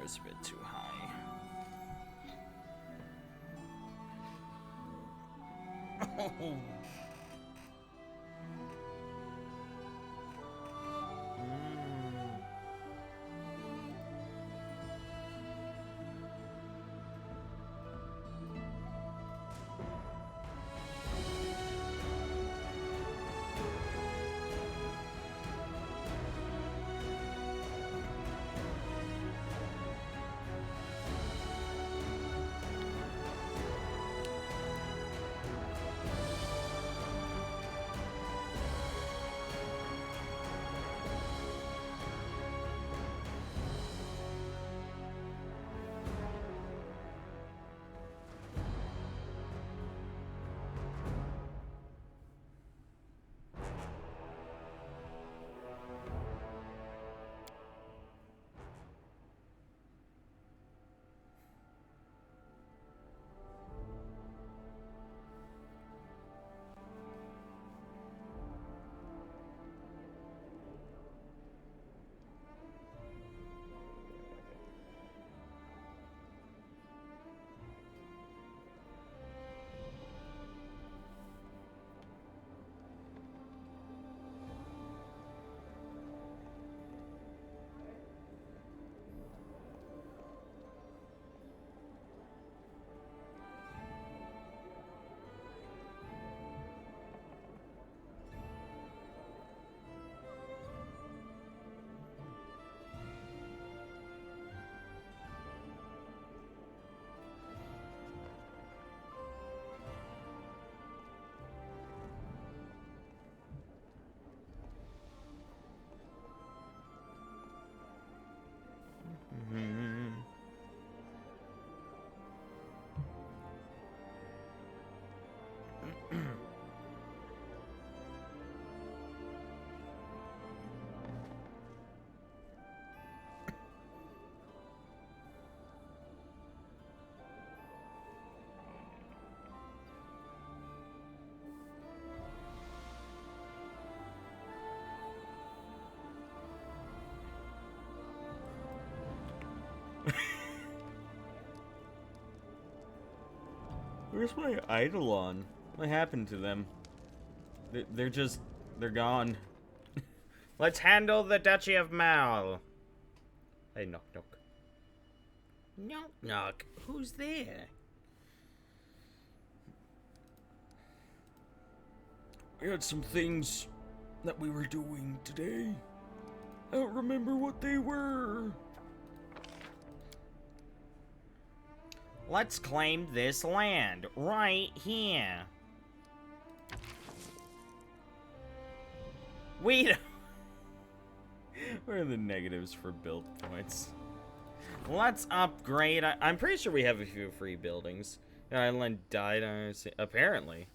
was a bit too high. Oh. Where's my Eidolon? What happened to them? They're gone. Let's handle the Duchy of Mal. Hey, knock knock. Knock knock. Who's there? We had some things that we were doing today. I don't remember what they were. Let's claim this land right here. Wait. Where are the negatives for build points? Let's upgrade. I'm pretty sure we have a few free buildings. Island died, apparently.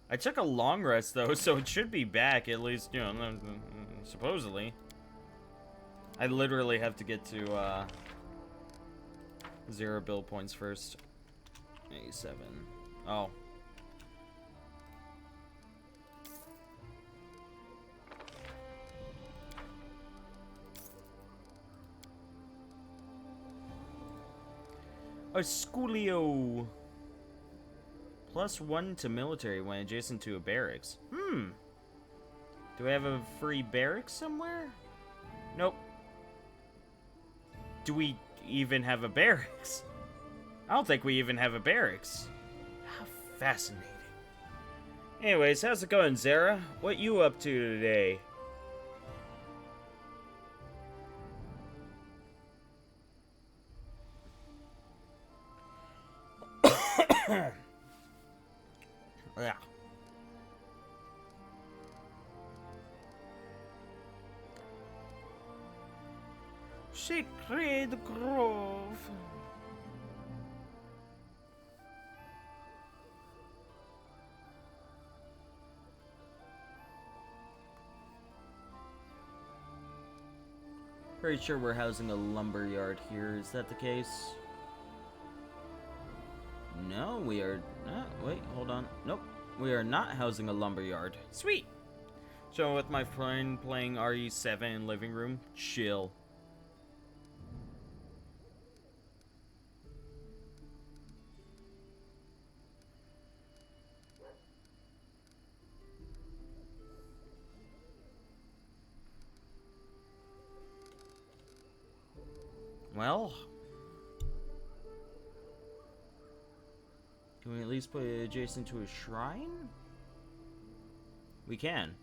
I took a long rest, though, so it should be back, at least, you know, supposedly. I literally have to get to, 0 build points first. 87. Oh. A Schoolio. +1 to military when adjacent to a barracks. Do we have a free barracks somewhere? Nope. Do we even have a barracks? I don't think we even have a barracks. How fascinating. Anyways, how's it going, Zara? What you up to today? Yeah. Sacred Grove. Pretty sure we're housing a lumber yard here. Is that the case? No, we are not. Wait, hold on. Nope. We are not housing a lumber yard. Sweet. So with my friend playing RE7 in living room. Chill. Well, can we at least put it adjacent to a shrine? We can.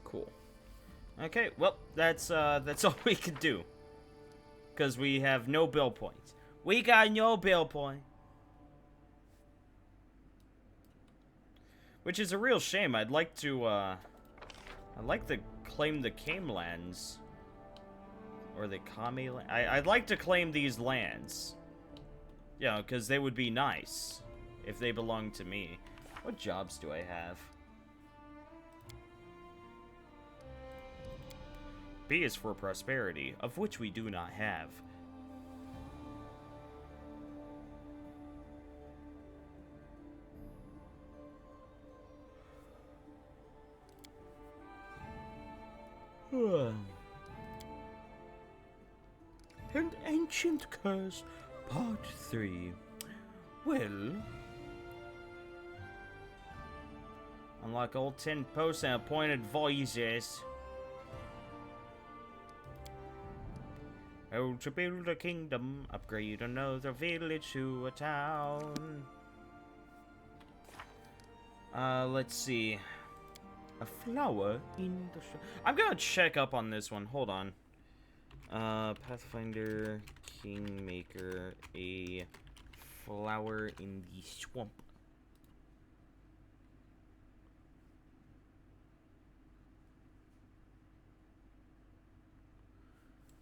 Cool. Okay, well, that's all we can do. Because we have no bill points. We got no bill point. Which is a real shame. I'd like to claim the Kame lands. Or the Kame land. I'd like to claim these lands. Yeah, because they would be nice. If they belonged to me. What jobs do I have? B is for prosperity, of which we do not have. An Ancient Curse, Part 3. Well... unlock all 10 posts and appointed voices. Oh, to build a kingdom, upgrade another village to a town. Let's see. A flower in the... I'm gonna check up on this one. Hold on. Pathfinder, Kingmaker, a flower in the swamp.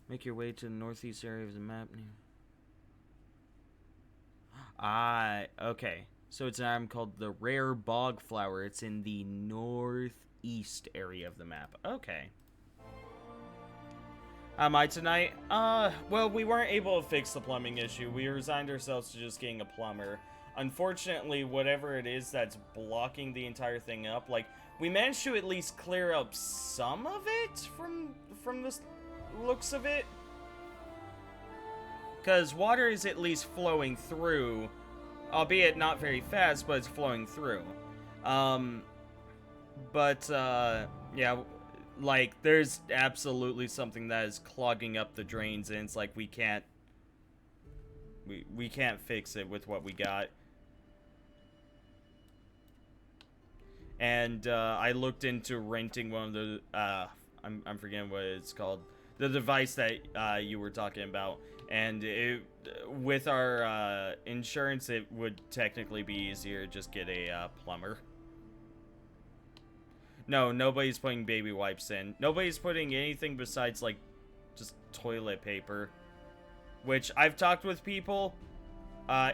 Make your way to the northeast area of the map. Ah, okay. So it's an item called the Rare Bog Flower. It's in the northeast area of the map. Okay. Am I tonight? Well, we weren't able to fix the plumbing issue. We resigned ourselves to just getting a plumber. Unfortunately, whatever it is that's blocking the entire thing up, like, we managed to at least clear up some of it from the looks of it. Because water is at least flowing through, albeit not very fast, but it's flowing through. Yeah, like, there's absolutely something that is clogging up the drains, and it's like we can't fix it with what we got. And I looked into renting one of the I'm forgetting what it's called, the device that you were talking about, and with our insurance, it would technically be easier to just get a plumber. No, nobody's putting baby wipes in. Nobody's putting anything besides, like, just toilet paper. Which, I've talked with people.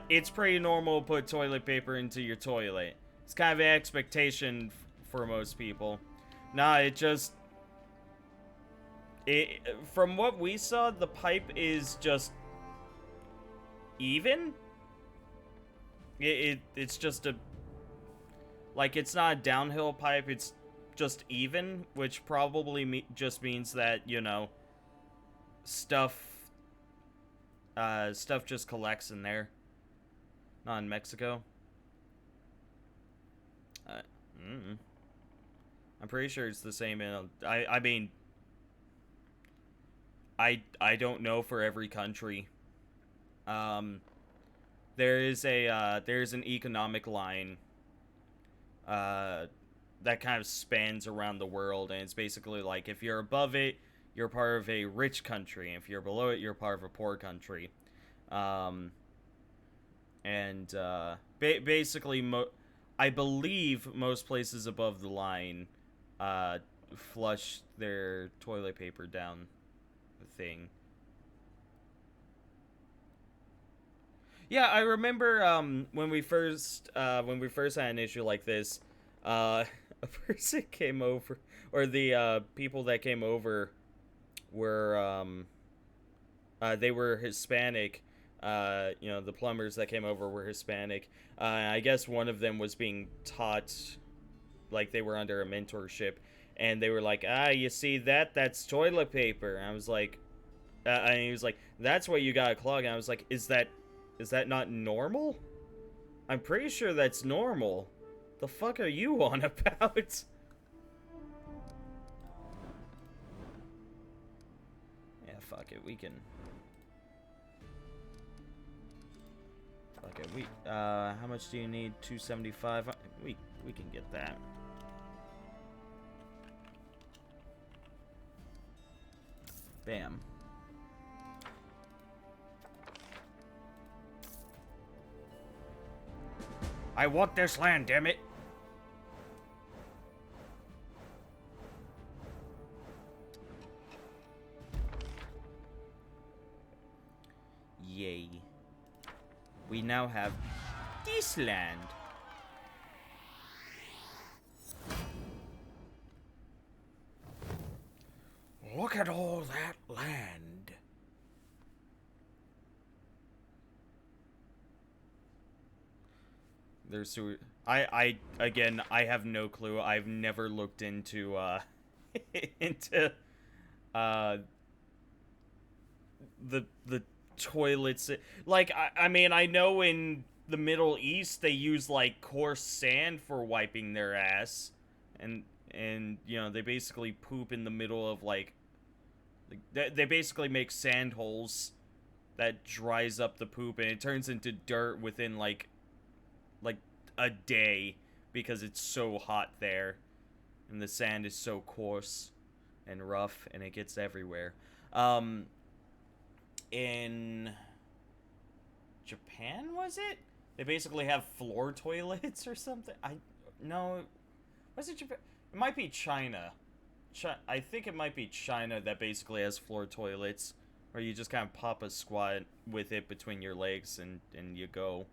It's pretty normal to put toilet paper into your toilet. It's kind of an expectation for most people. Nah, from what we saw, the pipe is just even. It's just a... like, it's not a downhill pipe, it's just even, which probably just means that, you know, stuff just collects in there. Not in Mexico. I'm pretty sure it's the same in... I mean... I don't know for every country. There's an economic line that kind of spans around the world, and it's basically like, if you're above it, you're part of a rich country, and if you're below it, you're part of a poor country. Basically, I believe most places above the line flush their toilet paper down the thing. Yeah, I remember when we first had an issue like this, a person came over, or the people that came over were they were Hispanic, You know, the plumbers that came over were Hispanic. I guess one of them was being taught, like they were under a mentorship, and they were like, you see that? That's toilet paper. And I was like, and he was like, that's what you gotta clog. And I was like, is that not normal? I'm pretty sure that's normal. The fuck are you on about? Yeah, fuck it, we can... Fuck it, how much do you need? 275? We can get that. Bam. I want this land, damn it! Yay. We now have this land. Look at all that land. There's sewer. Again, I have no clue. I've never looked into, into, the toilets. Like, I mean, I know in the Middle East they use, like, coarse sand for wiping their ass. And you know, they basically poop in the middle of, like, they basically make sand holes that dries up the poop, and it turns into dirt within, like a day, because it's so hot there, and the sand is so coarse and rough, and it gets everywhere. In Japan, was it? They basically have floor toilets or something. No, was it Japan? It might be China. I think it might be China that basically has floor toilets, where you just kind of pop a squat with it between your legs and you go.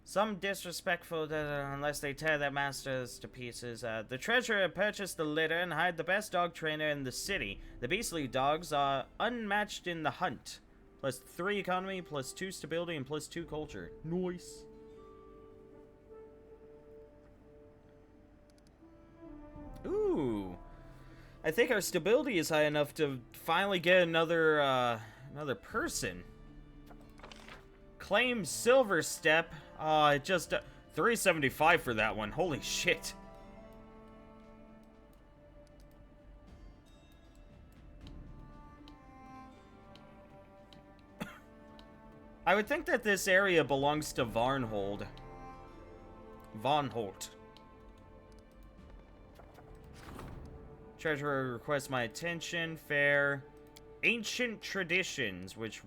Some disrespectful unless they tear their masters to pieces. The treasurer purchased the litter and hired the best dog trainer in the city. The beastly dogs are unmatched in the hunt. Plus 3 economy, plus 2 stability, and plus 2 culture. Nice. Ooh. I think our stability is high enough to finally get another person. Claim Silver Step. It just... 375 for that one. Holy shit. I would think that this area belongs to Varnhold. Vonholt. Treasurer requests my attention. Fair. Ancient Traditions, which...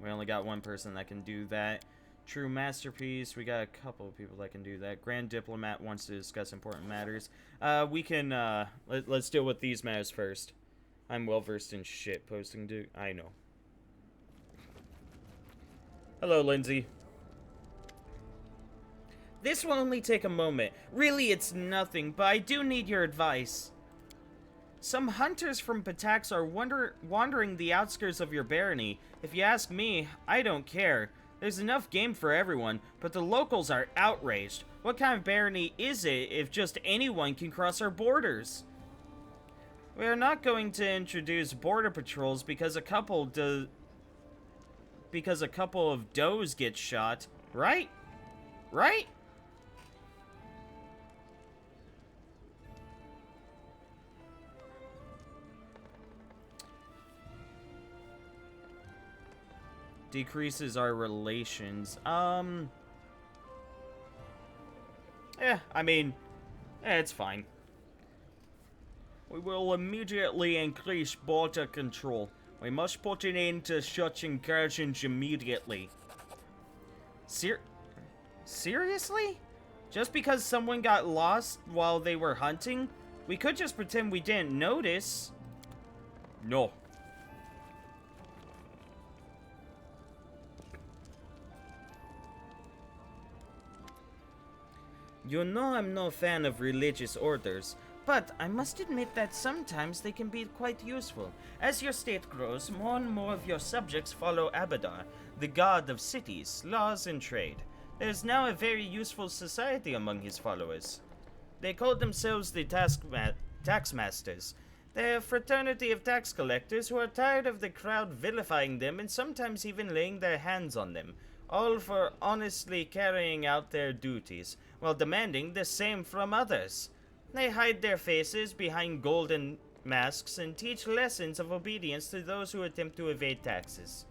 we only got one person that can do that. True Masterpiece, we got a couple of people that can do that. Grand Diplomat wants to discuss important matters. We can, let's deal with these matters first. I'm well versed in shit posting, dude. I know. Hello, Lindsay. This will only take a moment. Really, it's nothing, but I do need your advice. Some hunters from Patax are wandering the outskirts of your barony. If you ask me, I don't care. There's enough game for everyone, but the locals are outraged. What kind of barony is it if just anyone can cross our borders? We are not going to introduce border patrols because a couple of does get shot, right? Right? Decreases our relations. Yeah, I mean, it's fine. We will immediately increase border control. We must put an end to such incursions immediately. Seriously? Just because someone got lost while they were hunting? We could just pretend we didn't notice. No. You know I'm no fan of religious orders, But I must admit that sometimes they can be quite useful. As your state grows, more and more of your subjects follow Abadar, the god of cities, laws, and trade. There is now a very useful society among his followers. They call themselves the Tax Masters. They're a fraternity of tax collectors who are tired of the crowd vilifying them and sometimes even laying their hands on them, all for honestly carrying out their duties, while demanding the same from others. They hide their faces behind golden masks and teach lessons of obedience to those who attempt to evade taxes.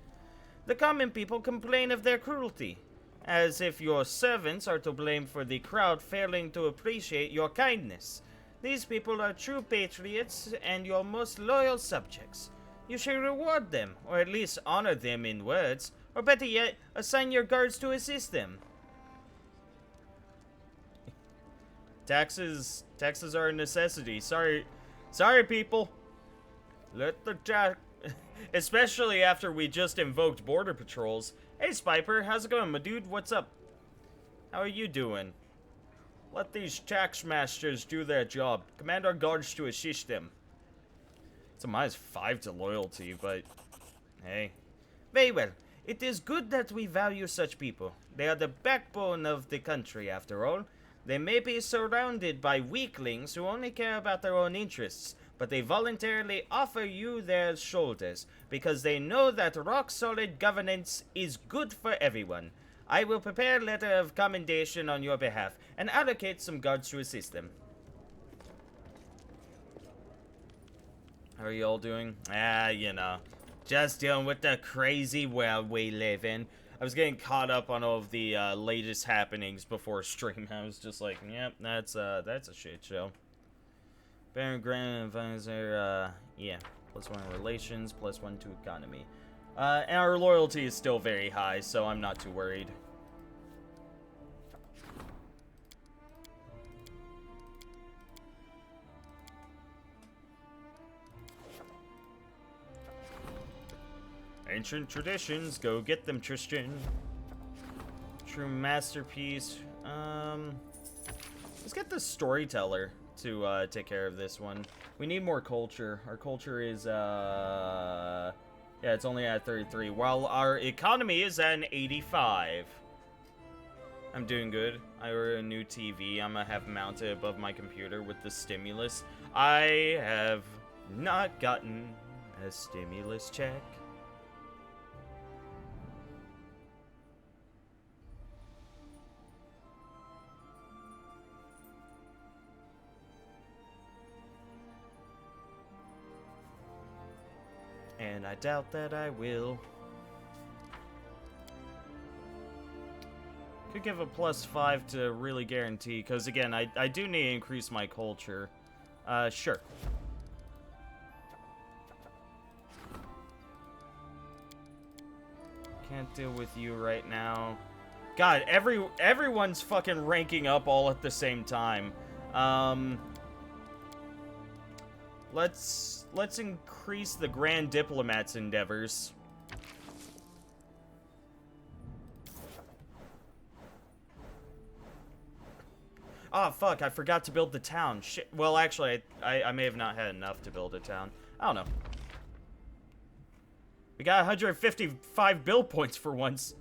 The common people complain of their cruelty, as if your servants are to blame for the crowd failing to appreciate your kindness. These people are true patriots and your most loyal subjects. You should reward them, or at least honor them in words, or better yet, assign your guards to assist them. Taxes are a necessity. Sorry people. Let the especially after we just invoked border patrols. Hey Spiper, how's it going, my dude? What's up? How are you doing? Let these tax masters do their job. Command our guards to assist them. It's a -5 to loyalty, but hey. Very well. It is good that we value such people. They are the backbone of the country, after all. They may be surrounded by weaklings who only care about their own interests, but they voluntarily offer you their shoulders because they know that rock-solid governance is good for everyone. I will prepare a letter of commendation on your behalf and allocate some guards to assist them. How are you all doing? You know, just dealing with the crazy world we live in. I was getting caught up on all of the latest happenings before stream. I was just like, yep, that's a shit show. Baron Grand Advisor, yeah, +1 relations, +1 to economy. And our loyalty is still very high, so I'm not too worried. Ancient traditions, go get them, Tristan. True masterpiece. Let's get the storyteller to take care of this one. We need more culture. Our culture is yeah, it's only at 33, while our economy is at an 85. I'm doing good. I ordered a new TV. I'm gonna have mounted above my computer with the stimulus. I have not gotten a stimulus check. And I doubt that I will. Could give a +5 to really guarantee, because again, I do need to increase my culture. Sure. Can't deal with you right now. God, everyone's fucking ranking up all at the same time. Let's increase the Grand Diplomat's endeavors. Oh, fuck, I forgot to build the town. Shit. Well, actually, I may have not had enough to build a town. I don't know. We got 155 build points for once.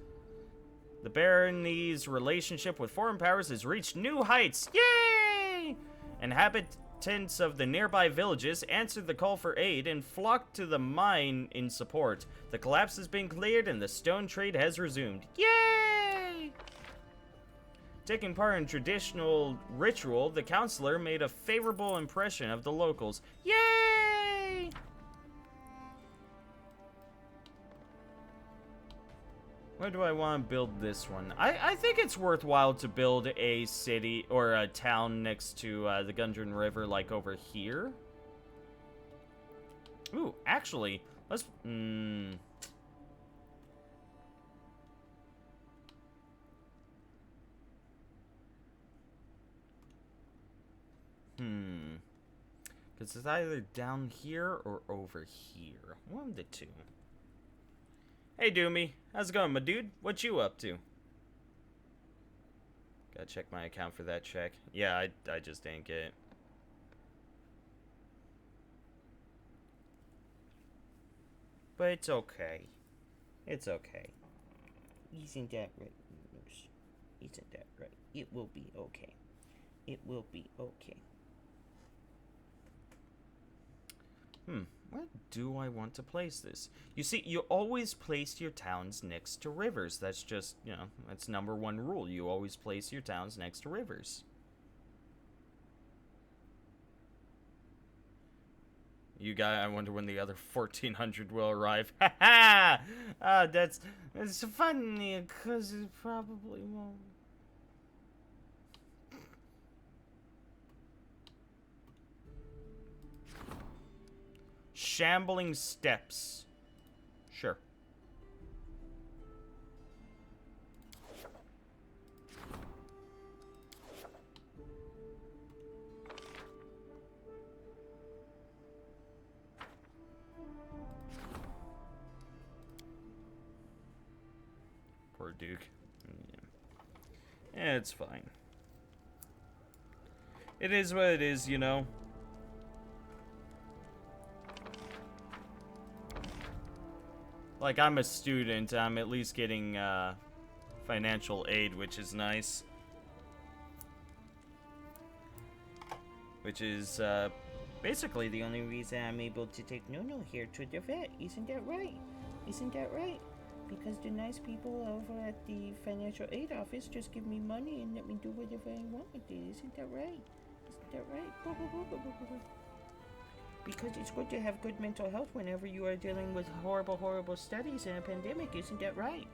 The barony's relationship with foreign powers has reached new heights. Yay! Inhabitants of the nearby villages answered the call for aid and flocked to the mine in support. The collapse has been cleared and the stone trade has resumed. Yay! Taking part in traditional ritual, the counselor made a favorable impression of the locals. Yay! Where do I want to build this one? I think it's worthwhile to build a city or a town next to the Gundren River, like over here. Ooh, actually, let's... Because it's either down here or over here. One of the two. Hey, Doomy. How's it going, my dude? What you up to? Gotta check my account for that check. Yeah, I just didn't get it. But it's okay. It's okay. Isn't that right, Nurse? Isn't that right? It will be okay. It will be okay. Where do I want to place this? You see, you always place your towns next to rivers. That's just, that's number one rule. You always place your towns next to rivers. I wonder when the other 1,400 will arrive. Ha ha! That's funny, because it probably won't. Shambling steps. Sure. Poor Duke. Yeah, it's fine. It is what it is, you know. Like, I'm a student, I'm at least getting, financial aid, which is nice. Which is, basically the only reason I'm able to take Nuno here to the vet. Isn't that right? Isn't that right? Because the nice people over at the financial aid office just give me money and let me do whatever I want with it. Isn't that right? Isn't that right? Because it's good to have good mental health whenever you are dealing with horrible, horrible studies and a pandemic. Isn't that right?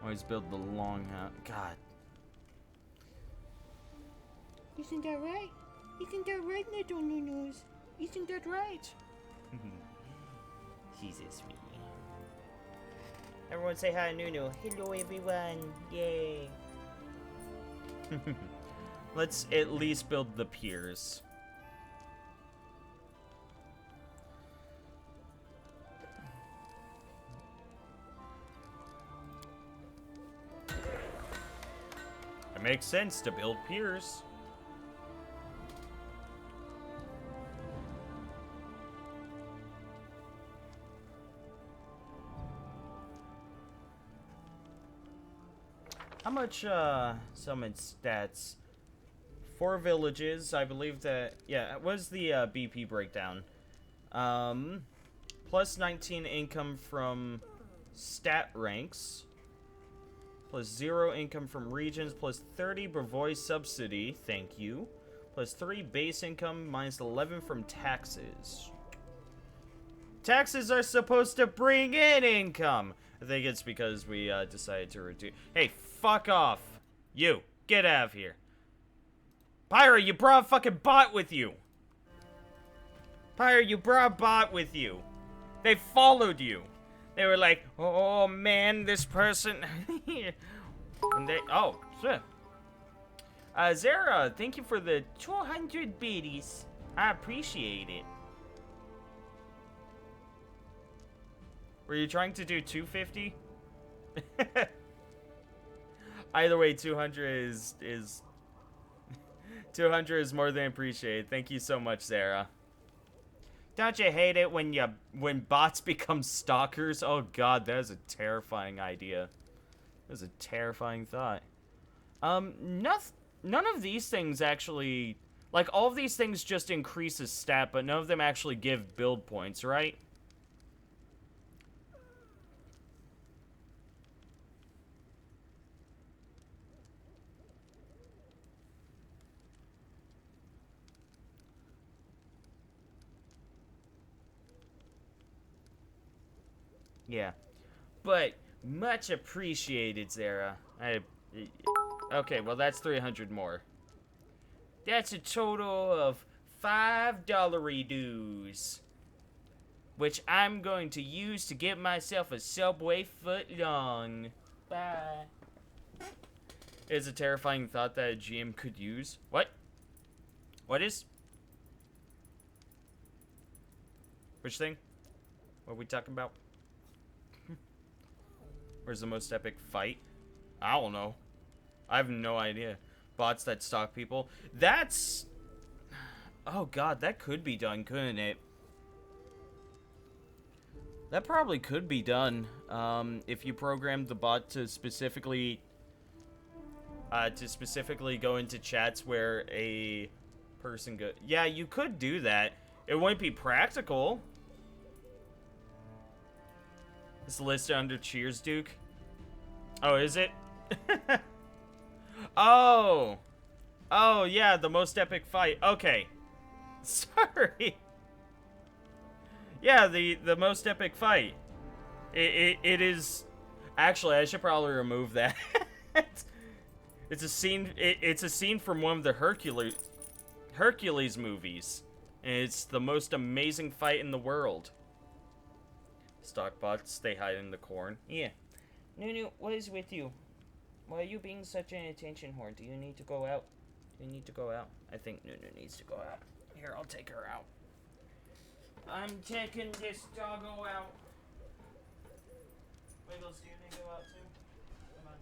Always build the long house. God. Isn't that right? Isn't that right, little Nunos? Isn't that right? She's a sweetie. Everyone say hi, Nuno. Hello, everyone. Yay. Let's at least build the piers. It makes sense to build piers. How much, summon stats? 4 villages, I believe that, yeah, what was the, BP breakdown? Plus 19 income from stat ranks. Plus 0 income from regions, plus 30 Brevoy subsidy, thank you. Plus 3 base income, minus 11 from taxes. Taxes are supposed to bring in income! I think it's because we, decided to reduce. Hey, fuck off! You, get out of here. Pyra, you brought a fucking bot with you! Pyra, you brought a bot with you! They followed you! They were like, oh man, this person... and they... Oh, shit. Zara, thank you for the 200 biddies. I appreciate it. Were you trying to do 250? Either way, 200 is 200 is more than appreciated. Thank you so much, Sarah. Don't you hate it when bots become stalkers? Oh god, that is a terrifying idea. That is a terrifying thought. None of these things actually, like, all of these things just increases stat, but none of them actually give build points, right? Yeah, but much appreciated, Zara. Okay, well that's 300 more. That's a total of $5 dues, which I'm going to use to get myself a Subway footlong. Bye. It's a terrifying thought that a GM could use. What? What is? Which thing? What are we talking about? Where's the most epic fight? I don't know. I have no idea. Bots that stalk people. That's... Oh god, that could be done, couldn't it? That probably could be done, if you programmed the bot to specifically go into chats where a person go. Yeah, you could do that. It wouldn't be practical. It's listed under Cheers, Duke. Oh, is it? Oh. Oh, yeah, the most epic fight. Okay. Sorry. Yeah, the most epic fight. It is... Actually, I should probably remove that. It's a scene. It's a scene from one of the Hercules movies, and it's the most amazing fight in the world. Stockbots, they hide in the corn. Yeah. Nunu, what is with you? Why are you being such an attention whore? Do you need to go out? Do you need to go out? I think Nunu needs to go out. Here, I'll take her out. I'm taking this doggo out. Wiggles, do you need to go out too? Come on.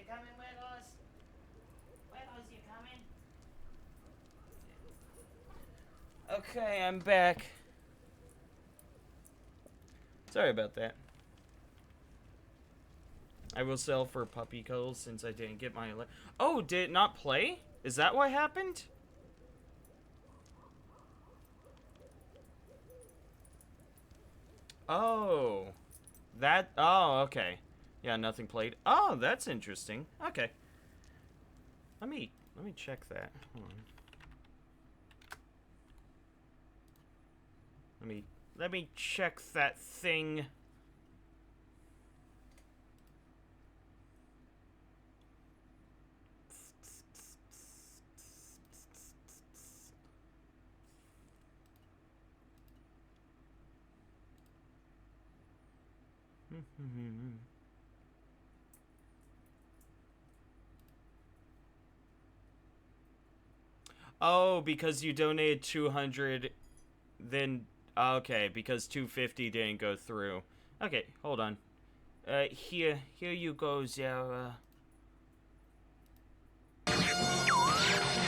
Coming, Wiggles? Wiggles, you coming? Okay, I'm back. Sorry about that. I will sell for puppy cuddles since I didn't get my... Oh, did it not play? Is that what happened? Oh. That... Oh, okay. Yeah, nothing played. Oh, that's interesting. Okay. Let me check that. Hold on. Let me check that thing. Oh, because you donated 200, then... Okay, because 250 didn't go through. Okay, hold on. Here you go, Zara.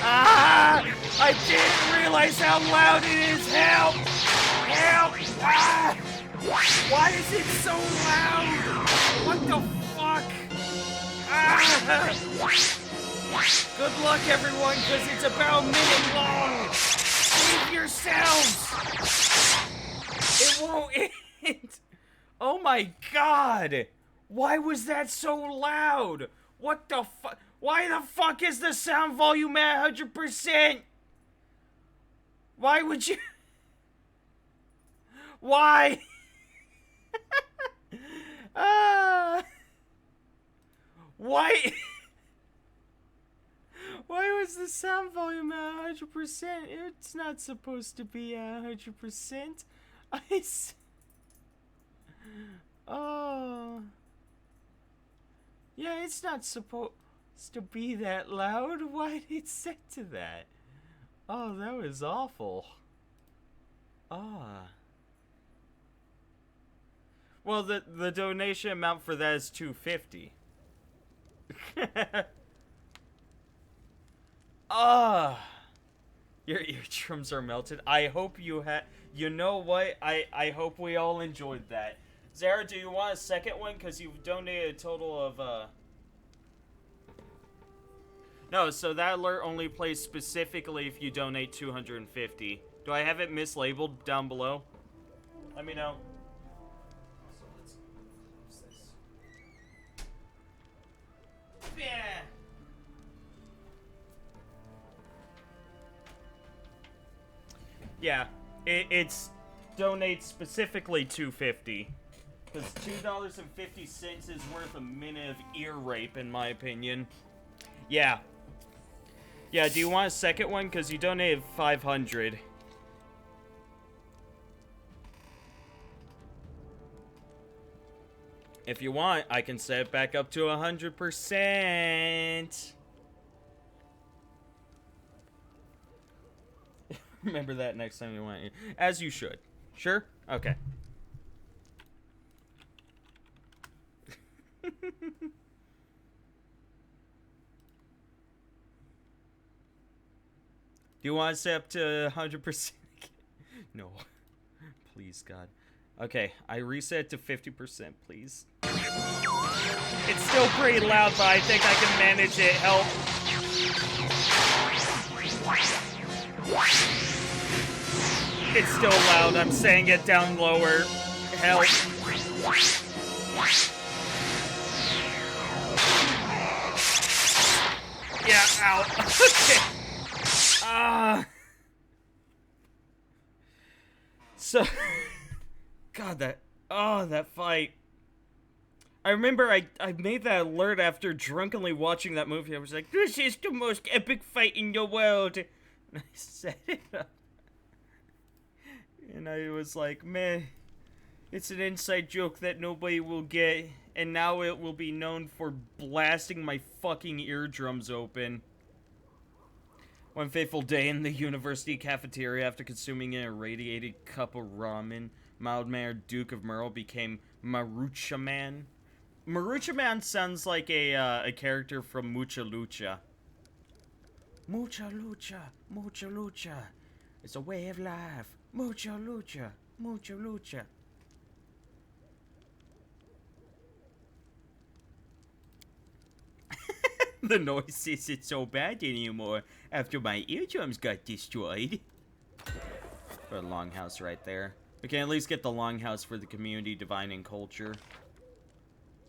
Ah! I didn't realize how loud it is! Help! Help! Ah! Why is it so loud? What the fuck? Ah! Good luck, everyone, because it's about a minute long! Save yourselves! It won't end! Oh my god! Why was that so loud? What the fuck? Why the fuck is the sound volume at 100%? Why would you? Why? Why? Why was the sound volume at 100%? It's not supposed to be at 100%. Oh. Yeah, it's not supposed to be that loud. Why did it set to that? Oh, that was awful. Ah. Well, the donation amount for that is $250. Ah. Your eardrums are melted. I hope you had. You know what? I hope we all enjoyed that. Zara, do you want a second one? Because you've donated a total of, No, so that alert only plays specifically if you donate $250. Do I have it mislabeled down below? Let me know. So let's close this. Yeah. Yeah, it's donate specifically $250. Because $2.50 is worth a minute of ear rape, in my opinion. Yeah. Yeah, do you want a second one? Because you donated $500. If you want, I can set it back up to 100%. Remember that next time you want it. As you should. Sure? Okay. Do you want to set up to 100%? No. Please, God. Okay, I reset to 50%, please. It's still pretty loud, but I think I can manage it. Help. It's still loud. I'm saying it down lower. Help. Yeah, ow. Okay. So, God, that fight. I remember I made that alert after drunkenly watching that movie. I was like, this is the most epic fight in the world. And I set it up. And I was like, man, it's an inside joke that nobody will get. And now it will be known for blasting my fucking eardrums open. One fateful day in the university cafeteria, after consuming an irradiated cup of ramen, mild-mannered Duke of Merle became Marucha Man. Marucha Man sounds like a character from Mucha Lucha. Mucha Lucha, Mucha Lucha. It's a way of life. Mucha Lucha, Mucha Lucha. The noise isn't so bad anymore after my eardrums got destroyed. Put a longhouse right there. We can at least get the longhouse for the community divine and culture.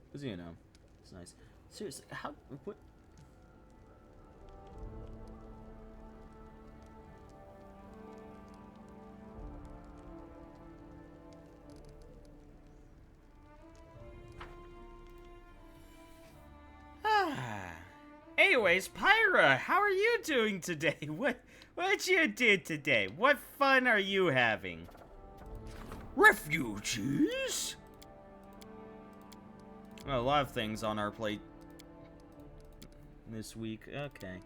Because, you know, it's nice. Seriously, what? Anyways, Pyra, how are you doing today? What you did today? What fun are you having? Refugees? Well, a lot of things on our plate this week. Okay.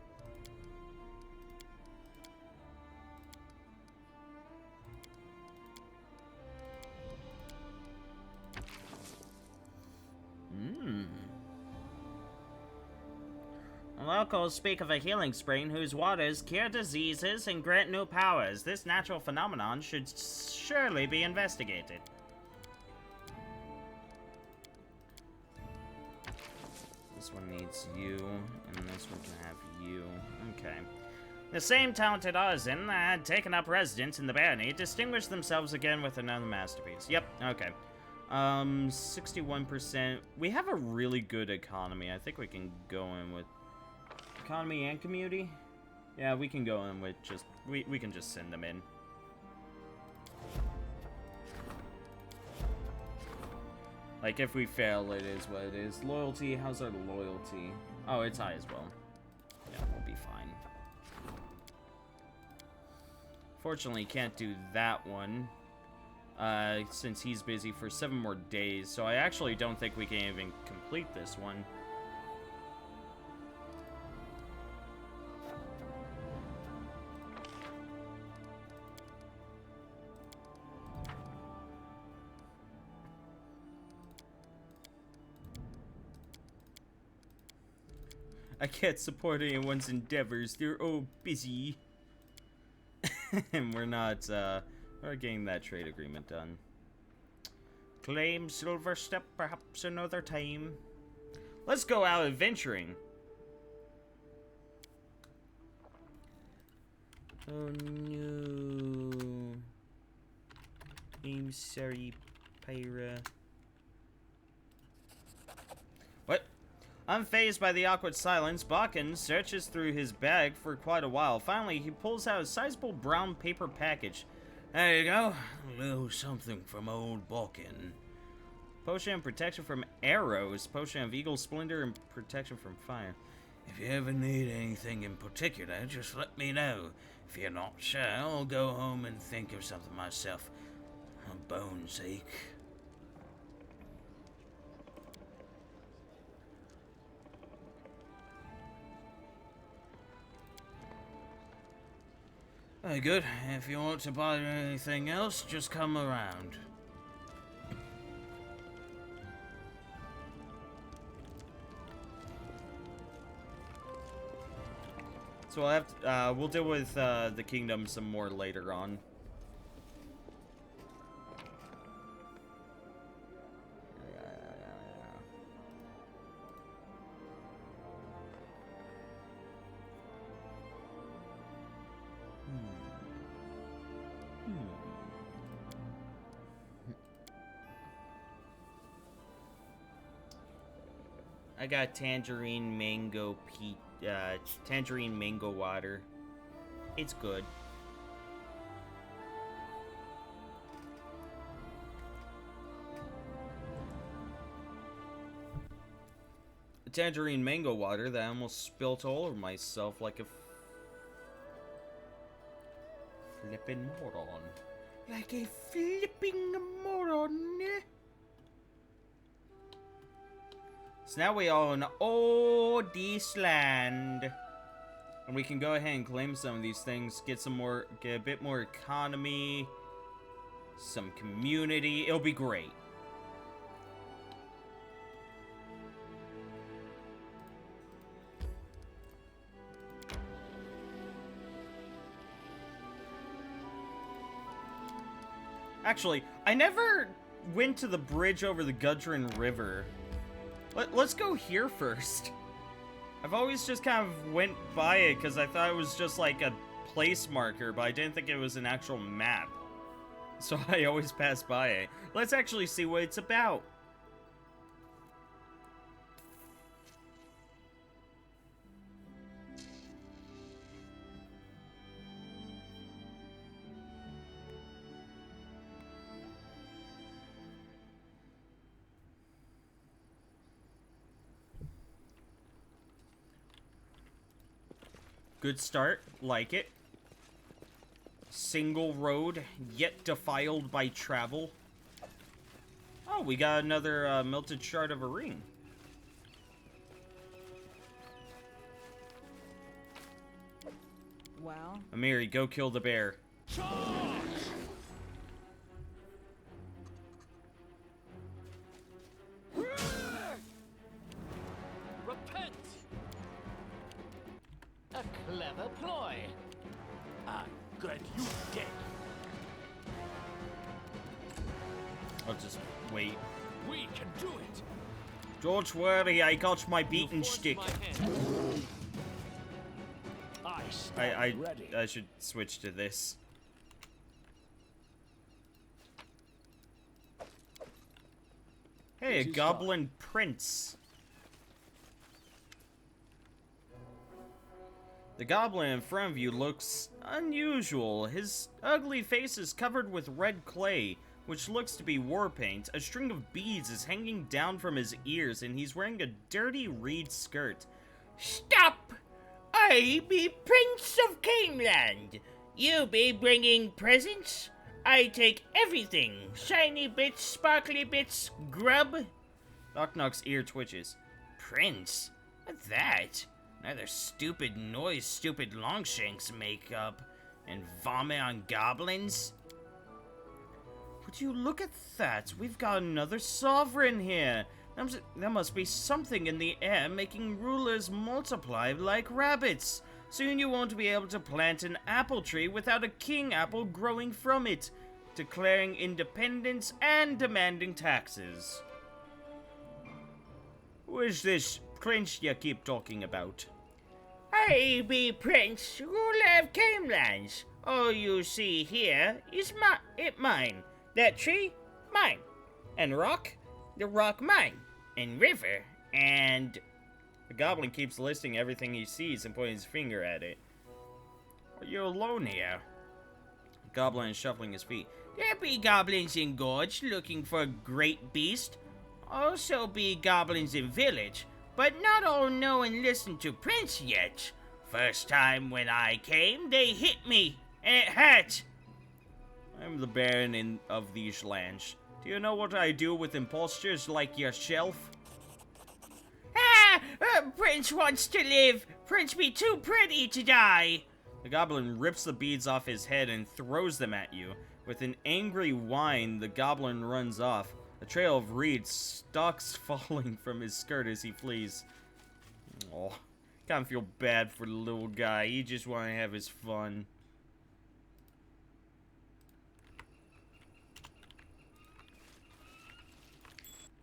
Locals speak of a healing spring whose waters cure diseases and grant new powers. This natural phenomenon should surely be investigated. This one needs you, and this one can have you. Okay. The same talented artisan that had taken up residence in the barony distinguished themselves again with another masterpiece. Yep, okay. 61%. We have a really good economy. I think we can go in with economy and community. Yeah, we can go in with just we can just send them in. Like, if we fail, it is what it is. Loyalty, how's our loyalty? Oh, it's high as well. Yeah, we'll be fine. Fortunately, can't do that one. Since he's busy for 7 more days. So I actually don't think we can even complete this one. I can't support anyone's endeavors. They're all busy. And we're not getting that trade agreement done. Claim Silver Step perhaps another time. Let's go out adventuring. Oh no. I'm sorry, Pyra. What? Unfazed by the awkward silence, Bakken searches through his bag for quite a while. Finally, he pulls out a sizable brown paper package. There you go. A little something from old Bakken. Potion and protection from arrows. Potion of eagle splendor and protection from fire. If you ever need anything in particular, just let me know. If you're not sure, I'll go home and think of something myself. A bone's ache. Very good. If you want to buy anything else, just come around. So we'll have to, we'll deal with the kingdom some more later on. I got tangerine mango tangerine mango water. It's good. Tangerine mango water that I almost spilt all over myself like a flippin' moron. Like a flipping moron. So now we own all this land. And we can go ahead and claim some of these things, get a bit more economy, some community. It'll be great. Actually, I never went to the bridge over the Gudrun River. Let's go here first. I've always just kind of went by it because I thought it was just like a place marker, but I didn't think it was an actual map. So I always pass by it. Let's actually see what it's about. Good start, like it. Single road, yet defiled by travel. Oh, we got another melted shard of a ring. Well, Amiri, go kill the bear. Charge! Repent! A clever ploy. I'm glad you dead. I'll just wait. We can do it. Don't worry, I got my beaten You forced stick. my hand. I stand ready. I should switch to this. Hey, a Easy goblin prince. The goblin in front of you looks unusual. His ugly face is covered with red clay, which looks to be war paint. A string of beads is hanging down from his ears, and he's wearing a dirty reed skirt. Stop! I be Prince of Caneland. You be bringing presents? I take everything. Shiny bits, sparkly bits, grub. Knock Knock's ear twitches. Prince? What's that? Another stupid noise stupid Longshanks make up. And vomit on goblins? Would you look at that? We've got another sovereign here. There must be something in the air making rulers multiply like rabbits. Soon you won't be able to plant an apple tree without a king apple growing from it, declaring independence and demanding taxes. Who is this prince you keep talking about? I be Prince, ruler of Canelands. All you see here is mine. That tree, mine. And rock, the rock mine. And river, and... The goblin keeps listing everything he sees and pointing his finger at it. Are you alone here? The goblin is shuffling his feet. There be goblins in gorge looking for a great beast. Also be goblins in village, but not all know and listen to Prince yet. First time when I came, they hit me, and it hurt. I'm the baron of these lands. Do you know what I do with imposters like yourself? Ah! Prince wants to live. Prince be too pretty to die. The goblin rips the beads off his head and throws them at you. With an angry whine, the goblin runs off. A trail of reeds stalks falling from his skirt as he flees. Oh, kinda feel bad for the little guy. He just wanna have his fun.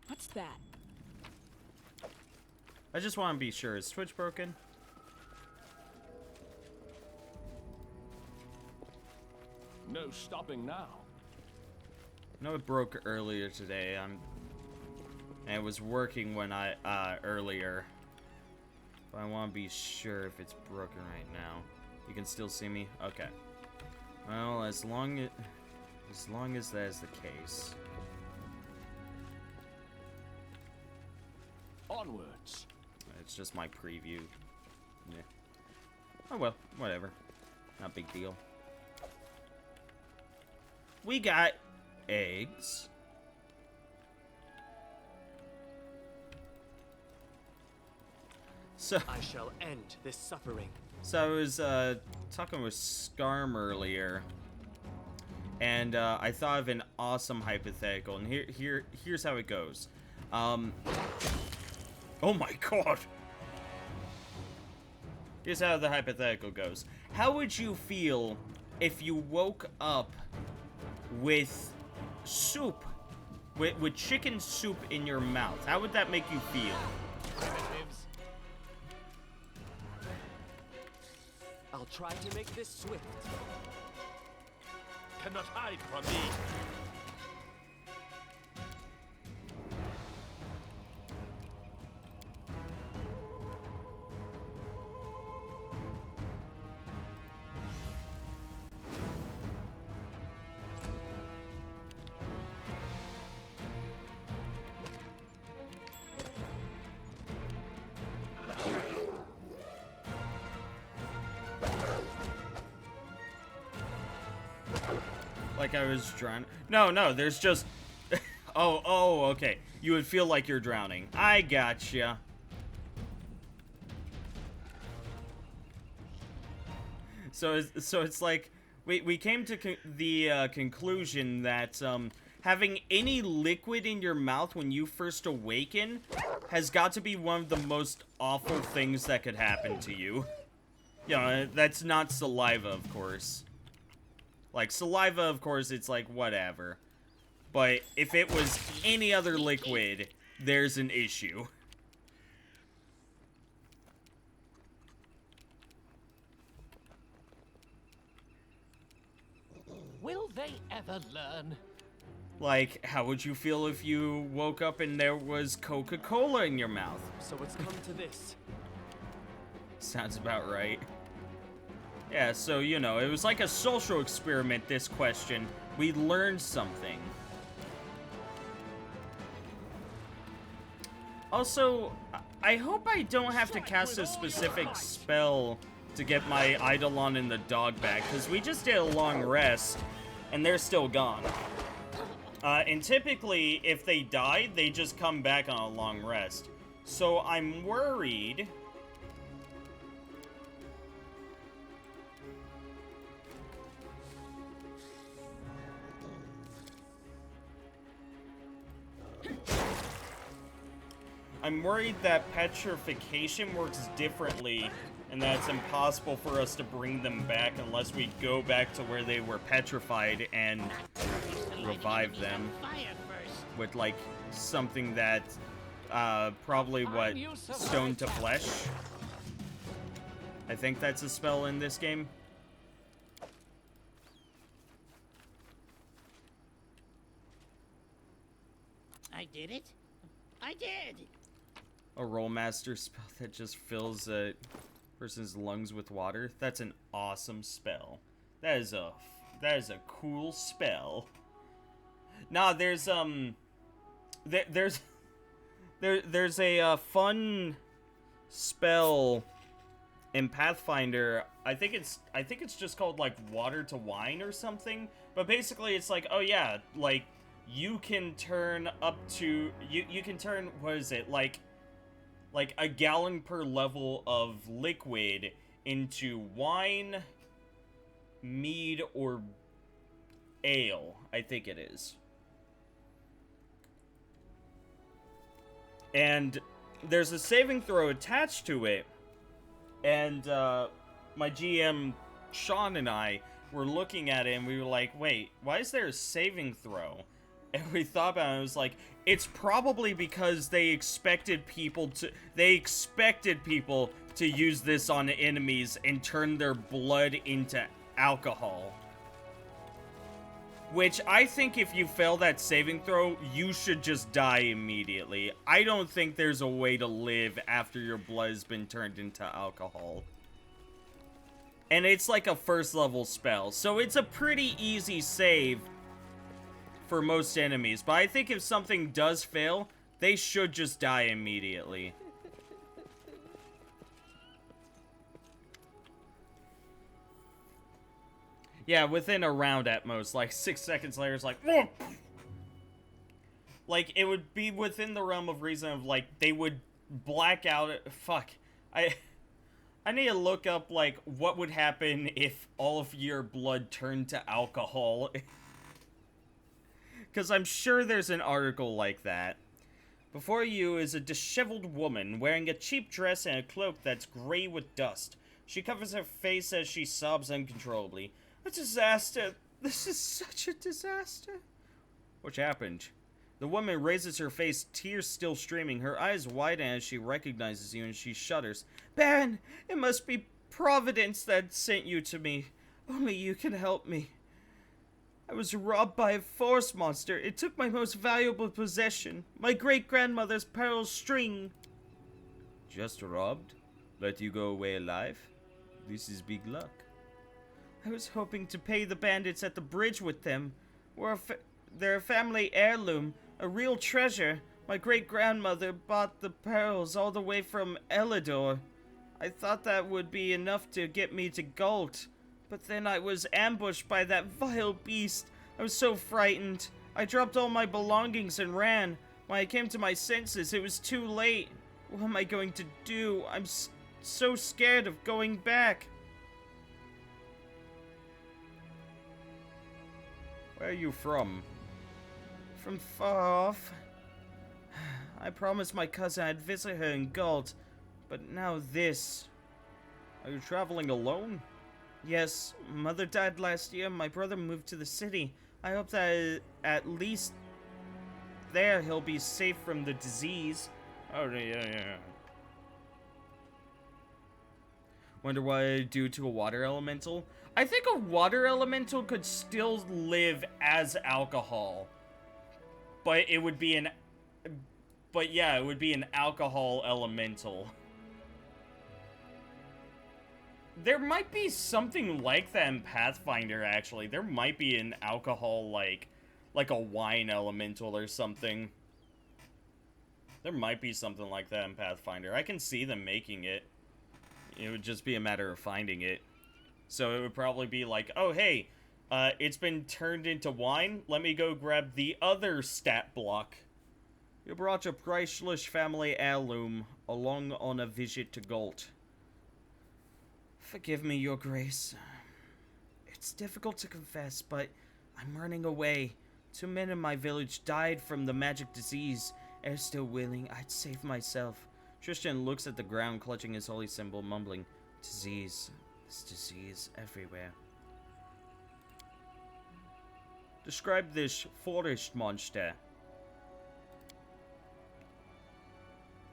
What's that? I just want to be sure. Is Twitch broken? No stopping now. No, it broke earlier today. And it was working when earlier. But I want to be sure if it's broken right now. You can still see me? Okay. Well, as long as that is the case. Onwards. It's just my preview. Yeah. Oh well, whatever. Not a big deal. We got eggs. So I shall end this suffering. I was talking with Scarm earlier, and I thought of an awesome hypothetical, and here's how it goes. Oh my god! Here's how the hypothetical goes. How would you feel if you woke up with soup, with chicken soup in your mouth? How would that make you feel? Primitives. I'll try to make this swift. Cannot hide from me. Like I was drowning. No, there's just... oh, okay. You would feel like you're drowning. I gotcha. So it's like... We came to the conclusion that having any liquid in your mouth when you first awaken has got to be one of the most awful things that could happen to you. You know, that's not saliva, of course. Like, saliva, of course, it's like, whatever. But if it was any other liquid, there's an issue. Will they ever learn? Like, how would you feel if you woke up and there was Coca-Cola in your mouth? So it's come to this. Sounds about right. Yeah, so, you know, it was like a social experiment, this question. We learned something. Also, I hope I don't have to cast a specific spell to get my Eidolon and the dog back, because we just did a long rest, and they're still gone. And typically, if they die, they just come back on a long rest. So I'm worried... I'm worried that petrification works differently, and that it's impossible for us to bring them back unless we go back to where they were petrified and revive them with, like, something that, probably, what, stone to flesh? I think that's a spell in this game. I did it. I did. A Rollmaster spell that just fills a person's lungs with water. That's an awesome spell. That is a cool spell. Nah, there's there's a fun spell in Pathfinder. I think it's just called like water to wine or something. But basically it's like, oh yeah, like you can turn up to you can turn, what is it, like a gallon per level of liquid into wine, mead, or ale, I think it is. And there's a saving throw attached to it. And my GM, Sean, and I were looking at it and we were like, wait, why is there a saving throw? And we thought about it, and it was like, it's probably because they expected people to use this on enemies and turn their blood into alcohol. Which, I think if you fail that saving throw, you should just die immediately. I don't think there's a way to live after your blood has been turned into alcohol. And it's like a first level spell, so it's a pretty easy save for most enemies. But I think if something does fail, they should just die immediately. Yeah, within a round at most. Like, 6 seconds later, it's like... Whoa! Like, it would be within the realm of reason of, like, they would black out... Fuck. I need to look up, like, what would happen if all of your blood turned to alcohol. Because I'm sure there's an article like that. Before you is a disheveled woman wearing a cheap dress and a cloak that's gray with dust. She covers her face as she sobs uncontrollably. A disaster. This is such a disaster. What happened? The woman raises her face, tears still streaming. Her eyes widen as she recognizes you and she shudders. Baron, it must be Providence that sent you to me. Only you can help me. I was robbed by a forest monster. It took my most valuable possession, my great-grandmother's pearl string. Just robbed? Let you go away alive? This is big luck. I was hoping to pay the bandits at the bridge with them. They're a family heirloom, a real treasure. My great-grandmother bought the pearls all the way from Elidor. I thought that would be enough to get me to Galt. But then I was ambushed by that vile beast. I was so frightened. I dropped all my belongings and ran. When I came to my senses, it was too late. What am I going to do? I'm so scared of going back. Where are you from? From far off. I promised my cousin I'd visit her in Galt, but now this. Are you traveling alone? Yes, Mother died last year. My brother moved to the city. I hope that at least there he'll be safe from the disease. Oh, yeah. Wonder what I'd do to a water elemental? I think a water elemental could still live as alcohol. But it would be an... But yeah, it would be an alcohol elemental. There might be something like that in Pathfinder, actually. There might be an alcohol, like a wine elemental or something. There might be something like that in Pathfinder. I can see them making it. It would just be a matter of finding it. So it would probably be like, oh, hey, it's been turned into wine. Let me go grab the other stat block. You brought a priceless family heirloom along on a visit to Galt. Forgive me, Your Grace. It's difficult to confess, but I'm running away. 2 men in my village died from the magic disease. Ere still willing, I'd save myself. Tristan looks at the ground, clutching his holy symbol, mumbling, disease. This disease everywhere. Describe this forest monster.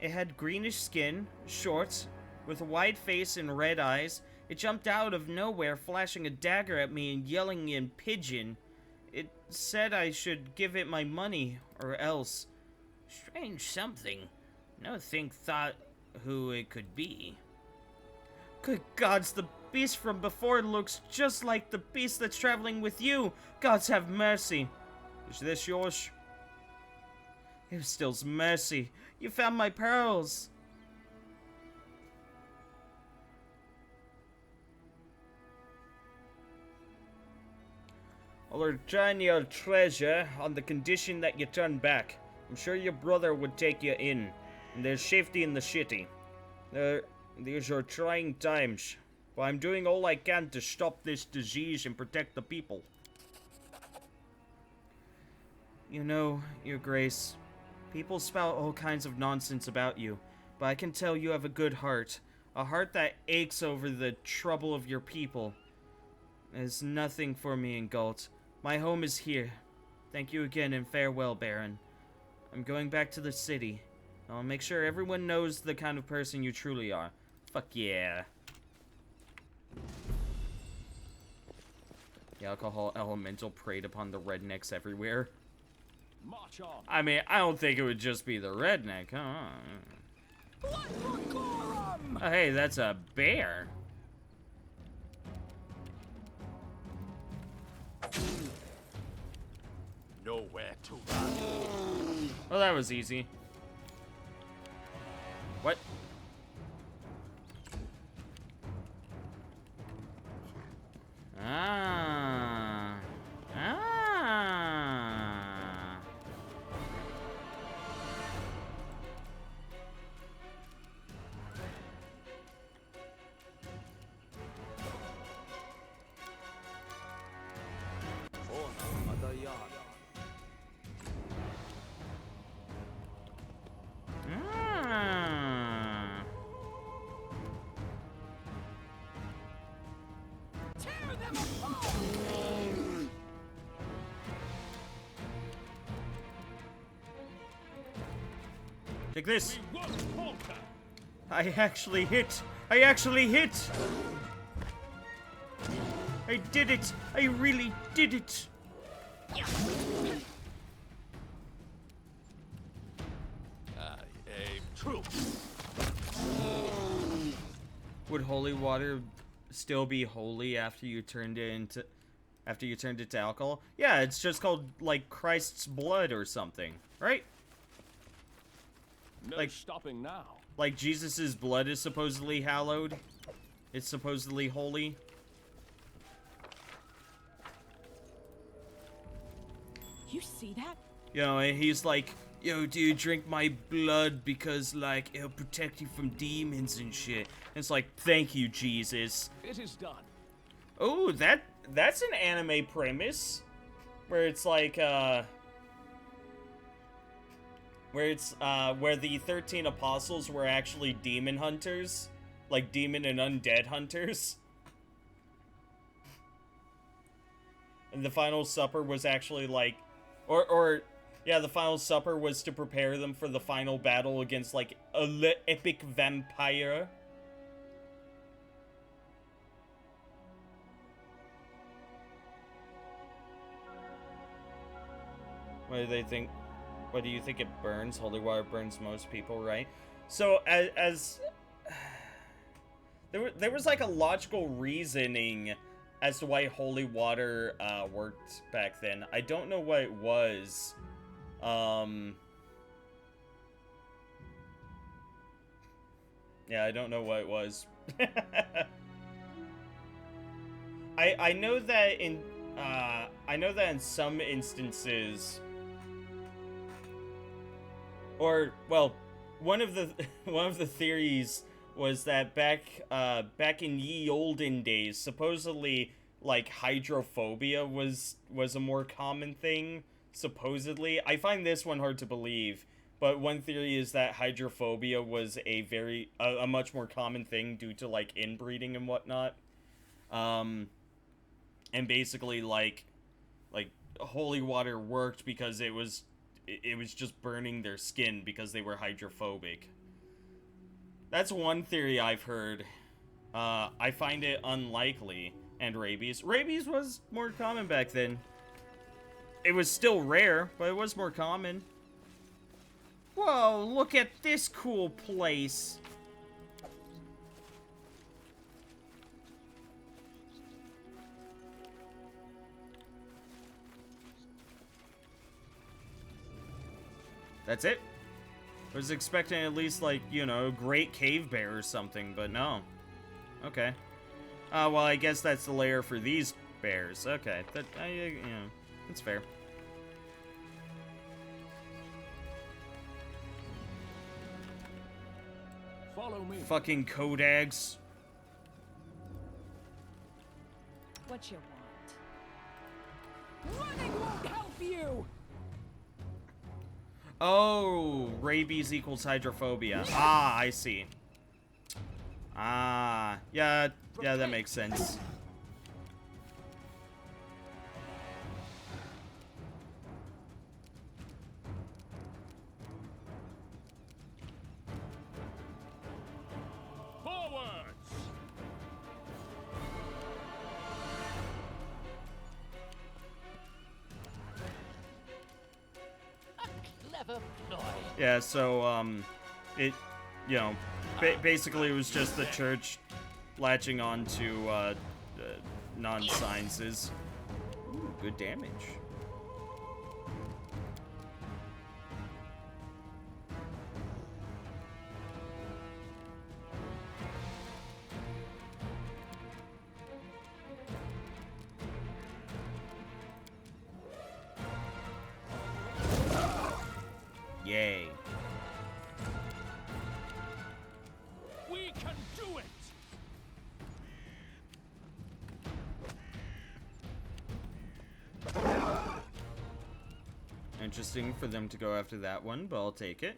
It had greenish skin, short, with a wide face and red eyes. It jumped out of nowhere, flashing a dagger at me and yelling in Pidgin. It said I should give it my money, or else. Strange something. No thought who it could be. Good gods, the beast from before looks just like the beast that's traveling with you. Gods have mercy. Is this yours? It still's mercy. You found my pearls. I'll return your treasure on the condition that you turn back. I'm sure your brother would take you in, and there's safety in the city. These are trying times, but I'm doing all I can to stop this disease and protect the people. You know, Your Grace, people spout all kinds of nonsense about you, but I can tell you have a good heart. A heart that aches over the trouble of your people. There's nothing for me in Galt. My home is here. Thank you again and farewell, Baron. I'm going back to the city. I'll make sure everyone knows the kind of person you truly are. Fuck yeah. The alcohol elemental preyed upon the rednecks everywhere. March on. I mean, I don't think it would just be the redneck, huh? Oh, hey, that's a bear. Nowhere to run. Well, that was easy. What? Ah. Ah. Ah. Take this. We won't falter. I actually hit. I actually hit. I did it. I really did it. I aim true. Would holy water still be holy after you turned it to alcohol? Yeah, it's just called like Christ's blood or something, right? No Like- stopping now. Like Jesus's blood is supposedly hallowed. It's supposedly holy. You see that? You know, and he's like, yo, dude, drink my blood because, like, it'll protect you from demons and shit. And it's like, thank you, Jesus. It is done. Oh, that's an anime premise. Where it's like, where the 13 apostles were actually demon hunters. Like, demon and undead hunters. And the final supper was actually, like, yeah, the final supper was to prepare them for the final battle against, like, epic vampire. What do they think? What do you think it burns? Holy water burns most people, right? So as there was like a logical reasoning as to why holy water worked back then. I don't know what it was. Yeah, I don't know what it was. I know that in some instances, or well, one of the theories was that back in ye olden days, supposedly like hydrophobia was a more common thing. Supposedly, I find this one hard to believe, but one theory is that hydrophobia was a much more common thing due to like inbreeding and whatnot. And basically like holy water worked because it was just burning their skin because they were hydrophobic. That's one theory I've heard. I find it unlikely. And rabies. Rabies was more common back then. It was still rare, but it was more common. Whoa, look at this cool place. That's it? I was expecting at least, like, you know, great cave bear or something, but no. Okay. Well, I guess that's the lair for these bears. Okay, that, you know, that's fair. Follow me. Fucking Kodags. What you want? Running won't help you! Oh, rabies equals hydrophobia. Ah, I see. Ah, yeah, that makes sense. Forwards! A clever ploy. Yeah, so, it, you know, basically it was just the church latching on to, non-sciences. Ooh, good damage. Yay. We can do it! Interesting for them to go after that one, but I'll take it.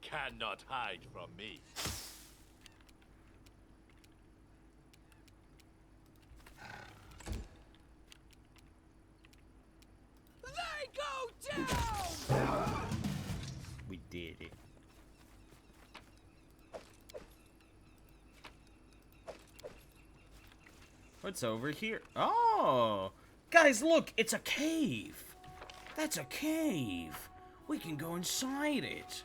Cannot hide from me. They go down! We did it. What's over here? Oh! Guys, look! It's a cave! That's a cave! We can go inside it!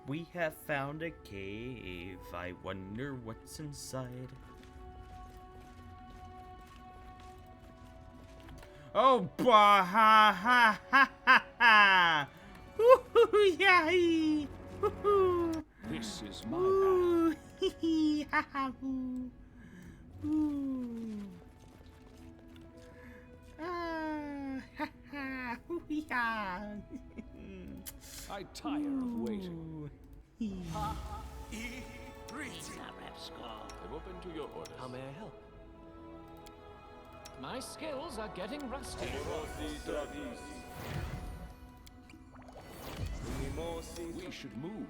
We have found a cave. I wonder what's inside. Oh, bah ha ha ha ha ha! Woohoo! Yay! Woohoo! This is my Ooh! Hee hee! Ha ha! Ooh! Ooh! Ah! Ha ha! Ooh! Yeah! I tire of waiting. Zarevsko. I'm open to your orders. How may I help? My skills are getting rusty. We should move.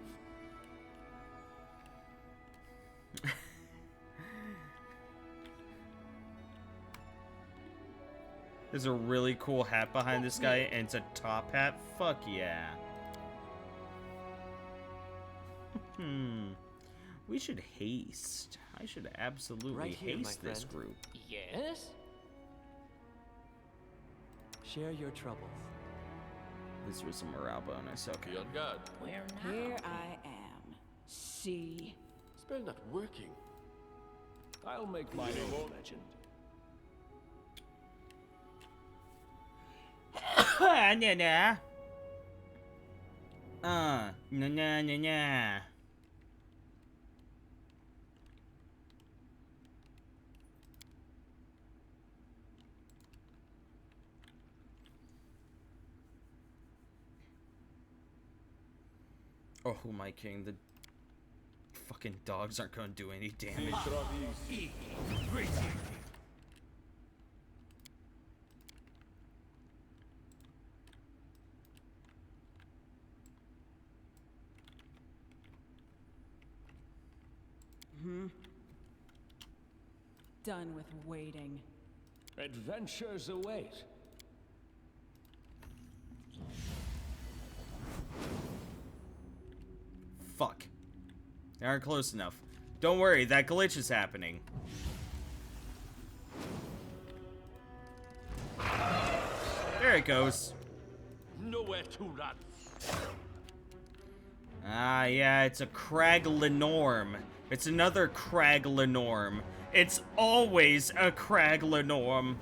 There's a really cool hat behind this guy, and it's a top hat. Fuck yeah. We should haste. I should absolutely Right here, my haste this friend. group. Yes? Share your troubles. This was a morale bonus. Okay. Be on guard. Where now? Here I am. See? Spell not working. I'll make my own legend. Nah, nah. Nah, nah, nah, nah. Oh, my king, the fucking dogs aren't gonna do any damage. Done with waiting. Adventures await. Fuck. They aren't close enough. Don't worry, that glitch is happening. There it goes. Nowhere to run. Ah, yeah, it's a Crag Lenorm. It's another Crag Lenorm. It's always a Crag Lenorm.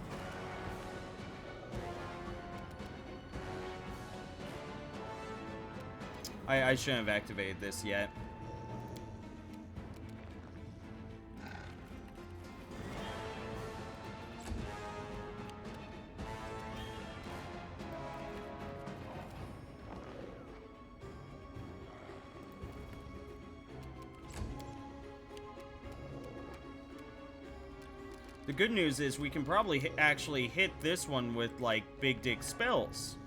I shouldn't have activated this yet. The good news is we can probably actually hit this one with, like, big dick spells.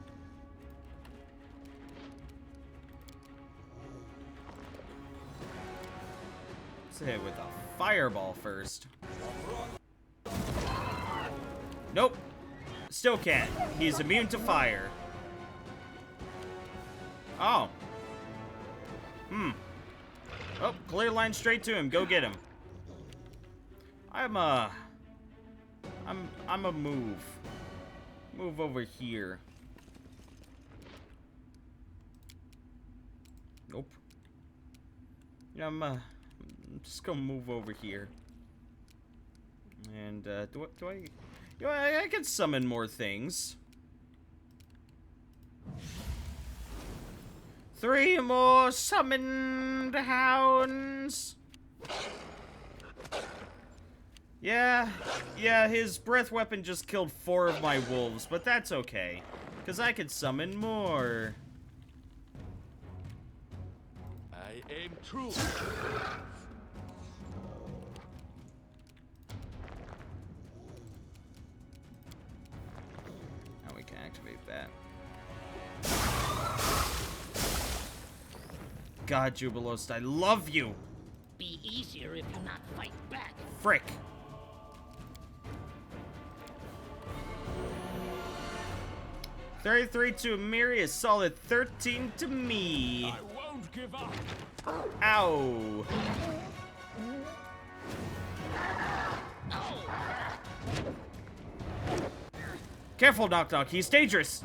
Let's hit with a fireball first. Nope. Still can't. He's immune to fire. Oh. Oh, clear line straight to him. Go get him. I'm a move. Move over here. Nope. Yeah, I'm just gonna move over here. And I can summon more things. 3 more summoned hounds. Yeah, his breath weapon just killed 4 of my wolves, but that's okay, because I could summon more. I aim true. Now we can activate that. God, Jubilost, I love you! Be easier if you not fight back. Frick. $33 to Amiri is solid 13 to me. I won't give up. Ow. Careful, Knock Knock, he's dangerous.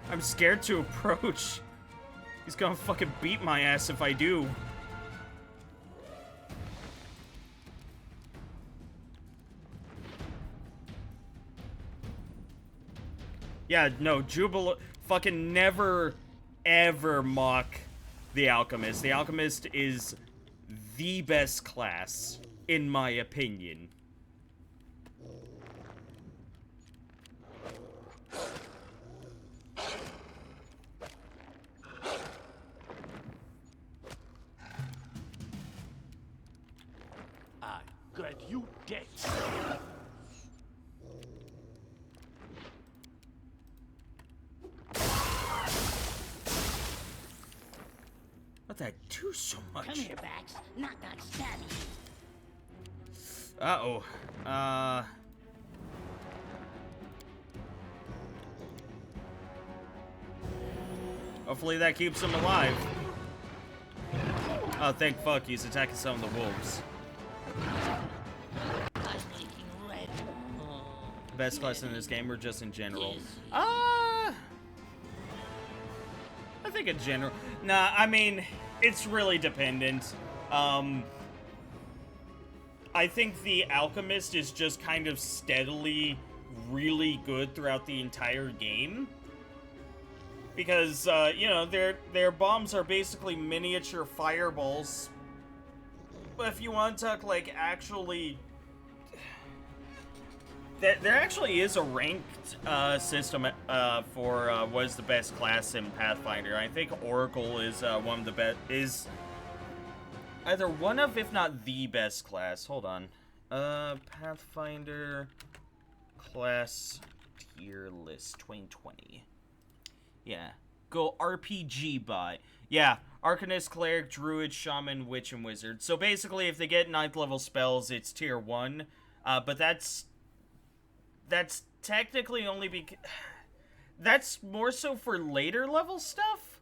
I'm scared to approach. He's gonna fucking beat my ass if I do. Yeah, no, Jubilo fucking never, ever mock the Alchemist. The Alchemist is the best class, in my opinion. I grant you death. What What'd that do so much? Come here, Bax. Knock knock stabby. Uh-oh. Hopefully that keeps him alive. Oh, thank fuck, he's attacking some of the wolves. I'm making red. Best class in this game or just in general? Yes. I think in general. Nah, I mean, it's really dependent. I think the Alchemist is just kind of steadily really good throughout the entire game. Because, you know, their bombs are basically miniature fireballs. But if you want to talk, like, actually... There actually is a ranked system for what is the best class in Pathfinder. I think Oracle is one of the best... is either one of, if not the best class. Hold on. Pathfinder class tier list 2020. Yeah. Go RPG by. Yeah. Arcanist, Cleric, Druid, Shaman, Witch, and Wizard. So basically, if they get 9th level spells, it's tier 1. But that's technically only because... That's more so for later level stuff.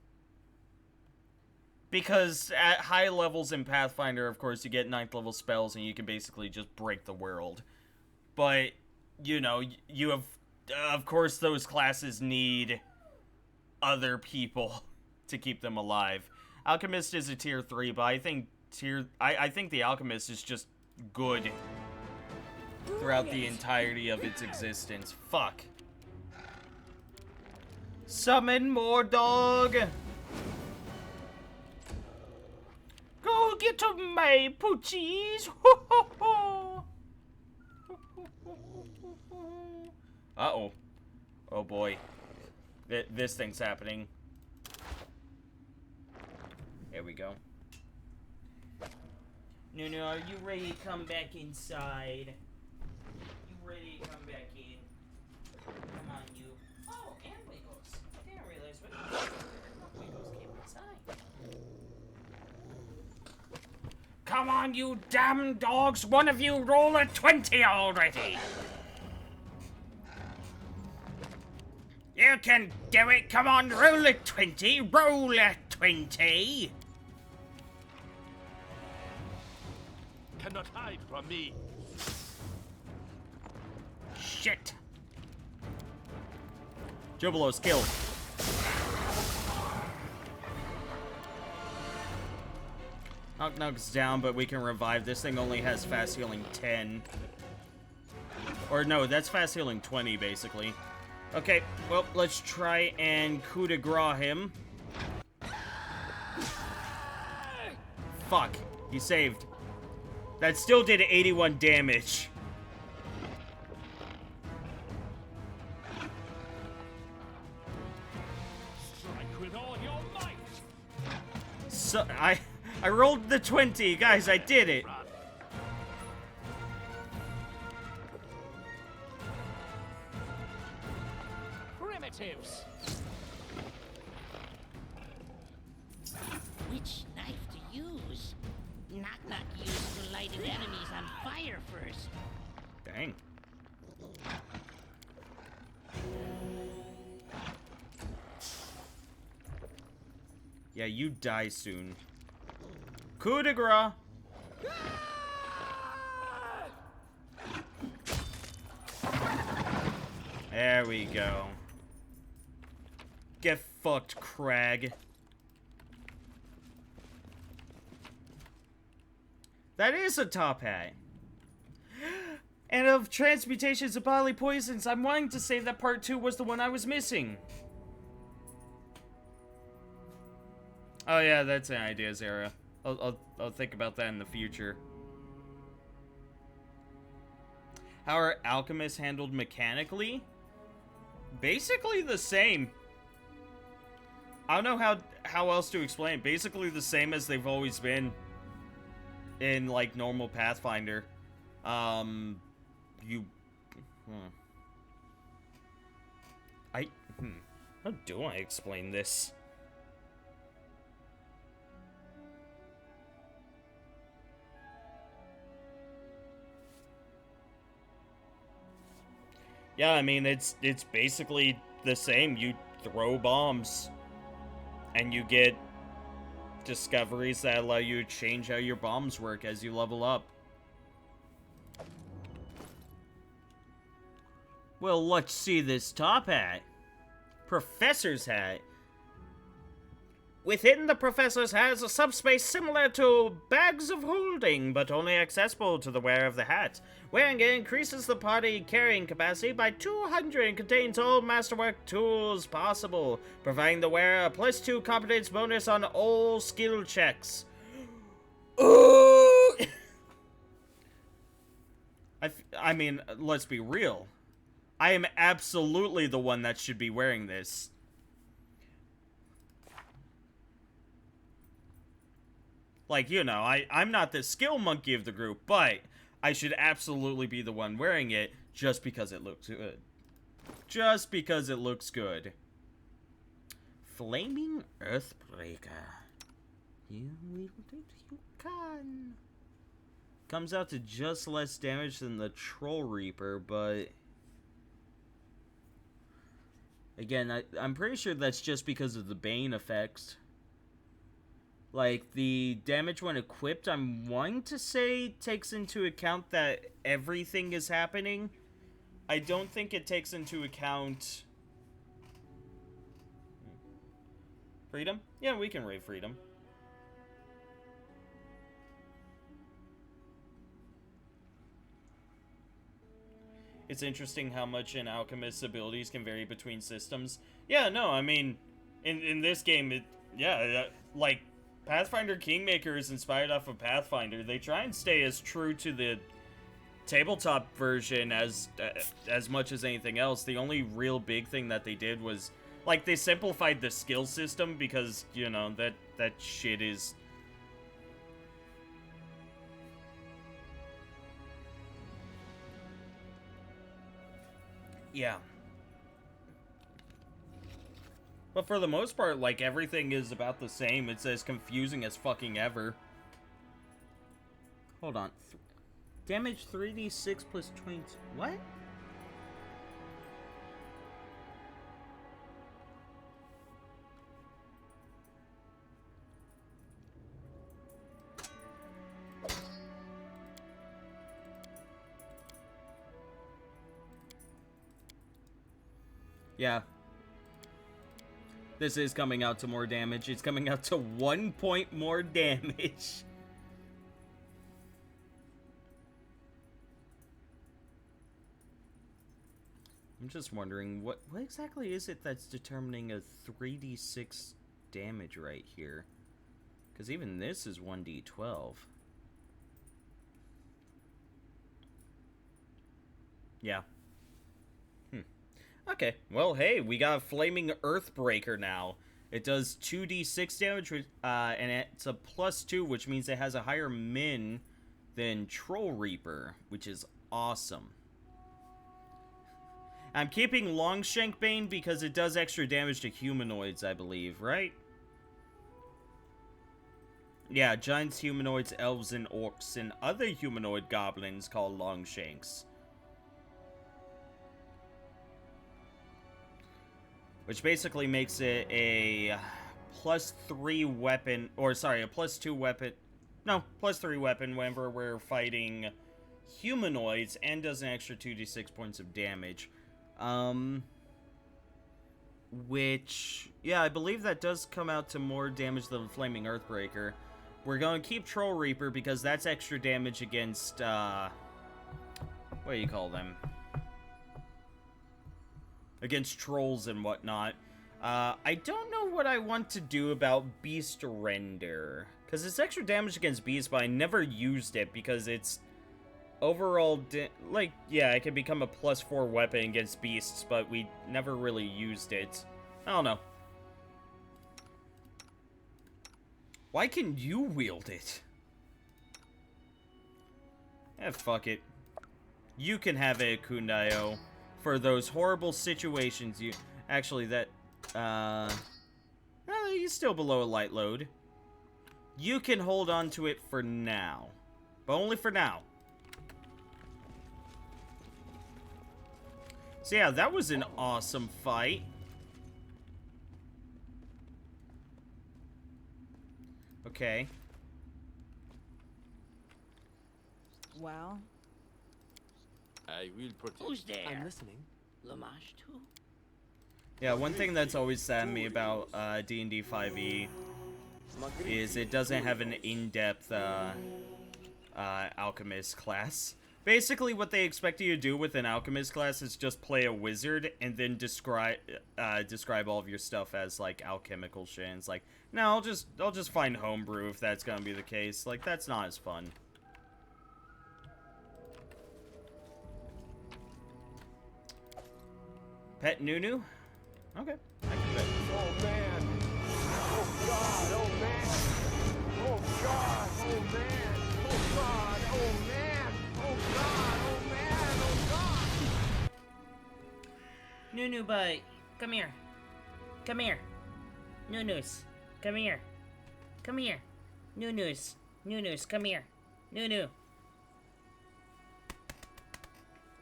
Because at high levels in Pathfinder, of course, you get 9th level spells and you can basically just break the world. But, you know, you have... Of course, those classes need other people to keep them alive. Alchemist is a tier 3, but I think I think the Alchemist is just good throughout the entirety of its existence. Fuck. Summon more dog. Go get to my poochies. Uh-oh. Oh boy. This thing's happening. There we go. No, are you ready to come back inside? You ready to come back in? Come on, you. Oh, and Wiggles. I didn't realize Wiggles came inside. Come on, you damn dogs! One of you roll a 20 already! You can do it! Come on, roll a 20! Roll a 20! Cannot hide from me. Shit! Jubilo's killed. Knock Knock's down, but we can revive. This thing only has fast healing 10. Or no, that's fast healing 20, basically. Okay, well, let's try and coup de grace him. Fuck, he saved. That still did 81 damage. Strike with all your might. So, I rolled the 20. Guys, I did it. Primitives. Which knife to use? Knock knock used for lighting enemies on fire first. Dang. Yeah, you die soon. Coup de grace. There we go. Get fucked, Crag. That is a top hat. And of transmutations of bodily poisons, I'm wanting to say that part 2 was the one I was missing. Oh yeah, that's an idea, Zara. I'll think about that in the future. How are alchemists handled mechanically? Basically the same. I don't know how else to explain. Basically the same as they've always been in like normal Pathfinder. How do I explain this? Yeah, I mean, it's basically the same. You throw bombs, and you get discoveries that allow you to change how your bombs work as you level up. Well, let's see this top hat. Professor's hat. Within the professor's hat is a subspace similar to bags of holding, but only accessible to the wearer of the hat. Wearing it increases the party carrying capacity by 200 and contains all masterwork tools possible, providing the wearer a +2 competence bonus on all skill checks. Ooh! I mean, let's be real. I am absolutely the one that should be wearing this. Like, you know, I'm not the skill monkey of the group, but I should absolutely be the one wearing it just because it looks good. Just because it looks good. Flaming Earthbreaker. You will do you can. Comes out to just less damage than the Troll Reaper, but... Again, I'm pretty sure that's just because of the Bane effects. Like, the damage when equipped, I'm wanting to say takes into account that everything is happening. I don't think it takes into account... Freedom? Yeah, we can raid Freedom. It's interesting how much an alchemist's abilities can vary between systems. Yeah, no, I mean, in this game, like, Pathfinder Kingmaker is inspired off of Pathfinder. They try and stay as true to the tabletop version as much as anything else. The only real big thing that they did was, like, they simplified the skill system because, you know, that shit is... Yeah. But for the most part, like, everything is about the same. It's as confusing as fucking ever. Hold on. Damage 3d6 plus 22. What? Yeah. This is coming out to more damage. It's coming out to 1 point more damage. I'm just wondering, what exactly is it that's determining a 3d6 damage right here? Because even this is 1d12. Yeah. Okay, well, hey, we got a Flaming Earthbreaker now. It does 2d6 damage, and it's a +2, which means it has a higher min than Troll Reaper, which is awesome. I'm keeping Longshank Bane because it does extra damage to humanoids, I believe, right? Yeah, giants, humanoids, elves, and orcs, and other humanoid goblins called Longshanks. Which basically makes it a +3 weapon, or sorry, a +2 weapon. No, +3 weapon whenever we're fighting humanoids, and does an extra 2d6 points of damage. Which, yeah, I believe that does come out to more damage than Flaming Earthbreaker. We're going to keep Troll Reaper because that's extra damage against, what do you call them? Against trolls and whatnot. I don't know what I want to do about Beast Render. Because it's extra damage against beasts, but I never used it because it's overall... like, yeah, it can become a +4 weapon against beasts, but we never really used it. I don't know. Why can you wield it? Eh, fuck it. You can have it, Kundayo. For those horrible situations you... Actually, that... he's still below a light load. You can hold on to it for now. But only for now. So yeah, that was an awesome fight. Okay. Well, I will protect. Who's there? I'm listening. Lamage too? Yeah, one thing that's always saddened me about D&D 5e is it doesn't have an in-depth alchemist class. Basically, what they expect you to do with an alchemist class is just play a wizard and then describe all of your stuff as like alchemical shit. And it's like, no, I'll just find homebrew if that's gonna be the case. Like, that's not as fun. Pet Nunu? Okay, I can bet. Oh man! Oh god! Oh man! Oh god! Oh man! Oh god! Oh man! Oh god! Oh man! Oh god! Nunu, boy, come here. Come here. Nunus, come here. Come here. Nunus, Nunus, come here. Nunu.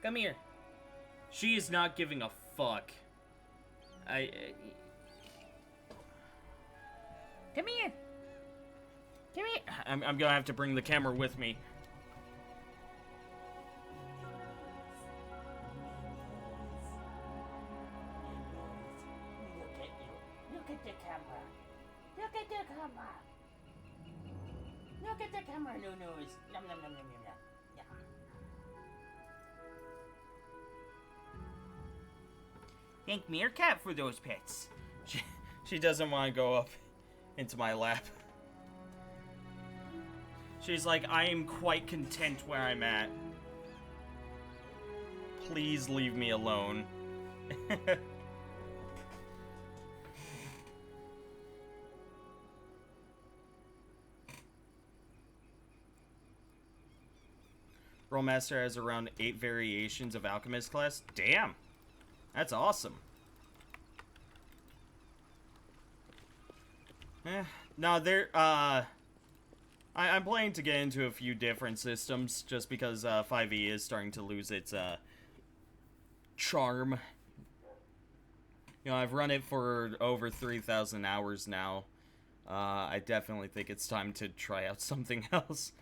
Come here. She is not giving a fuck. Come here. Come here. I'm gonna have to bring the camera with me. Look at you. Look at the camera. Look at the camera. Look at the camera, Nunus. Nom nom nom nom nom nom. Yeah. Thank Meerkat for those pets. She doesn't want to go up into my lap. She's like, I am quite content where I'm at. Please leave me alone. Rollmaster has around 8 variations of Alchemist class. Damn! That's awesome. No, I'm planning to get into a few different systems just because 5e is starting to lose its charm. You know, I've run it for over 3,000 hours now. I definitely think it's time to try out something else.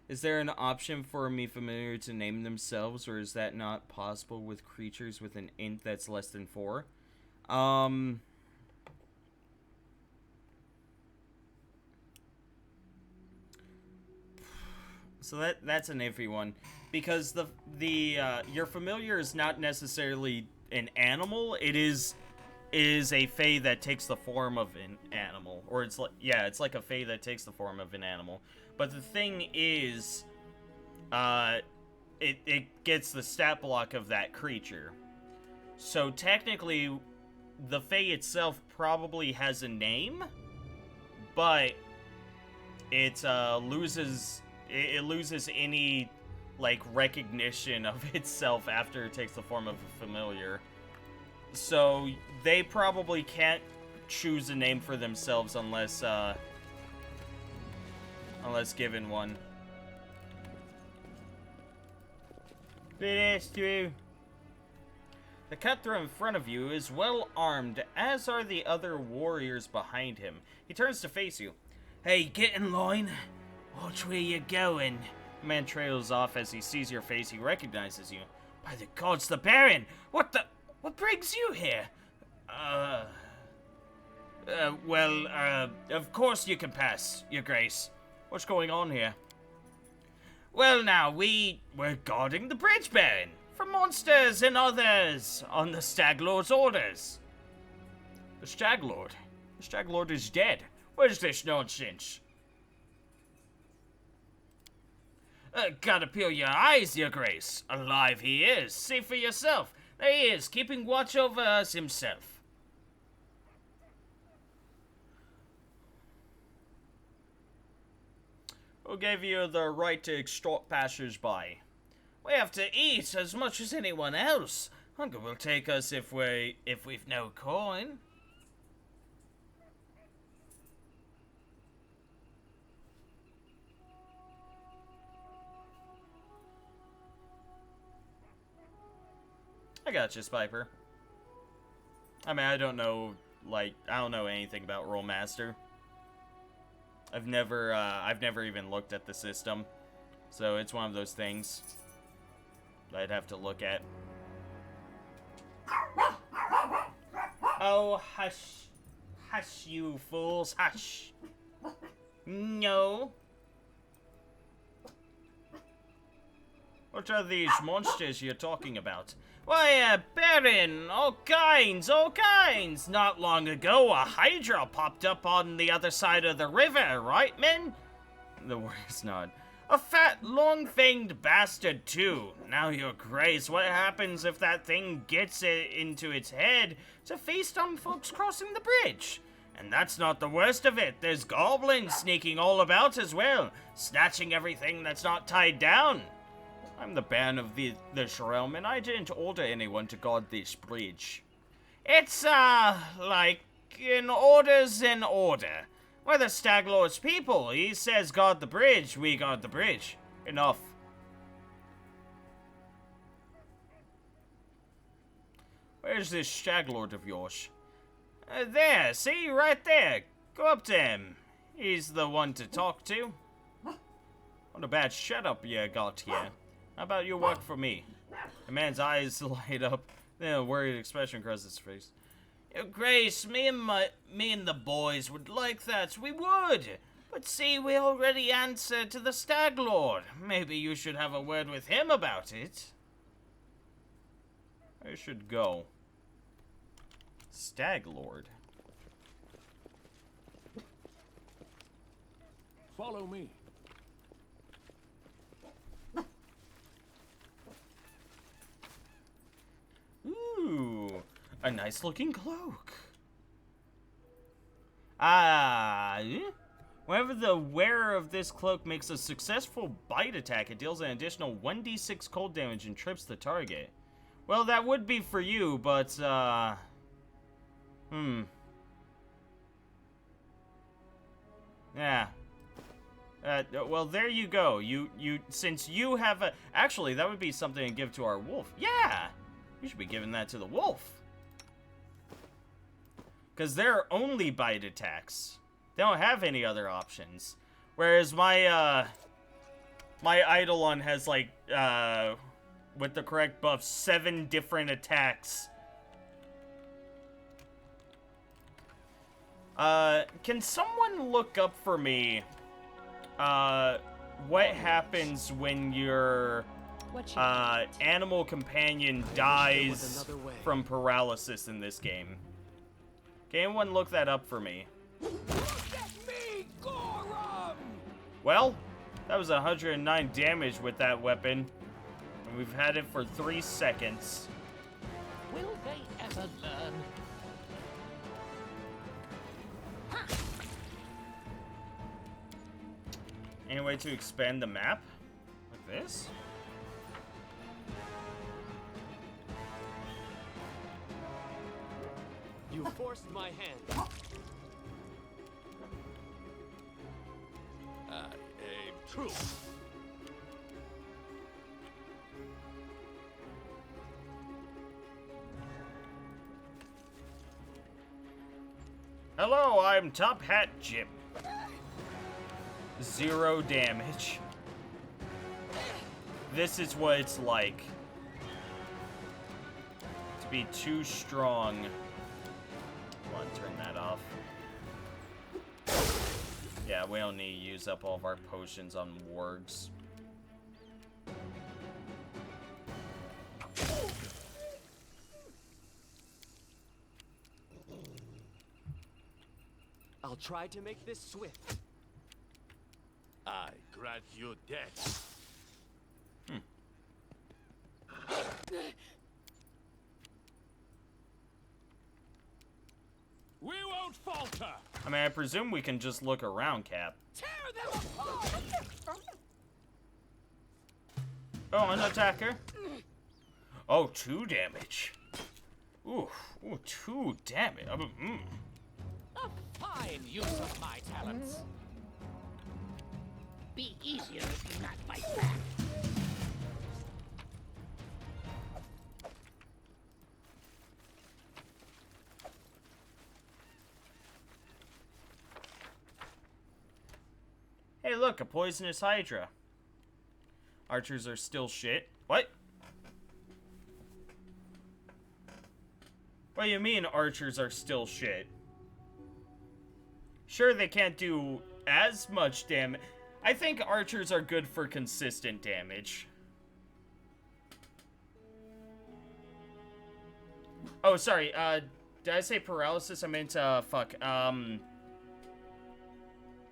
Is there an option for a me familiar to name themselves, or is that not possible with creatures with an int that's less than 4? So that's an iffy one, because your familiar is not necessarily an animal. It is a fae that takes the form of an animal, or it's like a fae that takes the form of an animal. But the thing is, it gets the stat block of that creature. So technically, the fae itself probably has a name, but it loses any like recognition of itself after it takes the form of a familiar. So they probably can't choose a name for themselves unless given one. But true. The cutthroat in front of you is well armed, as are the other warriors behind him. He turns to face you. Hey, get in line. Watch where you're going. The man trails off as he sees your face. He recognizes you. By the gods, the Baron! What brings you here? Of course you can pass, Your Grace. What's going on here? Well, now, we're guarding the bridge, Baron, from monsters and others on the Stag Lord's orders. The Stag Lord? The Stag Lord is dead. Where's this nonsense? Gotta peel your eyes, Your Grace. Alive he is. See for yourself. There he is, keeping watch over us himself. Who gave you the right to extort passers-by? We have to eat as much as anyone else. Hunger will take us if we've no coin. I got you, Spiper. I mean, I don't know, like, I don't know anything about Rollmaster. I've never even looked at the system. So it's one of those things that I'd have to look at. Oh, hush. Hush, you fools, hush. No. What are these monsters you're talking about? Why, Baron, all kinds. Not long ago, a Hydra popped up on the other side of the river, right, men? The worst not. A fat, long-fanged bastard, too. Now, your grace, what happens if that thing gets it into its head to feast on folks crossing the bridge? And that's not the worst of it. There's goblins sneaking all about as well, snatching everything that's not tied down. I'm the Baron of this realm, and I didn't order anyone to guard this bridge. It's, like, in orders in order. We're the Staglord's people. He says guard the bridge, we guard the bridge. Enough. Where's this Staglord of yours? There, see, right there. Go up to him. He's the one to talk to. What a bad setup you got here. How about you work for me? The man's eyes light up, then a worried expression crosses his face. Your Grace, me and the boys would like that, we would. But see, we already answered to the Staglord. Maybe you should have a word with him about it. I should go. Staglord. Follow me. Ooh, a nice looking cloak. Whenever the wearer of this cloak makes a successful bite attack, it deals an additional 1d6 cold damage and trips the target. Well, that would be for you, but, yeah. Well, there you go. Since you have a... Actually, that would be something to give to our wolf. Yeah! You should be giving that to the wolf. Because they're only bite attacks. They don't have any other options. Whereas my, my Eidolon has, like, with the correct buff, 7 different attacks. Can someone look up for me, what happens when your, animal companion dies from paralysis in this game? Can anyone look that up for me? Look at me, Gorum! Well, that was 109 damage with that weapon. And we've had it for 3 seconds. Will they ever learn? Any way to expand the map? Like this? You forced my hand. I aim true. Hello, I'm Top Hat Jim. 0 damage. This is what it's like to be too strong. Come on, turn that off. Yeah, we don't need to use up all of our potions on wargs. I'll try to make this swift. I grant you death. We won't falter. I mean, I presume we can just look around, Cap. Tear them apart. Oh, an attacker. Oh, 2 damage. Ooh, 2 damage. A fine use of my talents. Be easier if you not fight back. look, a poisonous Hydra. Archers are still shit. What? What do you mean archers are still shit? Sure, they can't do as much damage. I think archers are good for consistent damage. Oh, sorry, did I say paralysis? I meant,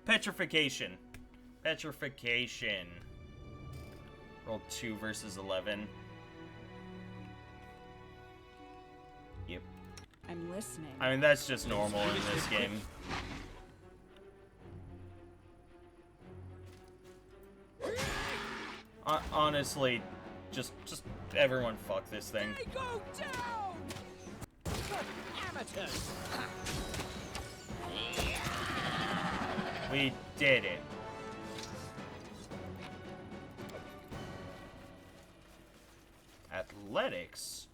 petrification. Petrification. Roll 2 versus 11. Yep. I'm listening. I mean, that's just normal in this game. Honestly, just everyone fuck this thing. They go down! Amateurs! We did it. Athletics?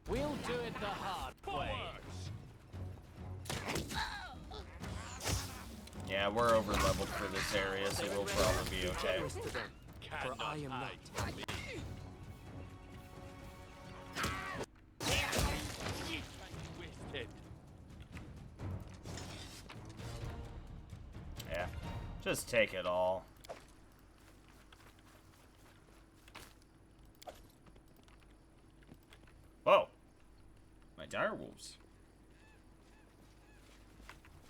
We'll do it the hard way. Yeah, we're over leveled for this area, so we'll probably be okay. Generous to them, for I am light. Yeah, just take it all. Whoa, my direwolves.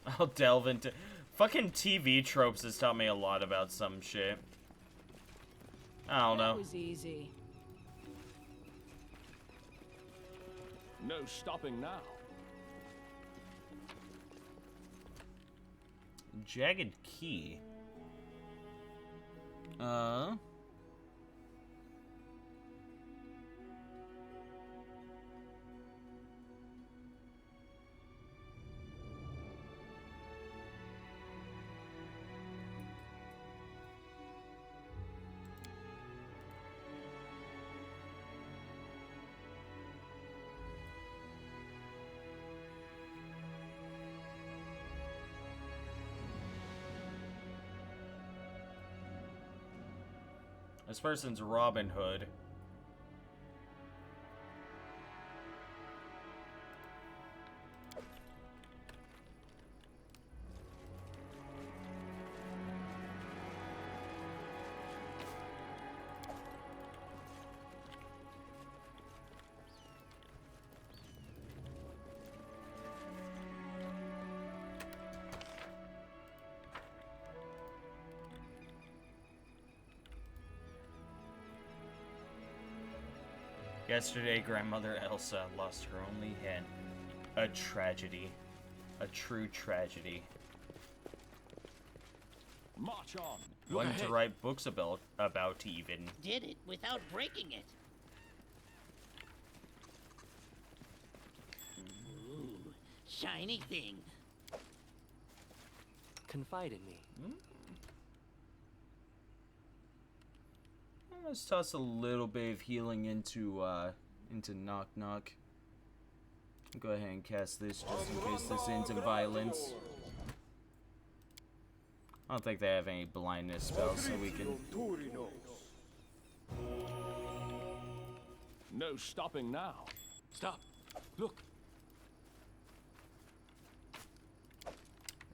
I'll delve into... Fucking TV tropes has taught me a lot about some shit. I don't know. That was easy. No stopping now. Jagged key. This person's Robin Hood. Yesterday, Grandmother Elsa lost her only hen. A tragedy. A true tragedy. March on. One to write books about even. Did it without breaking it. Ooh, shiny thing. Confide in me. Let's toss a little bit of healing into Knock Knock. Go ahead and cast this just in case this ends in violence. I don't think they have any blindness spells, so we can... No stopping now. Stop. Look.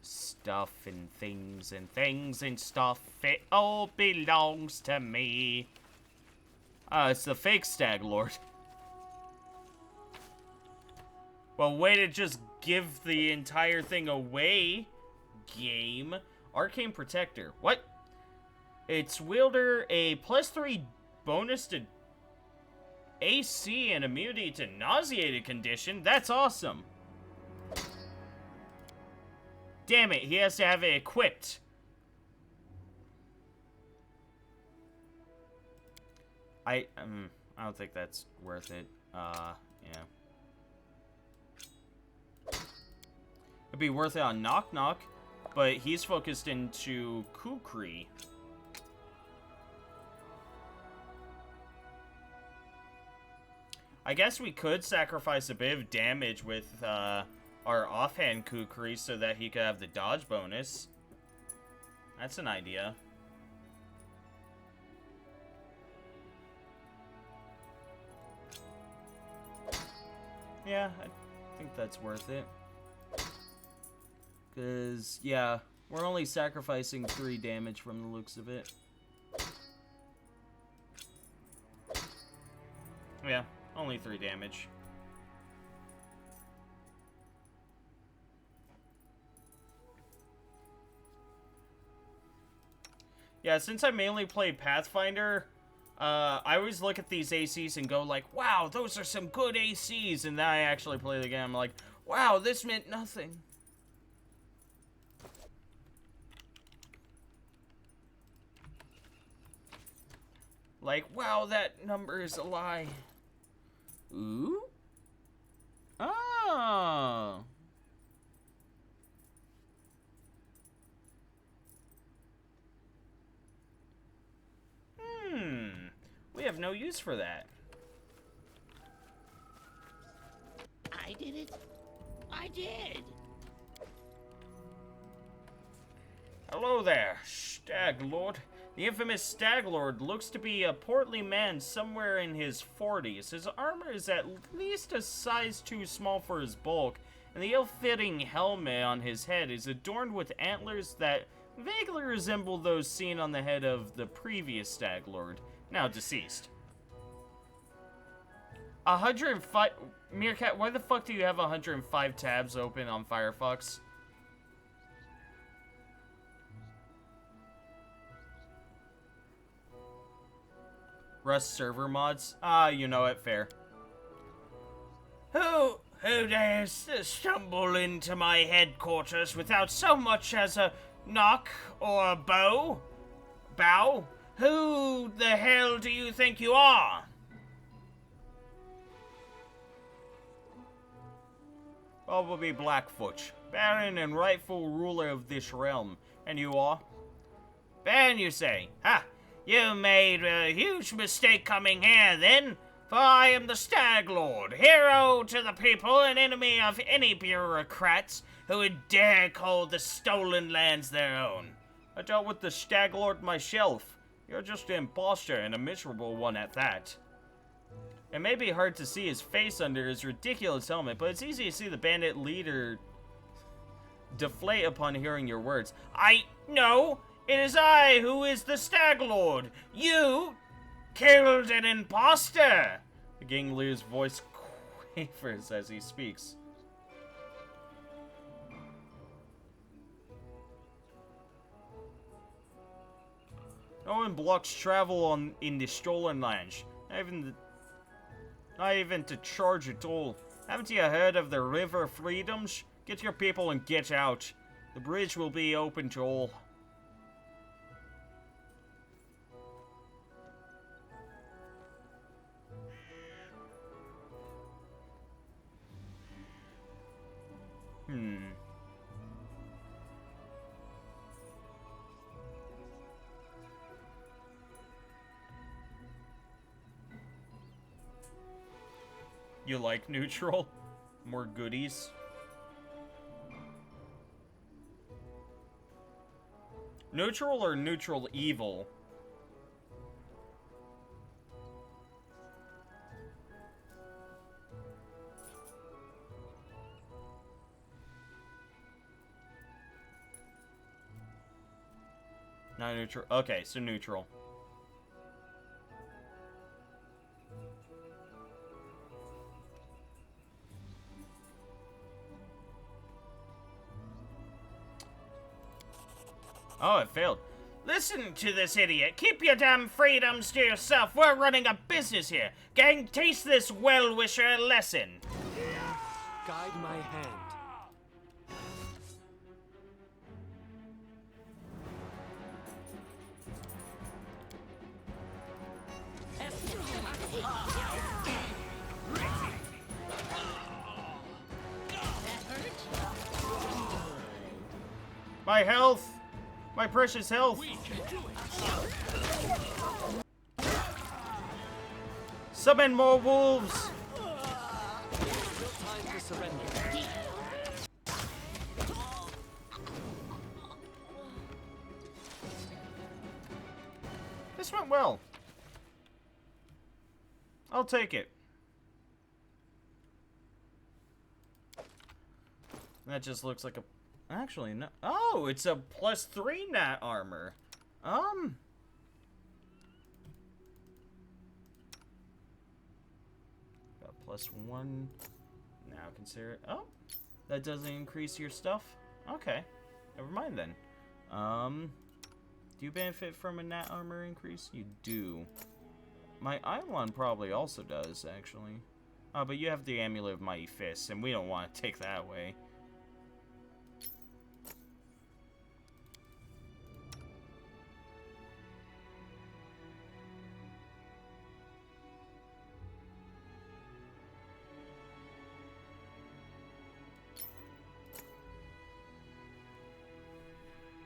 Stuff and things and stuff, it all belongs to me. It's the fake Stag Lord. Well, way to just give the entire thing away, game. Arcane Protector. What? It's wielder a +3 bonus to AC and immunity to nauseated condition. That's awesome. Damn it, he has to have it equipped. I don't think that's worth it. Yeah. It'd be worth it on Knock Knock, but he's focused into Kukri. I guess we could sacrifice a bit of damage with our offhand Kukri so that he could have the dodge bonus. That's an idea. Yeah, I think that's worth it. Because, yeah, we're only sacrificing 3 damage from the looks of it. Yeah, only 3 damage. Yeah, since I mainly play Pathfinder, I always look at these ACs and go like, wow, those are some good ACs, and then I actually play the game, I'm like, wow, this meant nothing. Like, wow, that number is a lie. Ooh? Oh. We have no use for that. I did it. I did. Hello there, Stag Lord. The infamous Stag Lord looks to be a portly man somewhere in his 40s. His armor is at least a size too small for his bulk, and the ill-fitting helmet on his head is adorned with antlers that vaguely resemble those seen on the head of the previous Stag Lord, now deceased. 105... Meerkat, why the fuck do you have 105 tabs open on Firefox? Rust server mods? Ah, you know it, fair. Who dares to stumble into my headquarters without so much as a knock or a bow? Bow? Who the hell do you think you are? Probably Blackfoot, Baron and rightful ruler of this realm. And you are? Baron, you say? Ha! You made a huge mistake coming here, then, for I am the Stag Lord, hero to the people and enemy of any bureaucrats who would dare call the stolen lands their own. I dealt with the Stag Lord myself. You're just an imposter, and a miserable one at that. It may be hard to see his face under his ridiculous helmet, but it's easy to see the bandit leader deflate upon hearing your words. No, it is I who is the Stag Lord. You killed an imposter. The gang leader's voice quavers as he speaks. No one blocks travel in the stolen lands. Not even to charge at all. Haven't you heard of the River Freedoms? Get your people and get out. The bridge will be open to all. You like neutral? More goodies? Neutral or neutral evil? Not neutral. Okay, so neutral. Oh, it failed. Listen to this idiot. Keep your damn freedoms to yourself. We're running a business here. Gang, taste this well-wisher lesson. Guide my hand. My health! My precious health! Summon more wolves! surrender. This went well. I'll take it. That just looks like a... Actually, no. Oh, it's a +3 nat armor. Got +1. Now consider it. Oh, that doesn't increase your stuff? Okay. Never mind then. Do you benefit from a nat armor increase? You do. My Eidolon probably also does, actually. Oh, but you have the Amulet of Mighty Fists, and we don't want to take that away.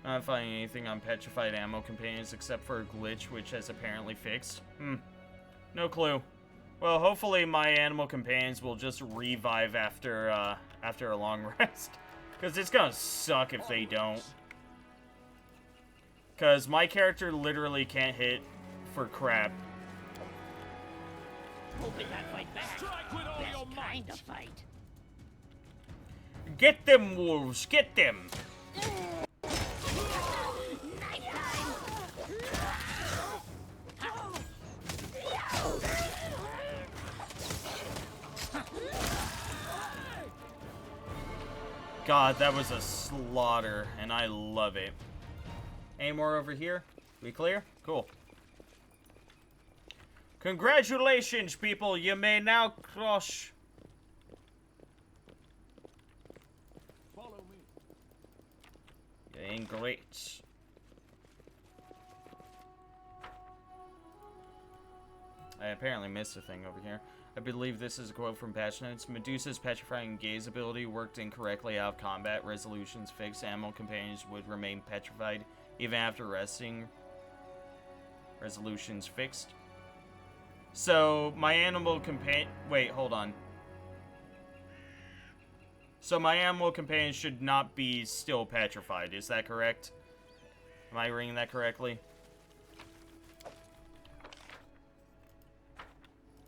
Not finding anything on petrified ammo companions except for a glitch which has apparently fixed. No clue. Well, hopefully my animal companions will just revive after a long rest. Because it's gonna suck if they don't. Because my character literally can't hit for crap. Hoping I fight back. Best kind of fight. Get them, wolves! Get them! God, that was a slaughter, and I love it. Any more over here? We clear? Cool. Congratulations, people! You may now cross. Follow me. You ain't great. I apparently missed a thing over here. I believe this is a quote from patch notes. Medusa's petrifying gaze ability worked incorrectly out of combat. Resolutions fixed. Animal companions would remain petrified even after resting. Resolutions fixed. So, my animal companion... Wait, hold on. So, my animal companion should not be still petrified. Is that correct? Am I reading that correctly?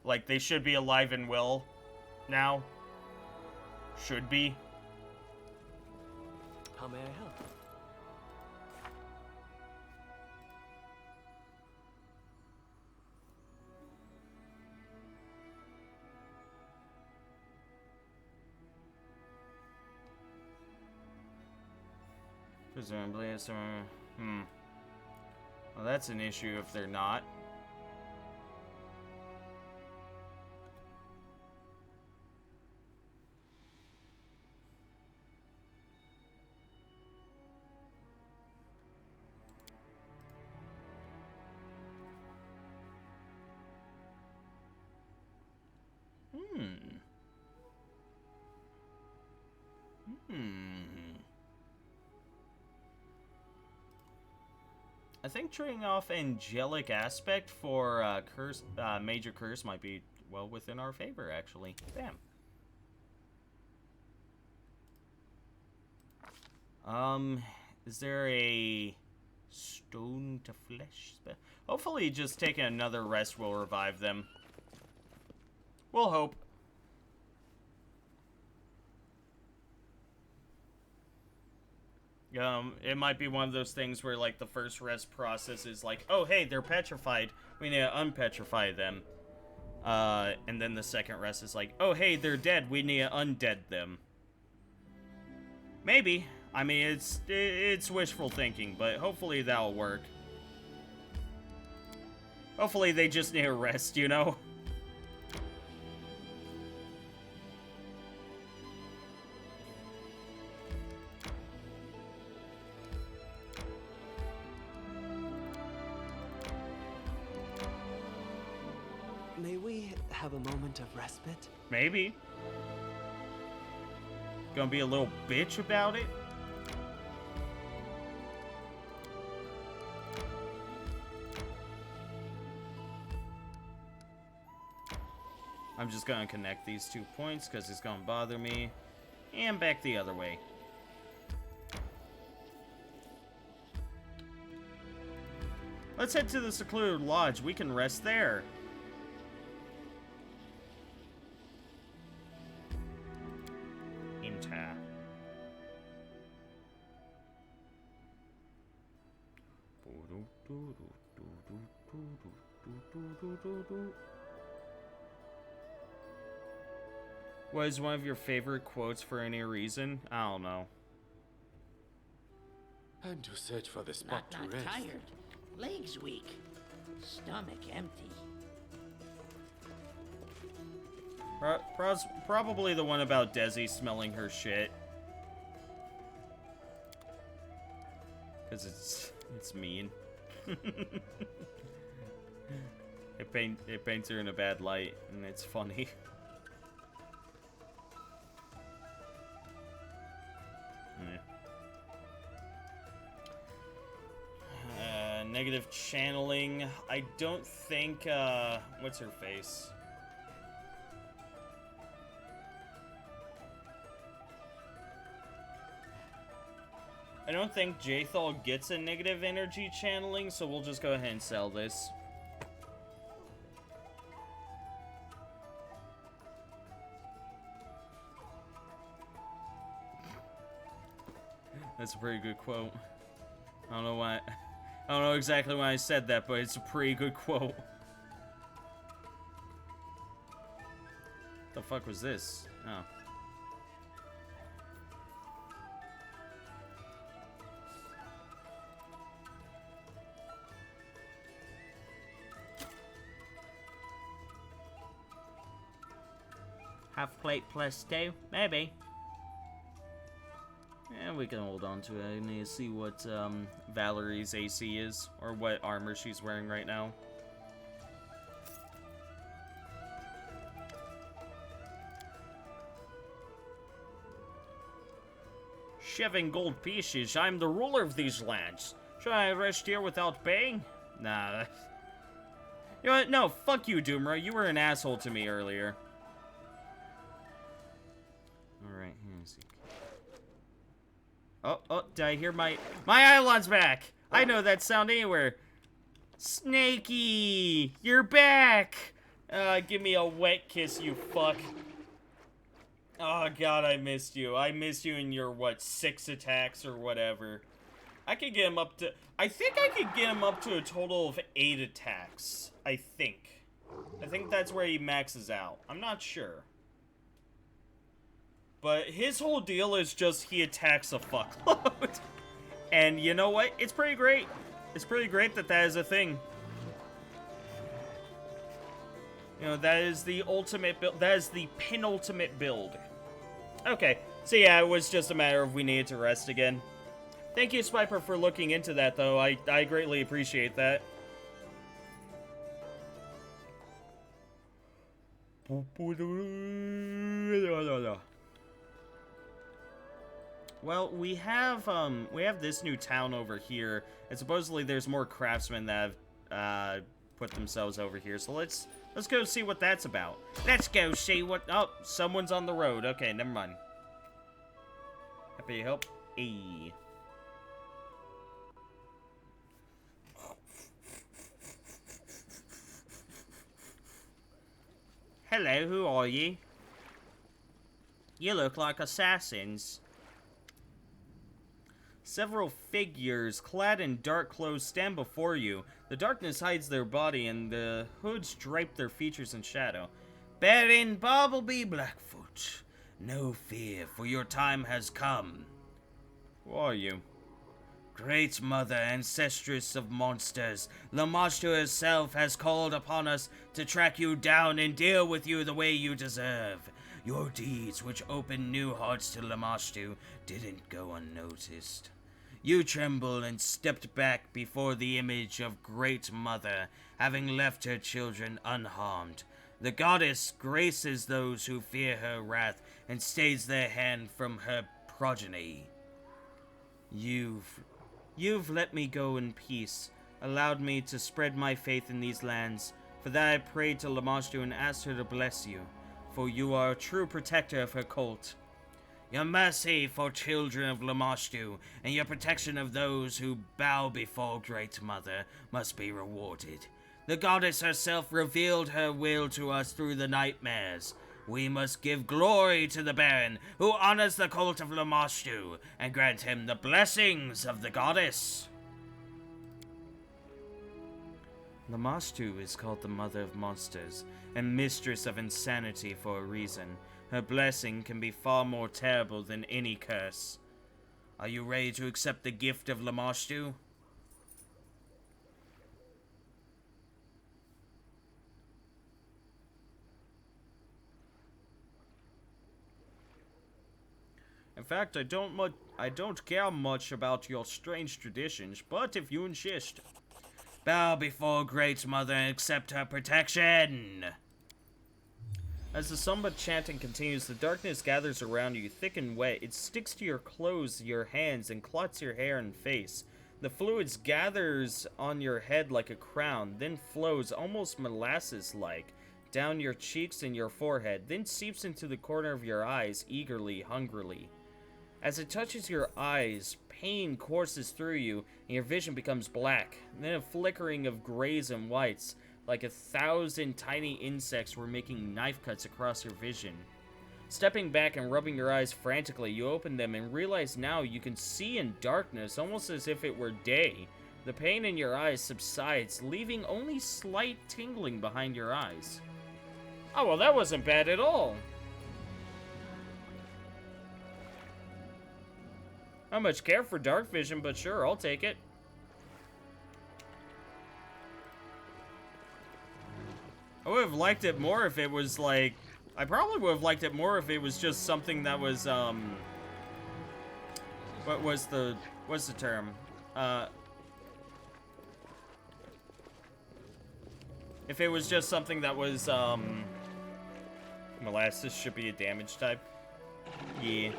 Like, they should be alive and well now. Should be. How may I help? Presumably, it's well, that's an issue if they're not. I think trading off angelic aspect for curse, major curse might be well within our favor, actually. Bam. Is there a stone to flesh spell? Hopefully, just taking another rest will revive them. We'll hope. It might be one of those things where, like, the first rest process is like, oh, hey, they're petrified. We need to unpetrify them. And then the second rest is like, oh, hey, they're dead. We need to undead them. Maybe. I mean, it's wishful thinking, but hopefully that'll work. Hopefully they just need a rest, you know? May we have a moment of respite? Maybe. Gonna be a little bitch about it? I'm just gonna connect these 2 points because it's gonna bother me. And back the other way. Let's head to the secluded lodge. We can rest there. Enter. What is one of your favorite quotes for any reason? I don't know. And to search for the spot Not to rest. tired. Legs weak. Stomach empty. Probably the one about Desi smelling her shit. Because it's mean. It paints her in a bad light, and it's funny. Negative channeling. I don't think, what's her face? I don't think Jaethal gets a negative energy channeling, so we'll just go ahead and sell this. That's a pretty good quote. I don't know why. I don't know exactly why I said that, but it's a pretty good quote. The fuck was this? Oh. Half plate plus 2? Maybe. Yeah, we can hold on to it. I need to see what Valerie's AC is, or what armor she's wearing right now. Seven gold pieces. I'm the ruler of these lands. Should I rest here without paying? Nah. You know what? No, fuck you, Doomra. You were an asshole to me earlier. Alright, here's... Oh, did I hear my Eidolon's back? I know that sound anywhere. Snakey, you're back. Give me a wet kiss, you fuck. Oh god, I missed you. I missed you in your, what, 6 attacks or whatever. I could get him up to... I think I could get him up to a total of 8 attacks. I think that's where he maxes out. I'm not sure. But his whole deal is just he attacks a fuckload. And you know what? It's pretty great. It's pretty great that that is a thing. You know, that is the ultimate build. That is the penultimate build. Okay. So yeah, it was just a matter of we needed to rest again. Thank you, Spiper, for looking into that, though. I greatly appreciate that. Well, we have this new town over here, and supposedly there's more craftsmen that have put themselves over here. So let's go see what that's about. Let's go see what... Oh, someone's on the road. Okay, never mind. Happy to help. Hey. Hello, who are you? You look like assassins. Several figures clad in dark clothes stand before you. The darkness hides their body, and the hoods drape their features in shadow. Baron Bartleby Blackfoot, no fear, for your time has come. Who are you? Great Mother, ancestress of monsters, Lamashtu herself has called upon us to track you down and deal with you the way you deserve. Your deeds, which opened new hearts to Lamashtu, didn't go unnoticed. You trembled and stepped back before the image of Great Mother, having left her children unharmed. The goddess graces those who fear her wrath and stays their hand from her progeny. You've let me go in peace, allowed me to spread my faith in these lands. For that I prayed to Lamashtu and asked her to bless you. for you are a true protector of her cult. Your mercy for children of Lamashtu and your protection of those who bow before Great Mother must be rewarded. The goddess herself revealed her will to us through the nightmares. We must give glory to the Baron, who honors the cult of Lamashtu, and grant him the blessings of the goddess. Lamashtu is called the Mother of Monsters, and Mistress of Insanity for a reason. Her blessing can be far more terrible than any curse. Are you ready to accept the gift of Lamashtu? In fact, I don't care much about your strange traditions, but if you insist. Bow before Great Mother and accept her protection. As the somber chanting continues, the darkness gathers around you, thick and wet. It sticks to your clothes, your hands, and clots your hair and face. The fluids gathers on your head like a crown, then flows almost molasses-like down your cheeks and your forehead, then seeps into the corner of your eyes eagerly, hungrily. As it touches your eyes, pain courses through you, and your vision becomes black, and then a flickering of grays and whites, like 1,000 tiny insects were making knife cuts across your vision. Stepping back and rubbing your eyes frantically, you open them and realize now you can see in darkness, almost as if it were day. The pain in your eyes subsides, leaving only slight tingling behind your eyes. Oh, well, that wasn't bad at all. Not much care for dark vision, but sure, I'll take it. I would have liked it more if it was like... I probably would have liked it more if it was just something that was, what's the term? If it was just something that was, molasses should be a damage type. Yeah.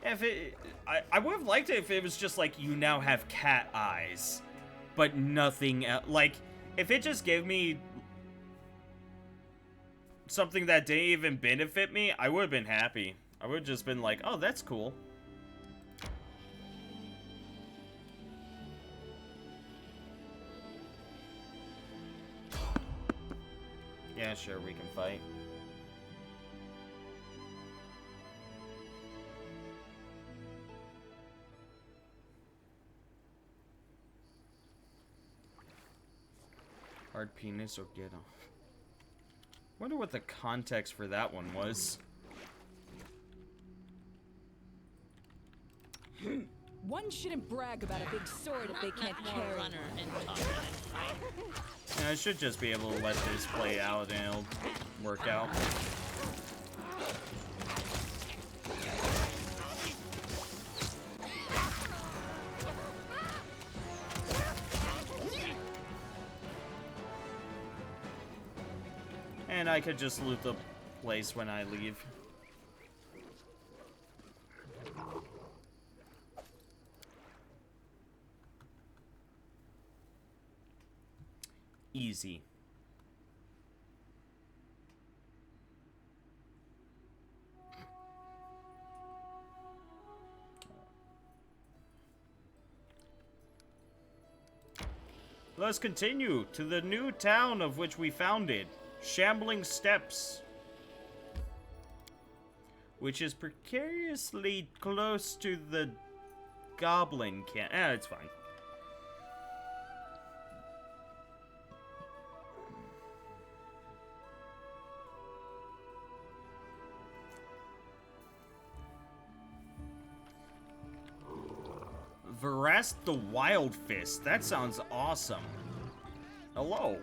If it... I would have liked it if it was just like, you now have cat eyes. But nothing else. Like, if it just gave me something that didn't even benefit me, I would have been happy. I would have just been like, oh, that's cool. Yeah, sure, we can fight. Hard penis or get off. Wonder what the context for that one was. One shouldn't brag about a big sword if they can't More carry runner one. and talker than fighter. Yeah, I should just be able to let this play out and it'll work out. And I could just loot the place when I leave. Easy. Let's continue to the new town of which we founded, Shambling Steppes, which is precariously close to the goblin camp. It's fine. Verast the Wild Fist. That sounds awesome. Hello.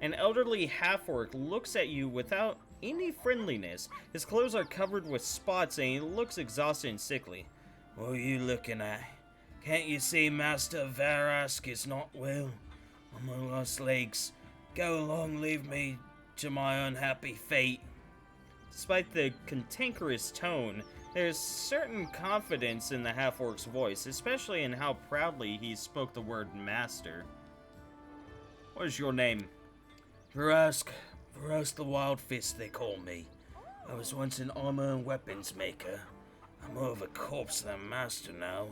An elderly half-orc looks at you without any friendliness. His clothes are covered with spots and he looks exhausted and sickly. What are you looking at? Can't you see Master Varask is not well? I'm on lost legs. Go along, leave me to my unhappy fate. Despite the cantankerous tone, there's certain confidence in the half-orc's voice, especially in how proudly he spoke the word master. What is your name? Varask For us, the Wild Fist, they call me. I was once an armor and weapons maker. I'm more of a corpse than a master now.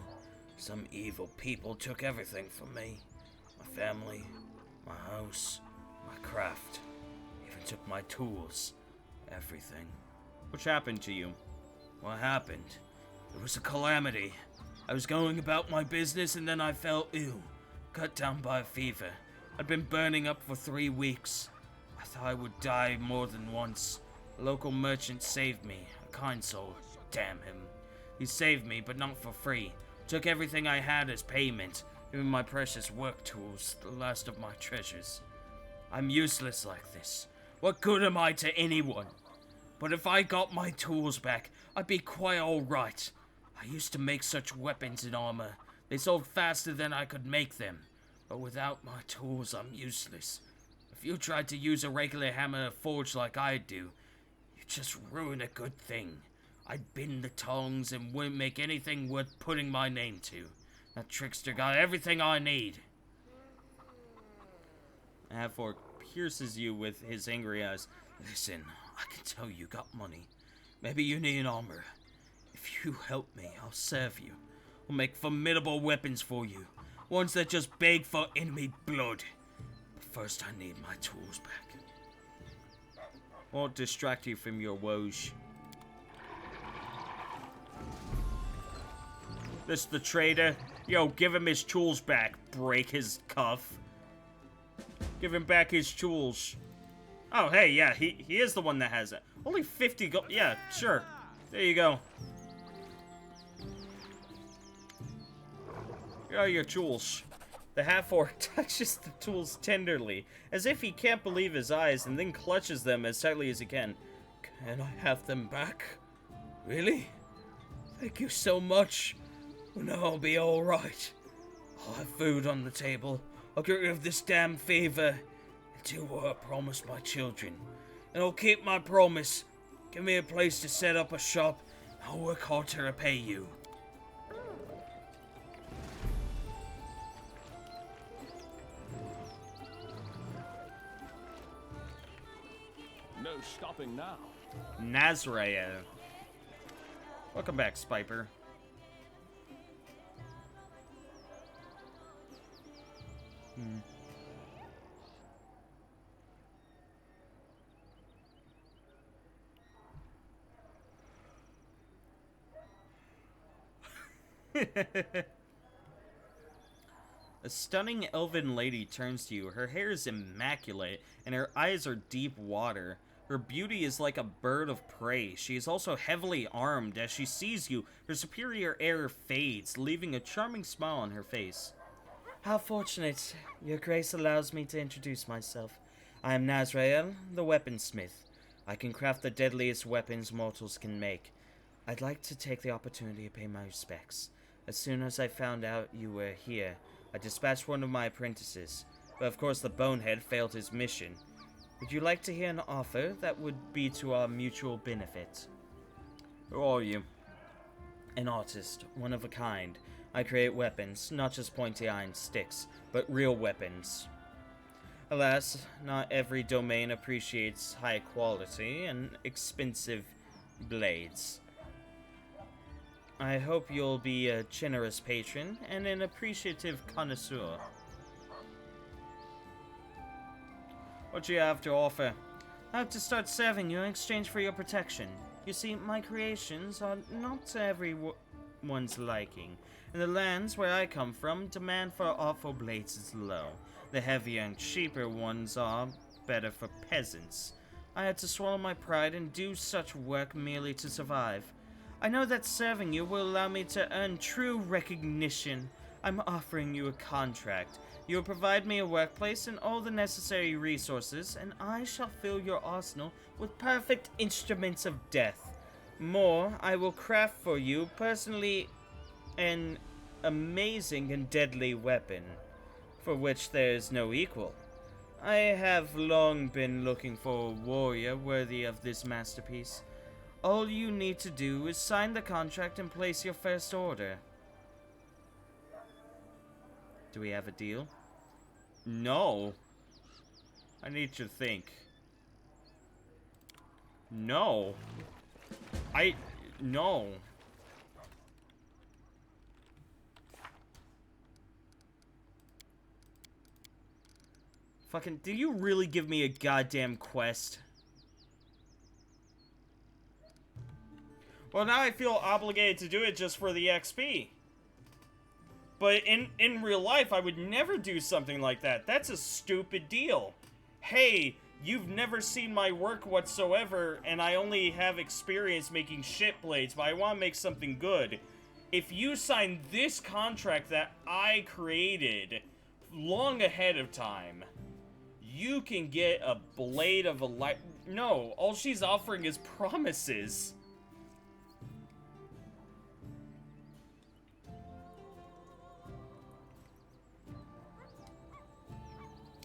Some evil people took everything from me. My family, my house, my craft. Even took my tools. Everything. What happened to you? What happened? It was a calamity. I was going about my business and then I fell ill. Cut down by a fever. I'd been burning up for 3 weeks. I thought I would die more than once. A local merchant saved me. A kind soul. Damn him. He saved me, but not for free. Took everything I had as payment. Even my precious work tools. The last of my treasures. I'm useless like this. What good am I to anyone? But if I got my tools back, I'd be quite alright. I used to make such weapons and armor. They sold faster than I could make them. But without my tools, I'm useless. If you tried to use a regular hammer forged like I do, you'd just ruin a good thing. I'd bend the tongs and wouldn't make anything worth putting my name to. That trickster got everything I need. Half-orc pierces you with his angry eyes. Listen, I can tell you got money. Maybe you need an armor. If you help me, I'll serve you. I'll make formidable weapons for you. Ones that just beg for enemy blood. But first I need my tools back. Won't distract you from your woes. This the traitor? Yo, give him his tools back. Break his cuff. Give him back his tools. Oh, hey, yeah, he is the one that has it. Only 50 gold. Yeah, sure. There you go. Here are your tools. The half-orc touches the tools tenderly, as if he can't believe his eyes, and then clutches them as tightly as he can. Can I have them back? Really? Thank you so much. Well, now I'll be alright. I'll have food on the table. I'll get rid of this damn fever. And do what I promised my children. And I'll keep my promise. Give me a place to set up a shop. I'll work hard to repay you. No stopping now. Nazrael. Welcome back, Spiper. A stunning elven lady turns to you. Her hair is immaculate, and her eyes are deep water. Her beauty is like a bird of prey. She is also heavily armed. As she sees you, her superior air fades, leaving a charming smile on her face. How fortunate. Your grace allows me to introduce myself. I am Nazrael, the weaponsmith. I can craft the deadliest weapons mortals can make. I'd like to take the opportunity to pay my respects. As soon as I found out you were here, I dispatched one of my apprentices. But of course the bonehead failed his mission. Would you like to hear an offer that would be to our mutual benefit? Who are you? An artist, one of a kind. I create weapons, not just pointy iron sticks, but real weapons. Alas, not every domain appreciates high quality and expensive blades. I hope you'll be a generous patron and an appreciative connoisseur. What do you have to offer? I hope to start serving you in exchange for your protection. You see, my creations are not to everyone's liking. In the lands where I come from, demand for awful blades is low. The heavier and cheaper ones are better for peasants. I had to swallow my pride and do such work merely to survive. I know that serving you will allow me to earn true recognition. I'm offering you a contract. You will provide me a workplace and all the necessary resources, and I shall fill your arsenal with perfect instruments of death. More, I will craft for you personally an amazing and deadly weapon, for which there is no equal. I have long been looking for a warrior worthy of this masterpiece. All you need to do is sign the contract and place your first order. Do we have a deal? No. I need to think. No. No. Fucking, do you really give me a goddamn quest? Well, now I feel obligated to do it just for the XP. But in real life, I would never do something like that. That's a stupid deal. Hey, you've never seen my work whatsoever, and I only have experience making shit blades, but I want to make something good. If you sign this contract that I created long ahead of time, you can get a blade of a light. No, all she's offering is promises.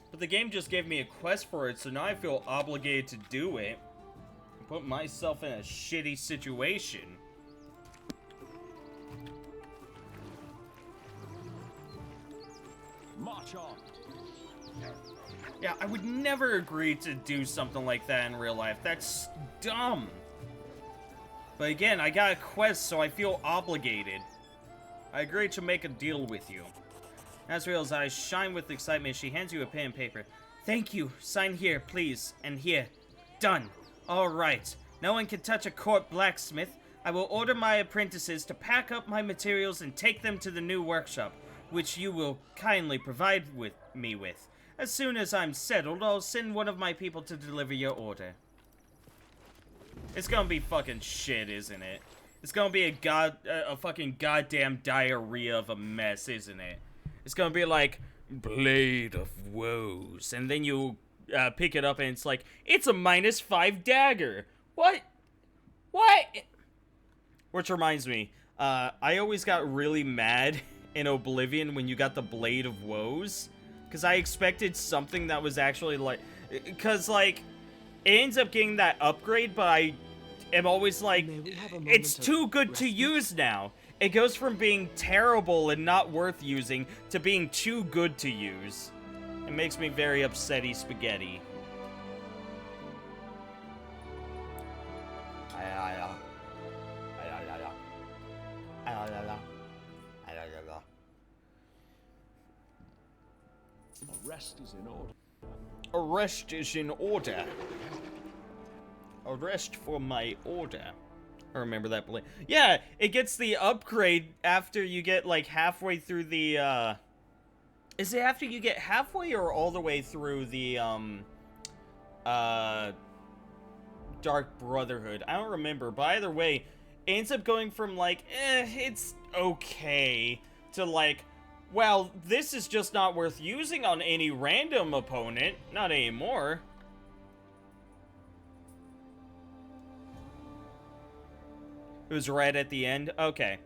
But the game just gave me a quest for it, so now I feel obligated to do it. Put myself in a shitty situation. March on. Yeah, I would never agree to do something like that in real life. That's dumb. But again, I got a quest, so I feel obligated. I agreed to make a deal with you. Azrael's eyes shine with excitement. She hands you a pen and paper. Thank you. Sign here, please. And here. Done. All right. No one can touch a court blacksmith. I will order my apprentices to pack up my materials and take them to the new workshop, which you will kindly provide me with. As soon as I'm settled, I'll send one of my people to deliver your order. It's gonna be fucking shit, isn't it? It's gonna be a fucking goddamn diarrhea of a mess, isn't it? It's gonna be like, Blade of Woes, and then you pick it up and it's like, it's a -5 dagger. What? What? Which reminds me, I always got really mad in Oblivion when you got the Blade of Woes, because I expected something that was actually like, because like, it ends up getting that upgrade, but I am always like, it's too good to use now. It goes from being terrible and not worth using to being too good to use. It makes me very upsetty spaghetti. Arrest is in order. Arrest is in order. Arrest for my order. I remember that blade. Yeah, it gets the upgrade after you get like halfway through the is it after you get halfway or all the way through the Dark Brotherhood? I don't remember, but either way, it ends up going from like, it's okay, to like, well, this is just not worth using on any random opponent. Not anymore. It was right at the end? Okay.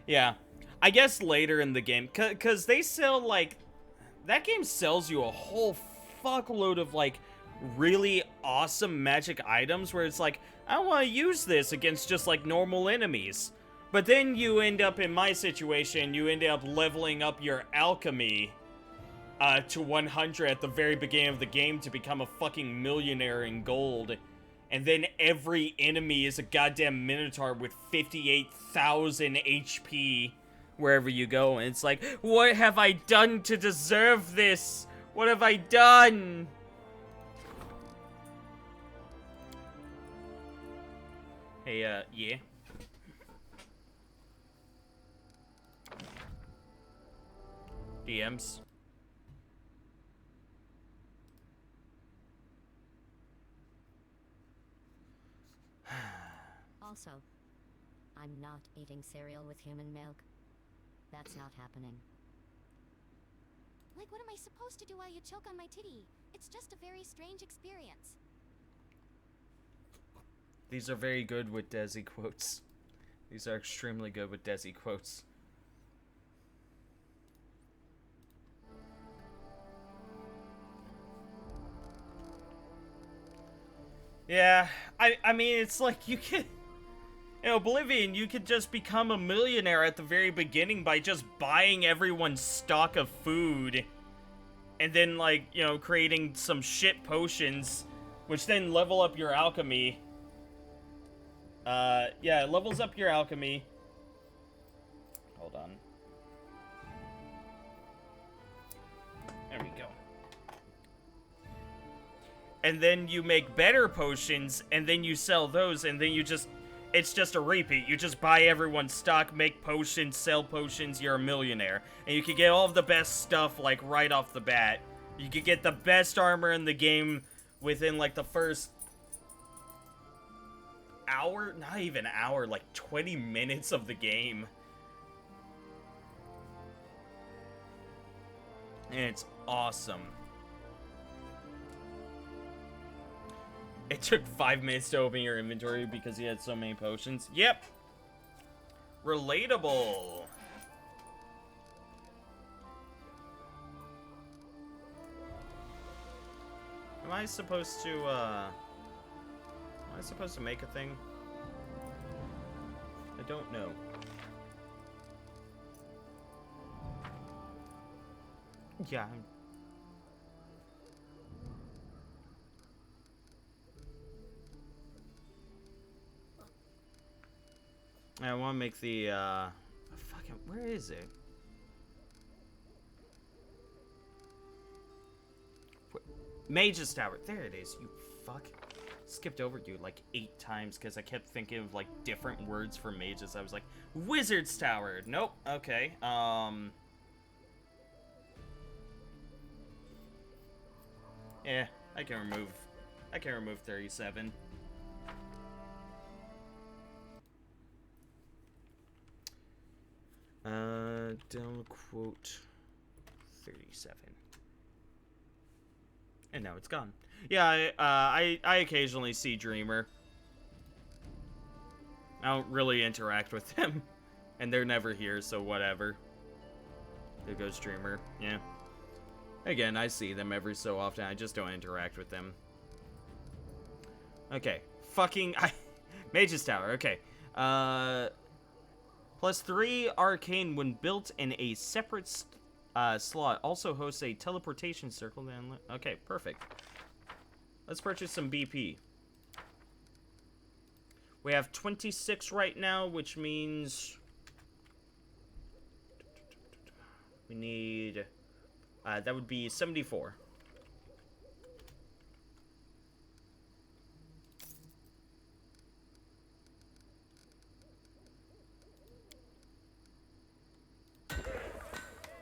Yeah. I guess later in the game, because they sell, like, that game sells you a whole fuckload of, like, really awesome magic items where it's like, I want to use this against just, like, normal enemies. But then you end up, in my situation, you end up leveling up your alchemy to 100 at the very beginning of the game to become a fucking millionaire in gold. And then every enemy is a goddamn Minotaur with 58,000 HP wherever you go. And it's like, what have I done to deserve this? What have I done? Hey, yeah. DMs. Also, I'm not eating cereal with human milk. That's not happening. Like, what am I supposed to do while you choke on my titty? It's just a very strange experience. These are very good with Desi quotes. These are extremely good with Desi quotes. Yeah, I mean, it's like you can... In Oblivion, you could just become a millionaire at the very beginning by just buying everyone's stock of food. And then, like, you know, creating some shit potions, which then level up your alchemy. Yeah, it levels up your alchemy. Hold on. There we go. And then you make better potions, and then you sell those, and then you just... It's just a repeat. You just buy everyone's stock, make potions, sell potions, you're a millionaire. And you can get all of the best stuff, like, right off the bat. You could get the best armor in the game within, like, the first... hour? Not even hour, like 20 minutes of the game. And it's awesome. It took 5 minutes to open your inventory because you had so many potions. Yep. Relatable. Am I supposed to, Am I supposed to make a thing? I don't know. Yeah. I want to make the, fucking, where is it? Mage's Tower. There it is, you fuck. Skipped over you like 8 times because I kept thinking of like different words for mages. I was like, Wizard's Tower. Nope. Okay. Yeah, I can remove 37. Down quote 37. And now it's gone. Yeah, I occasionally see Dreamer. I don't really interact with them. And they're never here, so whatever. There goes Dreamer. Yeah. Again, I see them every so often. I just don't interact with them. Okay. Fucking... Mage's Tower. Okay. +3 arcane when built in a separate slot. Also hosts a teleportation circle. Okay, perfect. Let's purchase some BP. We have 26 right now, which means we need that would be 74.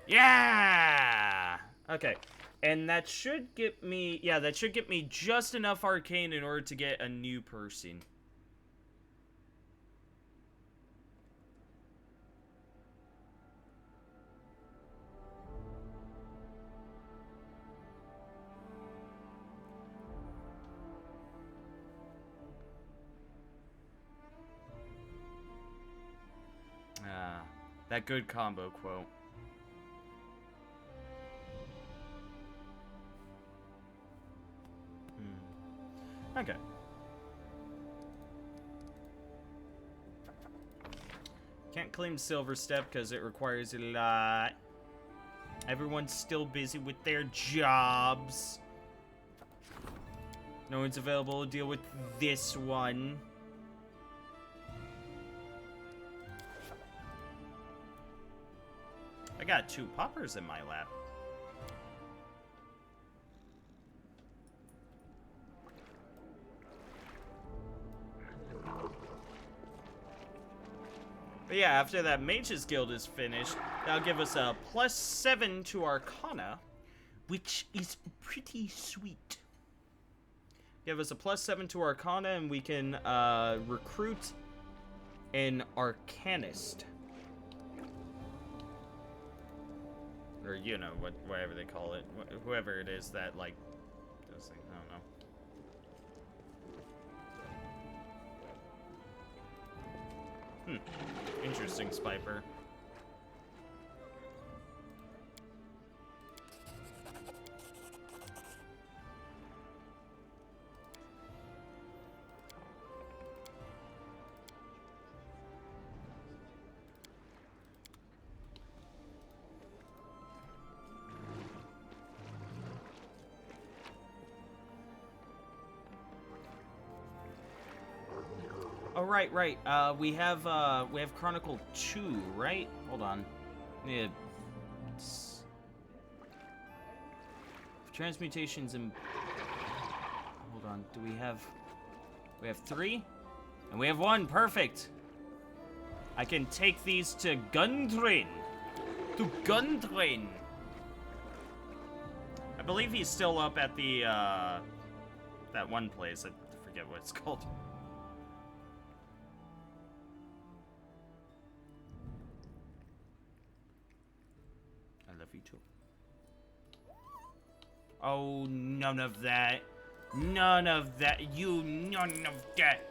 Yeah! Okay. And that should get me... Yeah, that should get me just enough arcane in order to get a new person. That good combo quote. Okay. Can't claim Silver Step because it requires a lot. Everyone's still busy with their jobs. No one's available to deal with this one. I got 2 poppers in my lap. But yeah, after that Mage's Guild is finished, that'll give us a +7 to Arcana, which is pretty sweet. Give us a +7 to Arcana, and we can recruit an Arcanist. Or, you know, whatever they call it. Whoever it is that, like, does things. I don't know. Interesting, Spiper. Oh, right. We have Chronicle 2, right? Hold on. Yeah. Transmutations and... Hold on. Do we have... We have 3? And we have 1. Perfect. I can take these to Guntrain. To Guntrain. I believe he's still up at the, that one place. I forget what it's called. I love you too. Oh, none of that. None of that. You, none of that.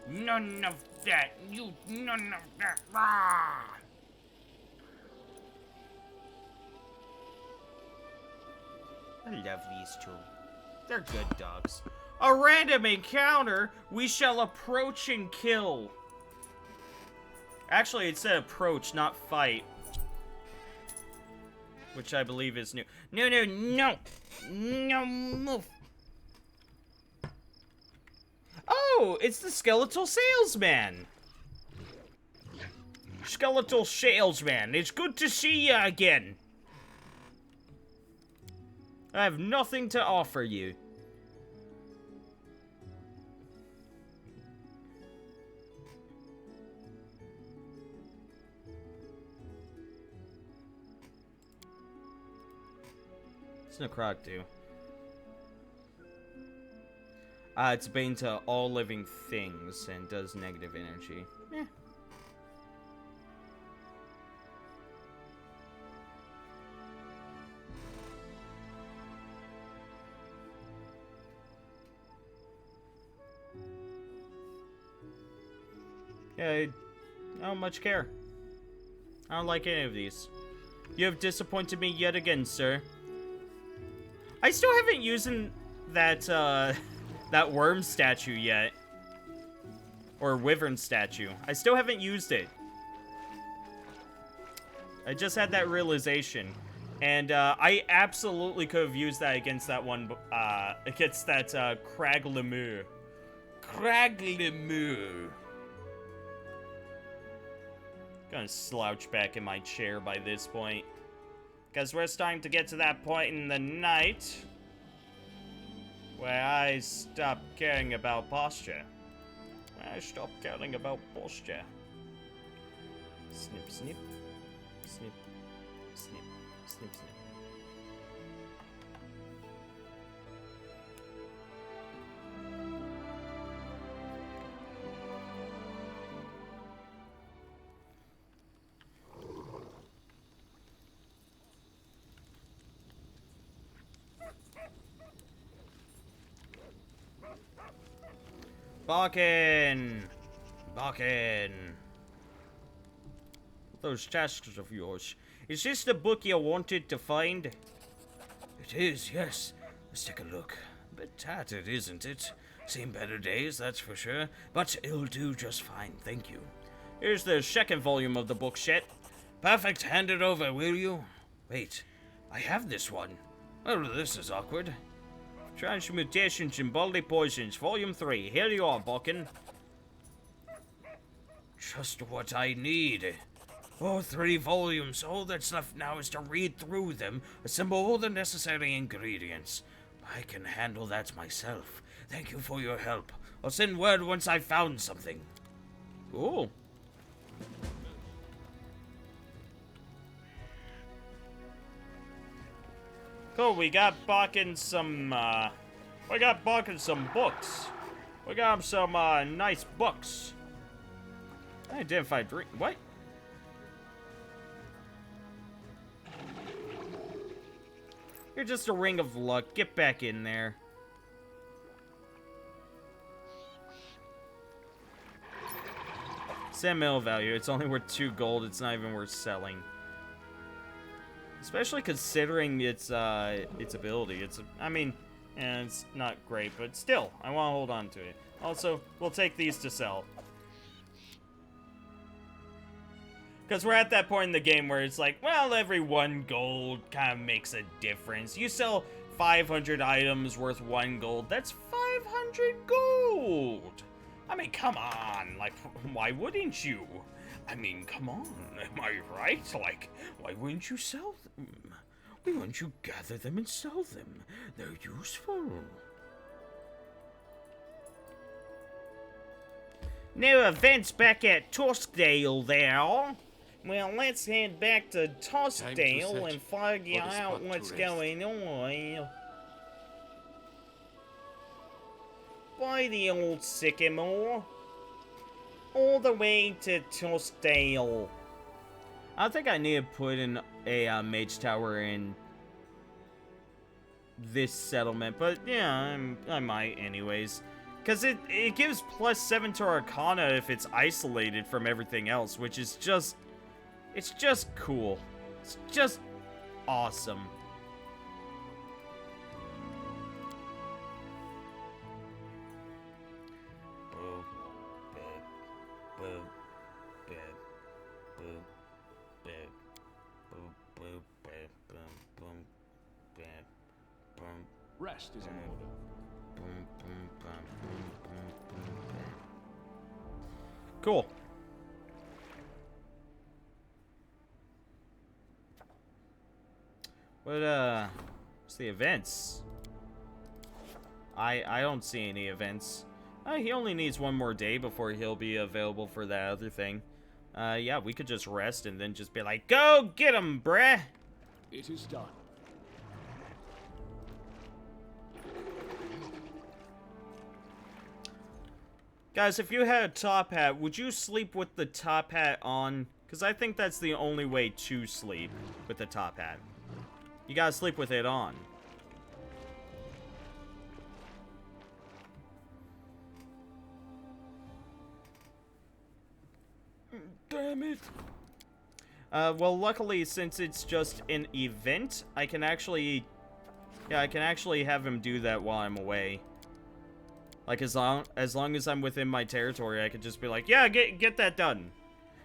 None of that. You, none of that. Ah! I love these two. They're good dogs. A random encounter. We shall approach and kill. Actually, it said approach, not fight. Which I believe is new. No. No, move. Oh, it's the skeletal salesman. Skeletal salesman, it's good to see you again. I have nothing to offer you. What's Necrog do? It's bane to all living things and does negative energy. Eh. Yeah, I don't much care. I don't like any of these. You have disappointed me yet again, sir. I still haven't used that, that worm statue yet. Or wyvern statue. I still haven't used it. I just had that realization. And, I absolutely could have used that against that one, against that, Crag Lemur. Crag Lemur. Gonna slouch back in my chair by this point. Because we're starting to get to that point in the night where I stop caring about posture. Snip, snip. Snip, snip, snip, snip. Barkin! Those tasks of yours. Is this the book you wanted to find? It is, yes. Let's take a look. A bit tattered, isn't it? Seen better days, that's for sure. But it'll do just fine, thank you. Here's the second volume of the book set. Perfect, hand it over, will you? Wait, I have this one. Well, this is awkward. Transmutations and Bodily Poisons, Volume 3. Here you are, Barkin. Just what I need. Oh, 3 volumes. All that's left now is to read through them, assemble all the necessary ingredients. I can handle that myself. Thank you for your help. I'll send word once I've found something. Cool. Cool, we got Barkin some, books. We got him some, nice books. Identified drink. What? You're just a ring of luck. Get back in there. Sand mill value. It's only worth 2 gold. It's not even worth selling. Especially considering its ability. It's not great, but still, I want to hold on to it. Also, we'll take these to sell. Because we're at that point in the game where it's like, well, every 1 gold kind of makes a difference. You sell 500 items worth 1 gold, that's 500 gold! I mean, come on. Like, why wouldn't you? I mean, come on. Am I right? Like, why wouldn't you sell them? Why wouldn't you gather them and sell them? They're useful. New events back at Tuskdale there. Well, let's head back to Tuskdale and figure out what's going on. By the old sycamore. All the way to Tuskdale. I think I need to put in a mage tower in this settlement, but yeah, I might anyways. Because it gives +7 to Arcana if it's isolated from everything else, which is just... It's just cool. It's just awesome. Rest is in order. Cool. What's the events? I don't see any events. He only needs one more day before he'll be available for that other thing. Yeah, we could just rest and then just be like, go get him, bruh! It is done. Guys, if you had a top hat, would you sleep with the top hat on? Because I think that's the only way to sleep with the top hat. You gotta sleep with it on. Damn it. Well, luckily, since it's just an event, I can actually... Yeah, I can actually have him do that while I'm away. Like, as long as I'm within my territory, I could just be like, yeah, get that done.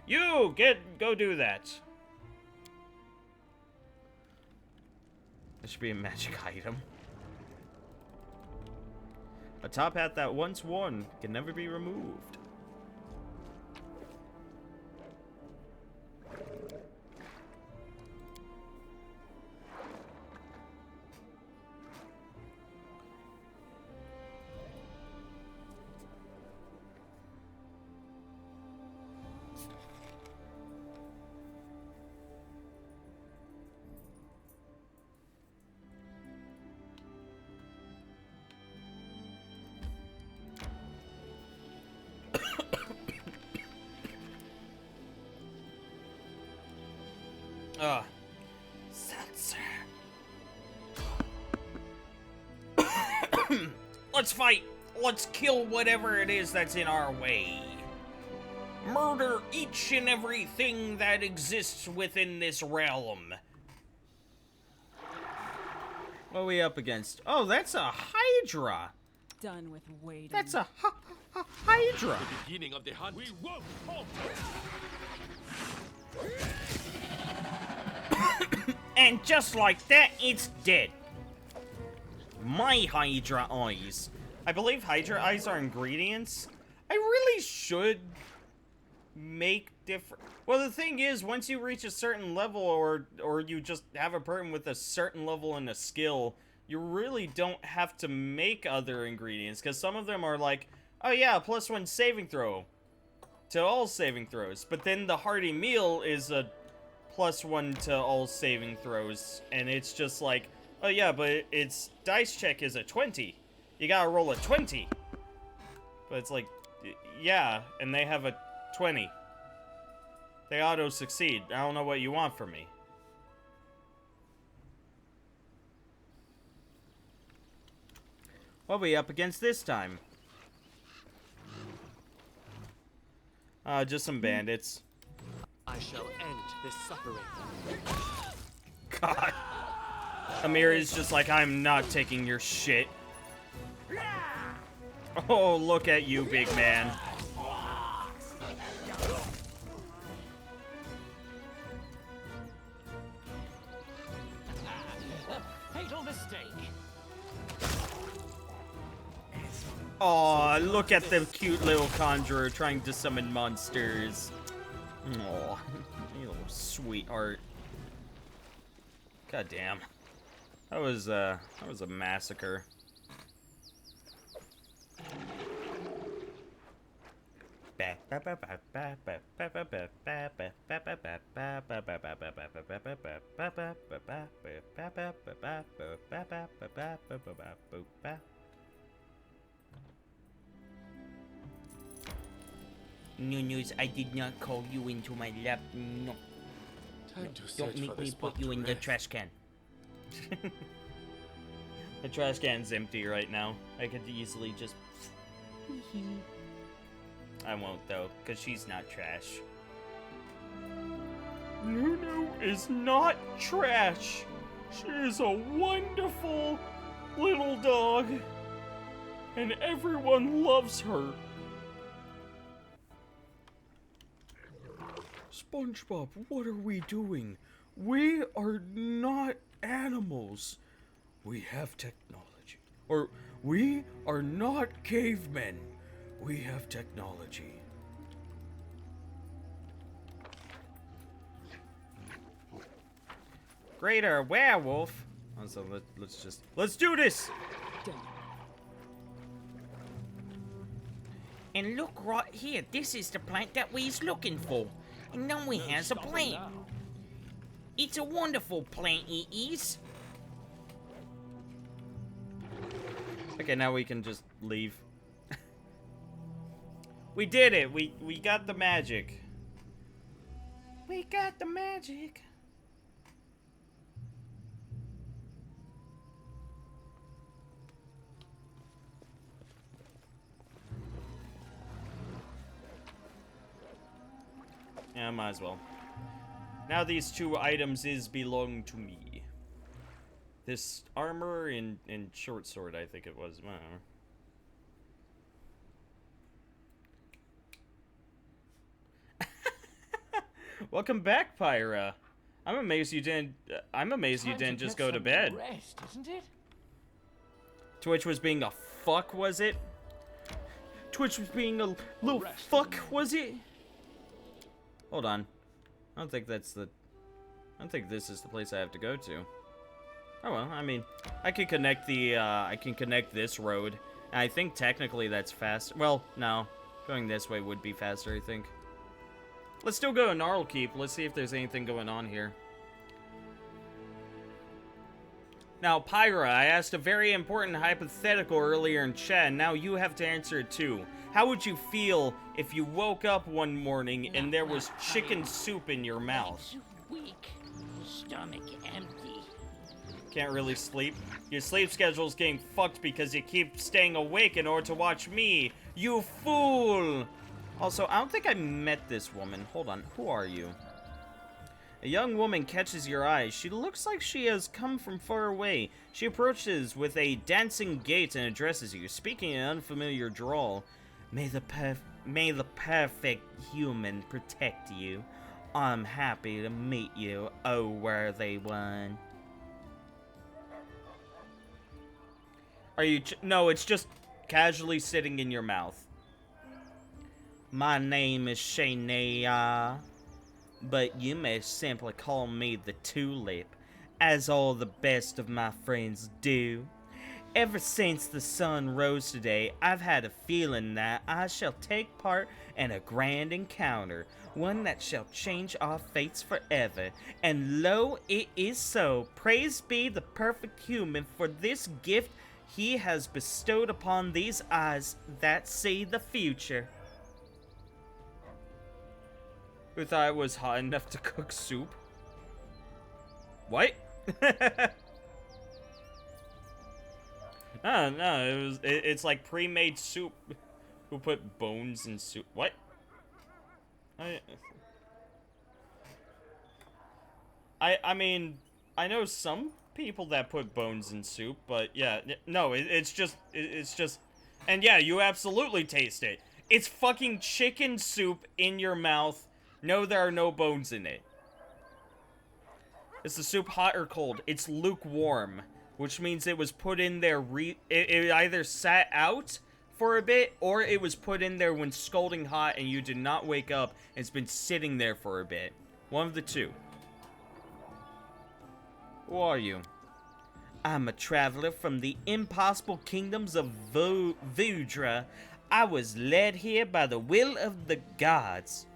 You, go do that. That should be a magic item. A top hat that once worn can never be removed. Seltzer. Let's fight. Let's kill whatever it is that's in our way. Murder each and everything that exists within this realm. What are we up against? Oh, that's a Hydra. Done with waiting. That's a Hydra. The beginning of the hunt. We won't halt. And just like that, it's dead. My Hydra eyes. I believe Hydra eyes are ingredients. I really should make different... Well, the thing is, once you reach a certain level, or you just have a person with a certain level and a skill, you really don't have to make other ingredients, because some of them are like, oh yeah, +1 saving throw to all saving throws. But then the hearty meal is a +1 to all saving throws, and it's just like, oh yeah, but its dice check is a 20. You gotta roll a 20. But it's like, yeah, and they have a 20. They auto-succeed. I don't know what you want from me. What are we up against this time? Just some bandits. I shall end this suffering. God. Amir is just like, I'm not taking your shit. Oh, look at you, big man. Fatal mistake. Aw, look at the cute little conjurer trying to summon monsters. Aw, you little sweetheart. God damn. That was a massacre. Nunus, I did not call you into my lap. No. Don't make me put you in the trash can. The trash can's empty right now. I could easily just... I won't, though, because she's not trash. Nunu is not trash. She is a wonderful little dog. And everyone loves her. SpongeBob, what are we doing? We are not animals. We have technology. Or, we are not cavemen. We have technology. Greater werewolf. So let's do this. And look right here, this is the plant that we's looking for. And now we has a plant. It's a wonderful plant, it is. Okay, now we can just leave. We did it. We got the magic. We got the magic. Yeah, I might as well. Now these two items belong to me. This armor and short sword, I think it was. I don't know. Welcome back, Pyra. I'm amazed you didn't. I'm amazed you didn't just go to bed. Rest, isn't it? Twitch was being a fuck, was it? Twitch was being a little fuck, was it? Hold on. I don't think that's the... I don't think this is the place I have to go to. Oh well, I mean, I can connect the, I can connect this road. And I think technically that's fast. Well, no. Going this way would be faster, I think. Let's still go to Gnarlkeep. Let's see if there's anything going on here. Now, Pyra, I asked a very important hypothetical earlier in chat, and now you have to answer it too. How would you feel if you woke up one morning and there was chicken soup in your mouth? Weak. Stomach empty. Can't really sleep. Your sleep schedule's getting fucked because you keep staying awake in order to watch me. You fool! Also, I don't think I met this woman. Hold on, who are you? A young woman catches your eye. She looks like she has come from far away. She approaches with a dancing gait and addresses you, speaking in an unfamiliar drawl. May the perfect human protect you. I'm happy to meet you, oh worthy one. Are you... No, it's just casually sitting in your mouth. My name is Shania, but you may simply call me the Tulip, as all the best of my friends do. Ever since the sun rose today, I've had a feeling that I shall take part in a grand encounter, one that shall change our fates forever. And lo, it is so. Praise be the perfect human for this gift he has bestowed upon these eyes that see the future. Who thought it was hot enough to cook soup? What? No, it's like pre-made soup. Who put bones in soup? What? I mean, I know some people that put bones in soup, but yeah, no, it's just, and yeah, you absolutely taste it. It's fucking chicken soup in your mouth. No, there are no bones in it. Is the soup hot or cold? It's lukewarm, which means it was put in there, it either sat out for a bit, or it was put in there when scalding hot and you did not wake up and it's been sitting there for a bit. One of the two. Who are you? I'm a traveler from the impossible kingdoms of Vudra. I was led here by the will of the gods,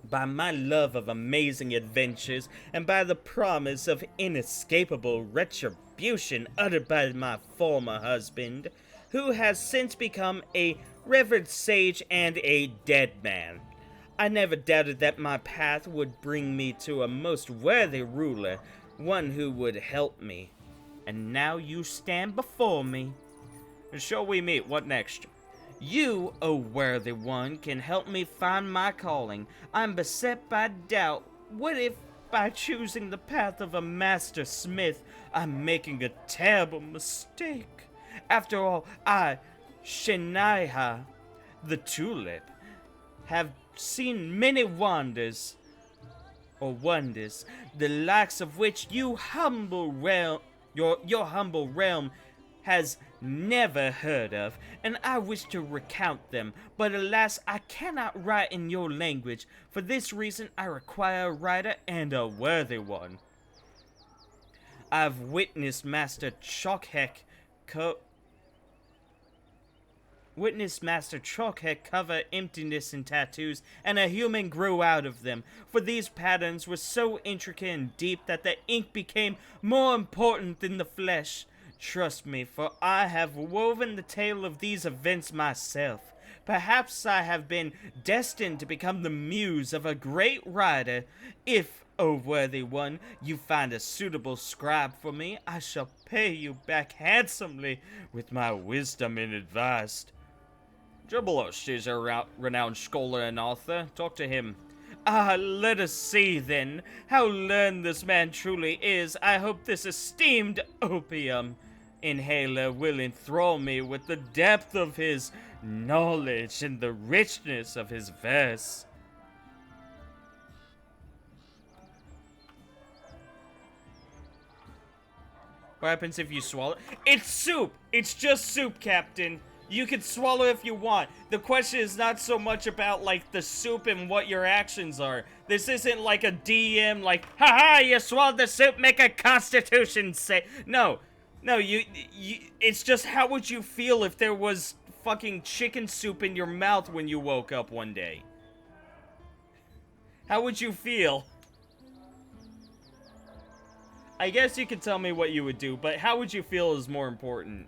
by my love of amazing adventures, and by the promise of inescapable retribution uttered by my former husband, who has since become a revered sage and a dead man. I never doubted that my path would bring me to a most worthy ruler, one who would help me. And now you stand before me. Shall we meet? What next? You, O worthy one, can help me find my calling. I'm beset by doubt. What if, by choosing the path of a master smith, I'm making a terrible mistake? After all, I, Shania, the tulip, have seen many wonders, the likes of which your humble realm has never heard of, and I wish to recount them, but alas, I cannot write in your language. For this reason, I require a writer, and a worthy one. I've witnessed Master Chokhek cover emptiness in tattoos, and a human grew out of them. For these patterns were so intricate and deep that the ink became more important than the flesh. Trust me, for I have woven the tale of these events myself. Perhaps I have been destined to become the muse of a great writer. If, O worthy one, you find a suitable scribe for me, I shall pay you back handsomely with my wisdom and advice. Jubilos is a renowned scholar and author. Talk to him. Ah, let us see, then, how learned this man truly is. I hope this esteemed opium inhaler will enthrall me with the depth of his knowledge and the richness of his verse. What happens if you swallow? It's soup! It's just soup, Captain. You can swallow if you want. The question is not so much about, like, the soup and what your actions are. This isn't like a DM, like, haha, you swallowed the soup, make a constitution say. No, you, it's just how would you feel if there was fucking chicken soup in your mouth when you woke up one day? How would you feel? I guess you could tell me what you would do, but how would you feel is more important.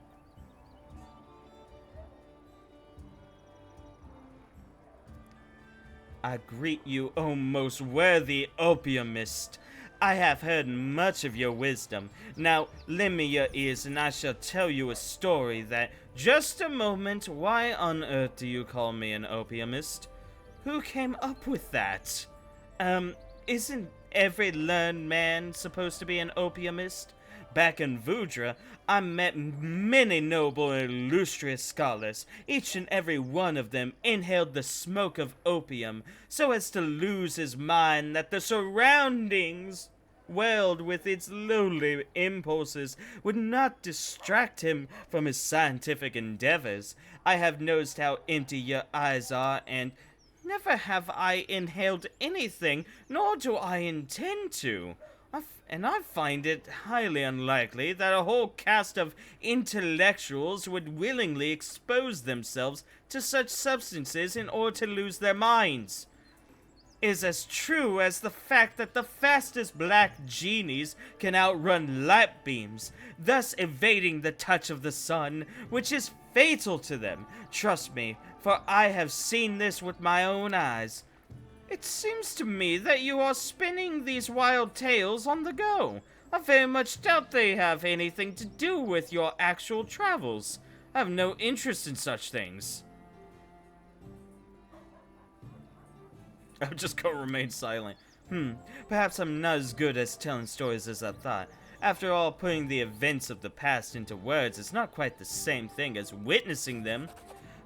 I greet you, O most worthy opiumist. I have heard much of your wisdom. Now, lend me your ears and I shall tell you a story that... Just a moment, why on earth do you call me an opiumist? Who came up with that? Isn't every learned man supposed to be an opiumist? Back in Vudra, I met many noble and illustrious scholars. Each and every one of them inhaled the smoke of opium so as to lose his mind that the surroundings, welled with its lowly impulses, would not distract him from his scientific endeavors. I have noticed how empty your eyes are, and never have I inhaled anything, nor do I intend to. And I find it highly unlikely that a whole cast of intellectuals would willingly expose themselves to such substances in order to lose their minds. It is as true as the fact that the fastest black genies can outrun light beams, thus evading the touch of the sun, which is fatal to them. Trust me, for I have seen this with my own eyes. It seems to me that you are spinning these wild tales on the go. I very much doubt they have anything to do with your actual travels. I have no interest in such things. I'll just go remain silent. Perhaps I'm not as good at telling stories as I thought. After all, putting the events of the past into words is not quite the same thing as witnessing them.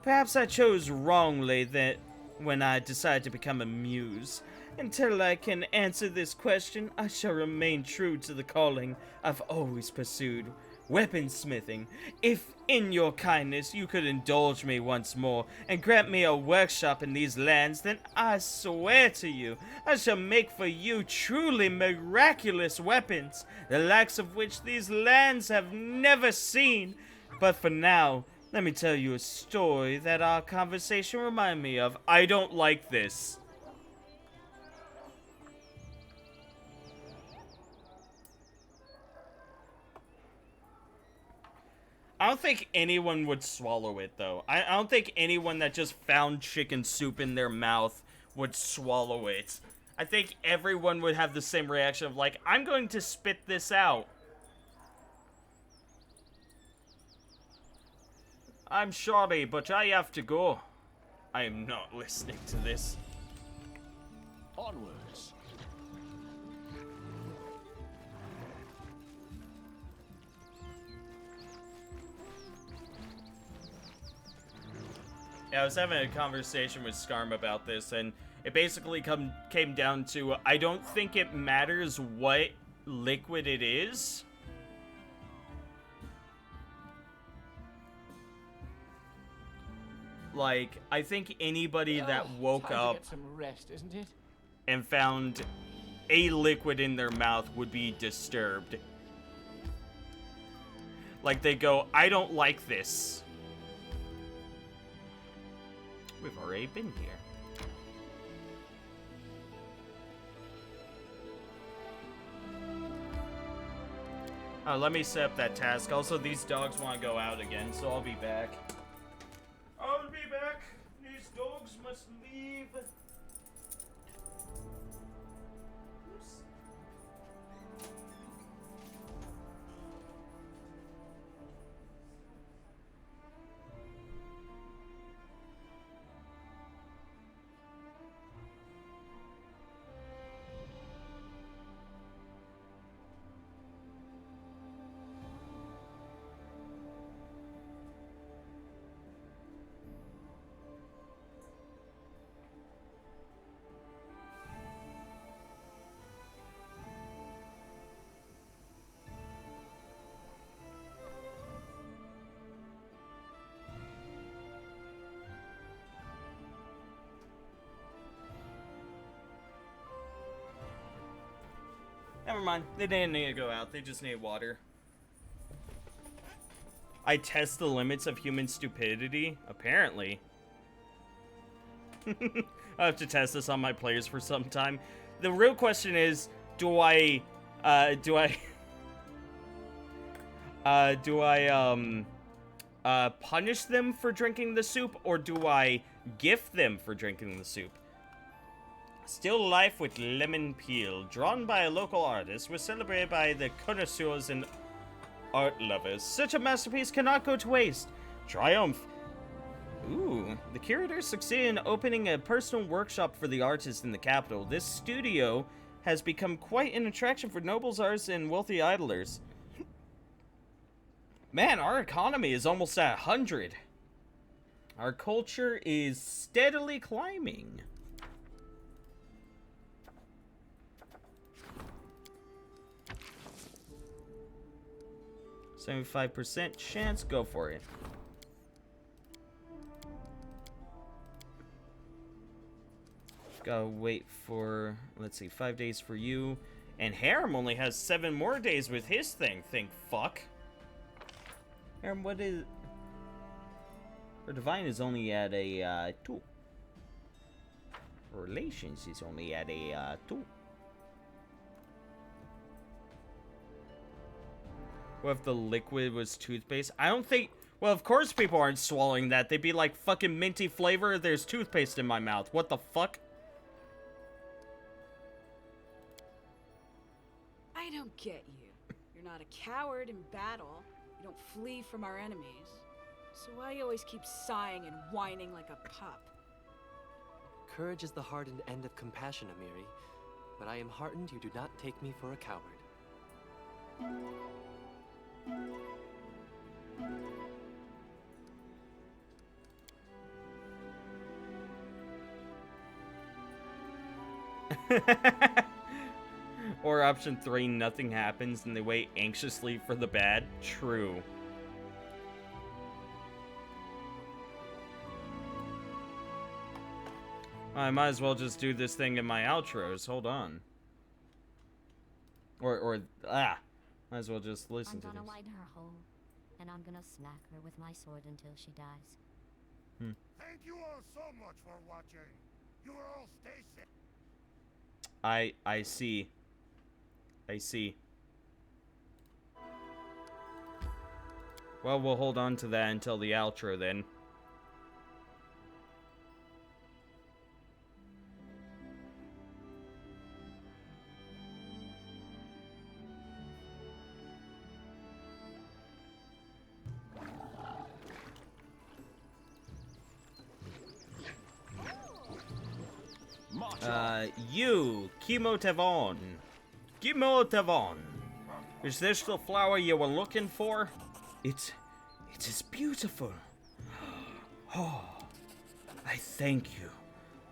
Perhaps I chose wrongly that when I decided to become a muse. Until I can answer this question, I shall remain true to the calling I've always pursued, weaponsmithing. If, in your kindness, you could indulge me once more and grant me a workshop in these lands, then I swear to you, I shall make for you truly miraculous weapons, the likes of which these lands have never seen. But for now, let me tell you a story that our conversation reminded me of. I don't like this. I don't think anyone would swallow it, though. I don't think anyone that just found chicken soup in their mouth would swallow it. I think everyone would have the same reaction of, like, I'm going to spit this out. I'm sorry, but I have to go. I am not listening to this. Onwards. Yeah, I was having a conversation with Skarm about this, and it basically came down to, I don't think it matters what liquid it is. Like, I think anybody that woke Time to up get some rest, isn't it? and found a liquid in their mouth would be disturbed. Like, they go, I don't like this. We've already been here. Let me set up that task. Also, these dogs want to go out again, so I'll be back. I'll be back. These dogs must leave. Oops. Never mind. They didn't need to go out. They just need water. I test the limits of human stupidity? Apparently. I have to test this on my players for some time. The real question is, do I punish them for drinking the soup, or do I gift them for drinking the soup? Still life with lemon peel, drawn by a local artist, was celebrated by the connoisseurs and art lovers. Such a masterpiece cannot go to waste. Triumph. Ooh, the curators succeeded in opening a personal workshop for the artist in the capital. This studio has become quite an attraction for nobles, artists, and wealthy idlers. Man, our economy is almost at 100. Our culture is steadily climbing. 75% chance, go for it. Gotta wait for, let's see, 5 days for you. And Harem only has 7 more days with his thing, think fuck. Harem, what is... Her Divine is only at a 2. Relations is only at a 2. What if the liquid was toothpaste? I don't think... Well, of course people aren't swallowing that. They'd be like, fucking minty flavor, there's toothpaste in my mouth. What the fuck? I don't get you. You're not a coward in battle. You don't flee from our enemies. So why you always keep sighing and whining like a pup? Courage is the hardened end of compassion, Amiri. But I am heartened you do not take me for a coward. Or option 3, nothing happens and they wait anxiously for the bad. True. I might as well just do this thing in my outros. Hold on. Might as well just listen to I'm this. gonna widen her hole, and I'm gonna smack her with my sword until she dies. Thank you all so much for watching. You all stay safe. I see. I see. Well, we'll hold on to that until the outro then. You, Kimotevon. Kimotevon. Is this the flower you were looking for? It is beautiful. Oh, I thank you.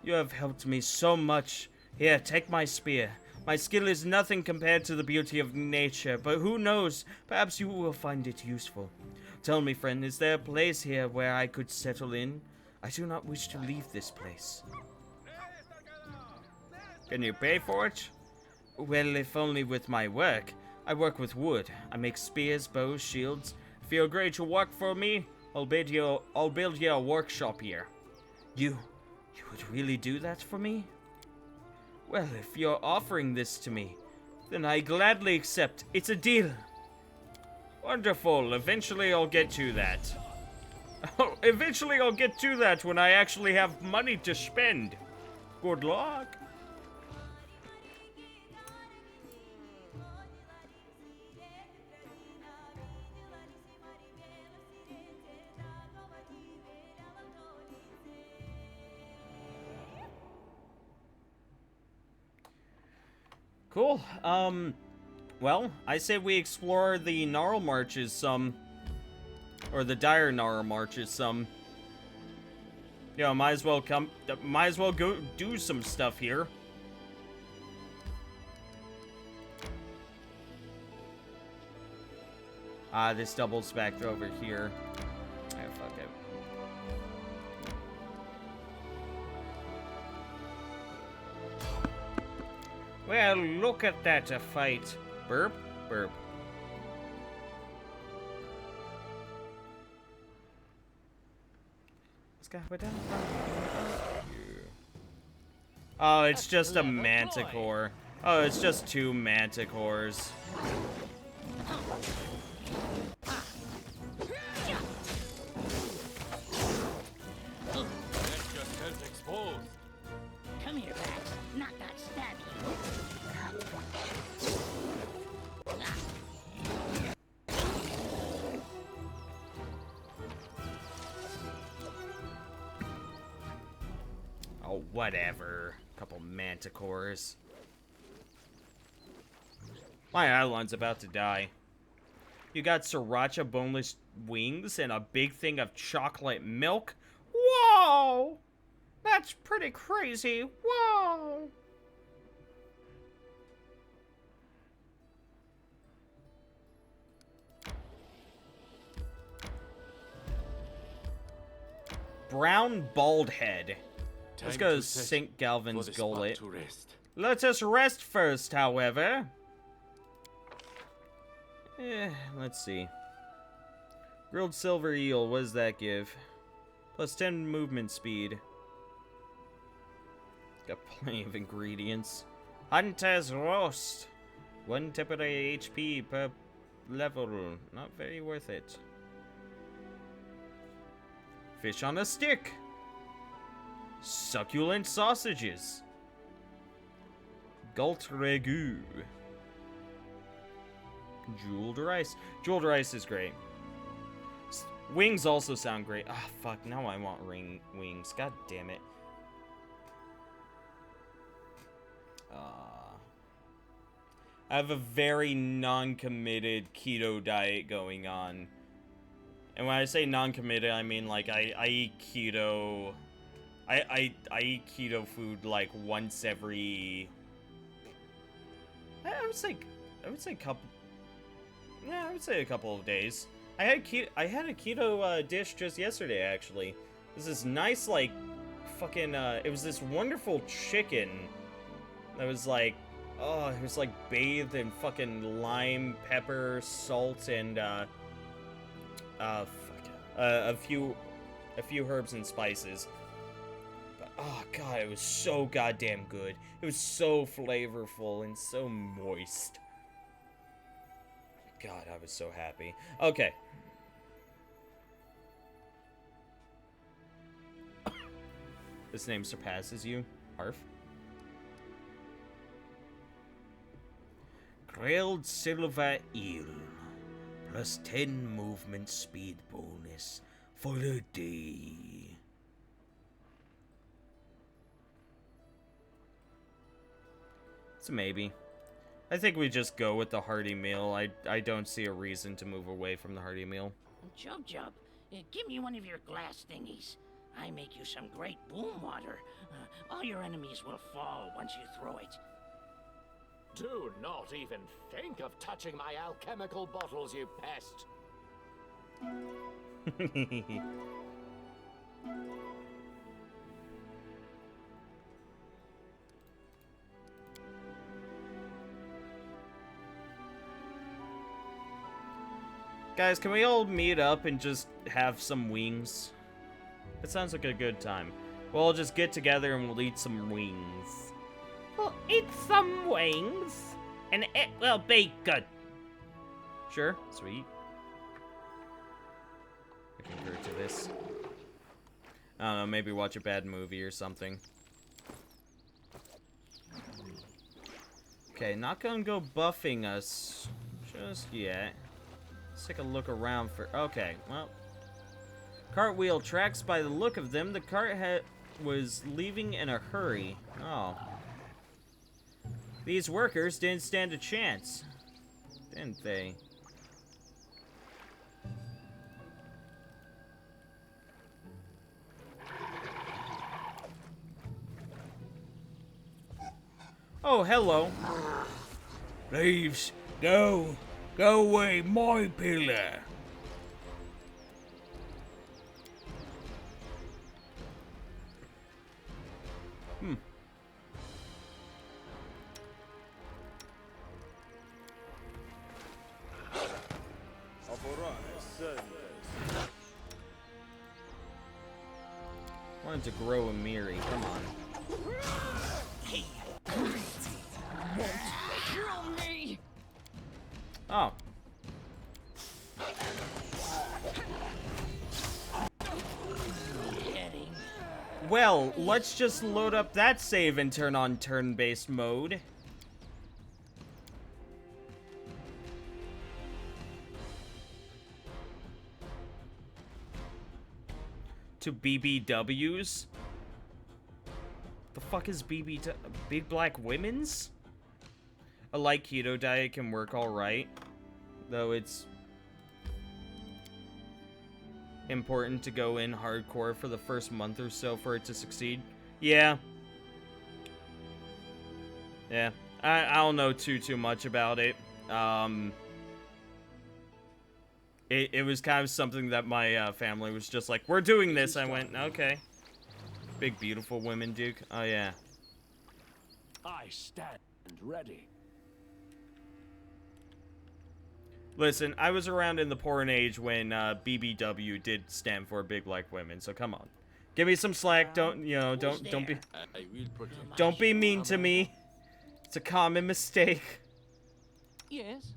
You have helped me so much. Here, take my spear. My skill is nothing compared to the beauty of nature, but who knows? Perhaps you will find it useful. Tell me, friend, is there a place here where I could settle in? I do not wish to leave this place. Can you pay for it? Well, if only with my work. I work with wood. I make spears, bows, shields. If you agree to work for me, I'll build you a workshop here. You would really do that for me? Well, if you're offering this to me, then I gladly accept. It's a deal. Wonderful. Eventually I'll get to that. Eventually I'll get to that when I actually have money to spend. Good luck. Cool. Well, I say we explore the Gnarl Marches some. Or the Dire Gnarl Marches some. Yeah, might as well go do some stuff here. This doubles back over here. Ah, fuck it. Well, look at that, a fight. Burp, burp. Oh, it's just a manticore. Oh, it's just 2 manticores. Come here, Max. Not that stab Oh, whatever. Couple manticores. My Eidolon's about to die. You got sriracha boneless wings and a big thing of chocolate milk? Whoa! That's pretty crazy. Whoa! Brown bald head. Let's go sink Galvin's gullet. Let us rest first, however. Let's see. Grilled silver eel, what does that give? Plus 10 movement speed. Got plenty of ingredients. Hunter's roast. 1 temporary HP per level. Not very worth it. Fish on a stick. Succulent sausages. Galt ragu. Jeweled rice. Jeweled rice is great. Wings also sound great. Ah, fuck. Now I want wings. God damn it. I have a very non-committed keto diet going on. And when I say non-committed, I mean like I eat keto. I eat keto food like once every I would say couple. Yeah, I would say a couple of days. I had a keto dish just yesterday actually. It was this nice like fucking it was this wonderful chicken that was like, oh, it was like bathed in fucking lime, pepper, salt, and a few herbs and spices. But oh god, it was so goddamn good. It was so flavorful and so moist. God, I was so happy. Okay. This name surpasses you, Arf. Grilled silver eel. Plus 10 movement speed bonus for the day. It's a maybe. I think we just go with the hearty meal. I don't see a reason to move away from the hearty meal. Jub Jub, give me one of your glass thingies. I make you some great boom water. All your enemies will fall once you throw it. Do not even think of touching my alchemical bottles, you pest. Guys, can we all meet up and just have some wings? It sounds like a good time. We'll all just get together and we'll eat some wings. We'll eat some wings, and it will be good. Sure, sweet. I concur to this. I don't know, maybe watch a bad movie or something. Okay, not gonna go buffing us just yet. Let's take a look around for... Okay, well... Cartwheel tracks, by the look of them, the cart was leaving in a hurry. Oh. These workers didn't stand a chance, didn't they? Oh, hello. Leaves, go away, my pillar. Wanted to grow a Miri, come on. Oh. Well, let's just load up that save and turn on turn-based mode. To BBWs? The fuck is Big Black Women's? A light keto diet can work alright, though it's important to go in hardcore for the first month or so for it to succeed. Yeah. Yeah. I don't know too much about it. It was kind of something that my family was just like, we're doing this. I went, okay. Big beautiful women, Duke. Oh yeah. I stand ready. Listen, I was around in the porn age when BBW did stand for Big Black Women, so come on. Give me some slack. Don't be mean to me. It's a common mistake. Yes?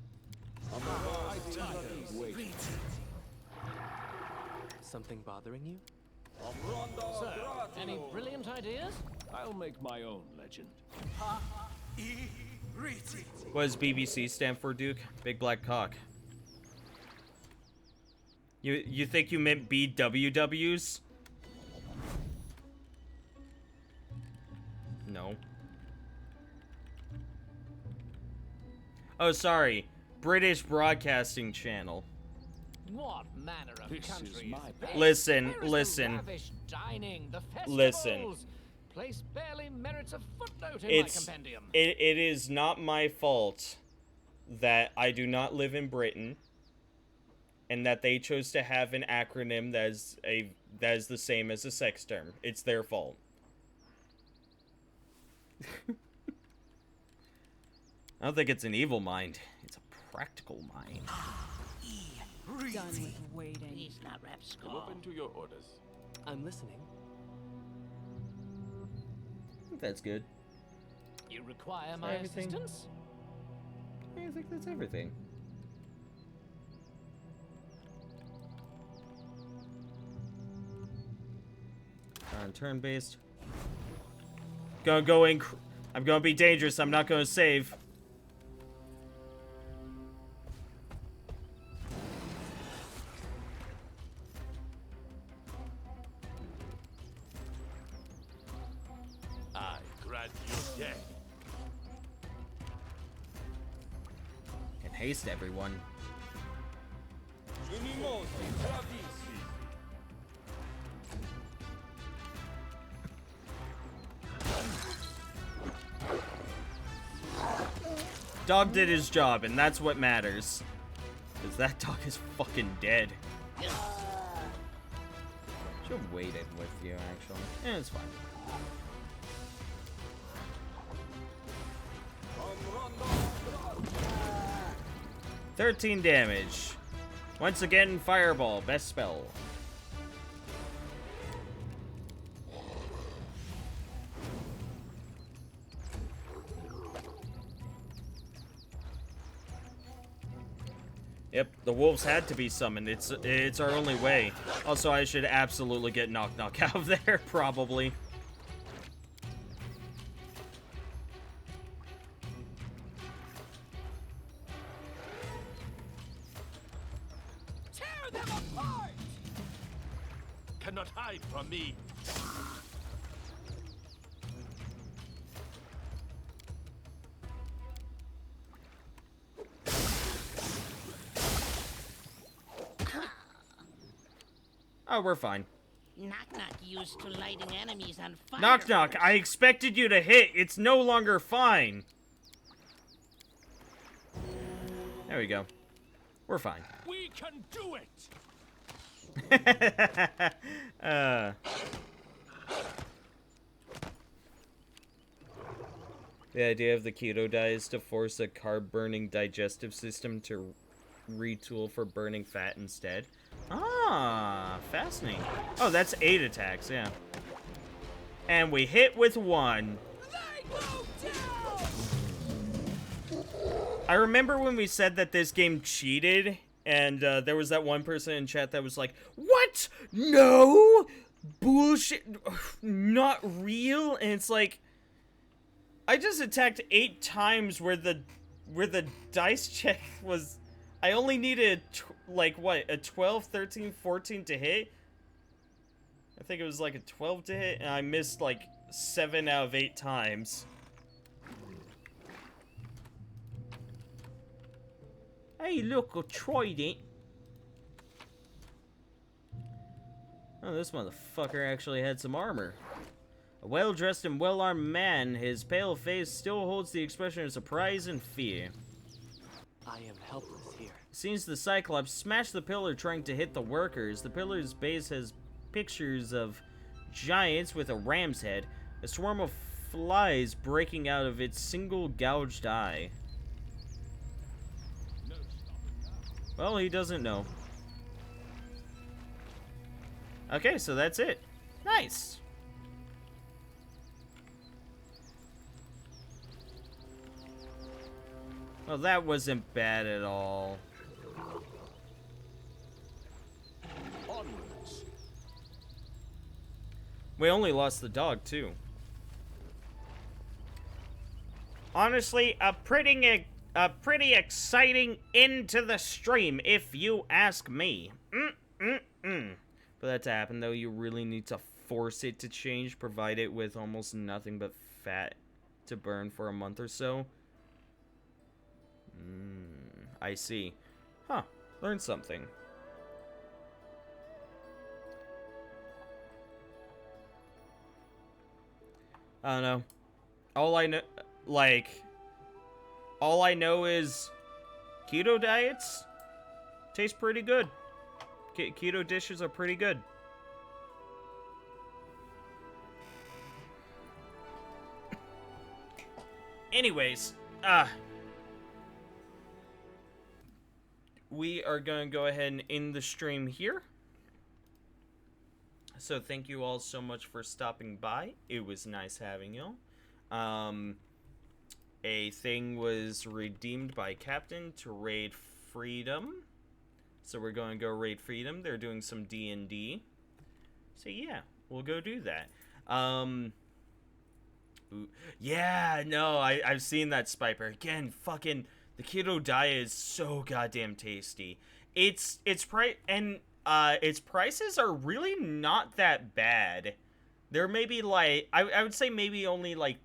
Something bothering you? Sir, any brilliant ideas? I'll make my own legend. What does BBC stand for, Duke? Big Black Cock. You think you meant BWWs? No. Oh, sorry. British Broadcasting Channel. What manner of This country is my this? Listen, Where is the listen. lavish dining, the Listen. festivals? place barely merits a footnote in It's my compendium. it is not my fault that I do not live in Britain, and that they chose to have an acronym that is the same as a sex term. It's their fault. I don't think it's an evil mind. It's a practical mind. Done with waiting. Please not rap skull. Open to your orders. I'm listening. I think that's good. You require my Everything. assistance? I think that's everything. On turn-based. I'm gonna be dangerous. I'm not gonna save. I grant you death. And haste everyone. Dog did his job, and that's what matters. Because that dog is fucking dead. Should have waited with you, actually. Yeah, it's fine. $13 damage. Once again, Fireball, best spell. Yep, the wolves had to be summoned. It's our only way. Also, I should absolutely get Knock Knock out of there, probably. Tear them apart! Cannot hide from me. Oh, we're fine. Knock knock used to lighting enemies on fire. Knock Knock, I expected you to hit. It's no longer fine. There we go. We're fine. We can do it. The idea of the keto dye is to force a carb-burning digestive system to retool for burning fat instead. Ah, fascinating. Oh, that's 8 attacks, yeah. And we hit with 1. I remember when we said that this game cheated, and there was that one person in chat that was like, "What? No? Bullshit. Not real?" And it's like, I just attacked 8 times where the dice check was... I only needed, a 12, 13, 14 to hit? I think it was like a 12 to hit, and I missed, 7 out of 8 times. Hey, look, I tried it. Oh, this motherfucker actually had some armor. A well-dressed and well-armed man, his pale face still holds the expression of surprise and fear. I am helpless here. Seems the Cyclops smashed the pillar trying to hit the workers. The pillar's base has pictures of giants with a ram's head, a swarm of flies breaking out of its single gouged eye. Well, he doesn't know. Okay, so that's it. Nice. Well, that wasn't bad at all. Onwards. We only lost the dog, too. Honestly, a pretty exciting end to the stream, if you ask me. For that to happen, though, you really need to force it to change, provide it with almost nothing but fat to burn for a month or so. I see. Huh. Learned something. I don't know. All I know, all I know is keto diets taste pretty good. Keto dishes are pretty good. Anyways, we are going to go ahead and end the stream here. So thank you all so much for stopping by. It was nice having y'all. A thing was redeemed by Captain to raid Freedom. So we're going to go raid Freedom. They're doing some D&D. So yeah, we'll go do that. Yeah, no, I've seen that, Spiper. Again, fucking, the keto diet is so goddamn tasty. Its prices are really not that bad. They're maybe like, I would say maybe only like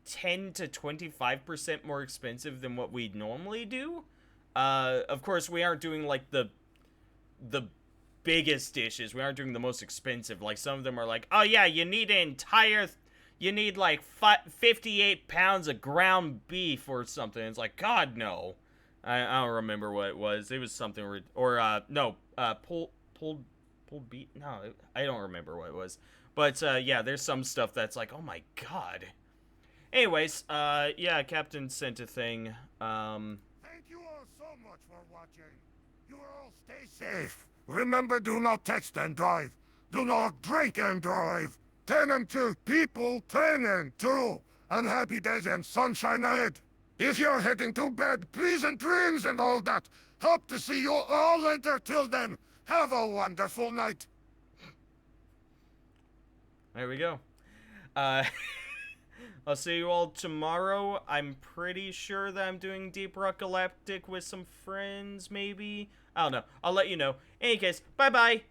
10 to 25% more expensive than what we normally do. Of course, we aren't doing like the biggest dishes. We aren't doing the most expensive. Like some of them are like, oh yeah, you need like 58 pounds of ground beef or something. It's like, God, no. I don't remember what it was. It was something, pulled beef? No, I don't remember what it was. But, yeah, there's some stuff that's like, oh my God. Anyways, yeah, Captain sent a thing. Thank you all so much for watching. You all stay safe. Remember, do not text and drive. Do not drink and drive. 10 and 2, people, 10 and 2. And happy days and sunshine ahead. If you're heading to bed, please and dreams and all that. Hope to see you all later. Till then, have a wonderful night. There we go. I'll see you all tomorrow. I'm pretty sure that I'm doing Deep Rock Galactic with some friends, maybe. I don't know. I'll let you know. In any case, bye-bye.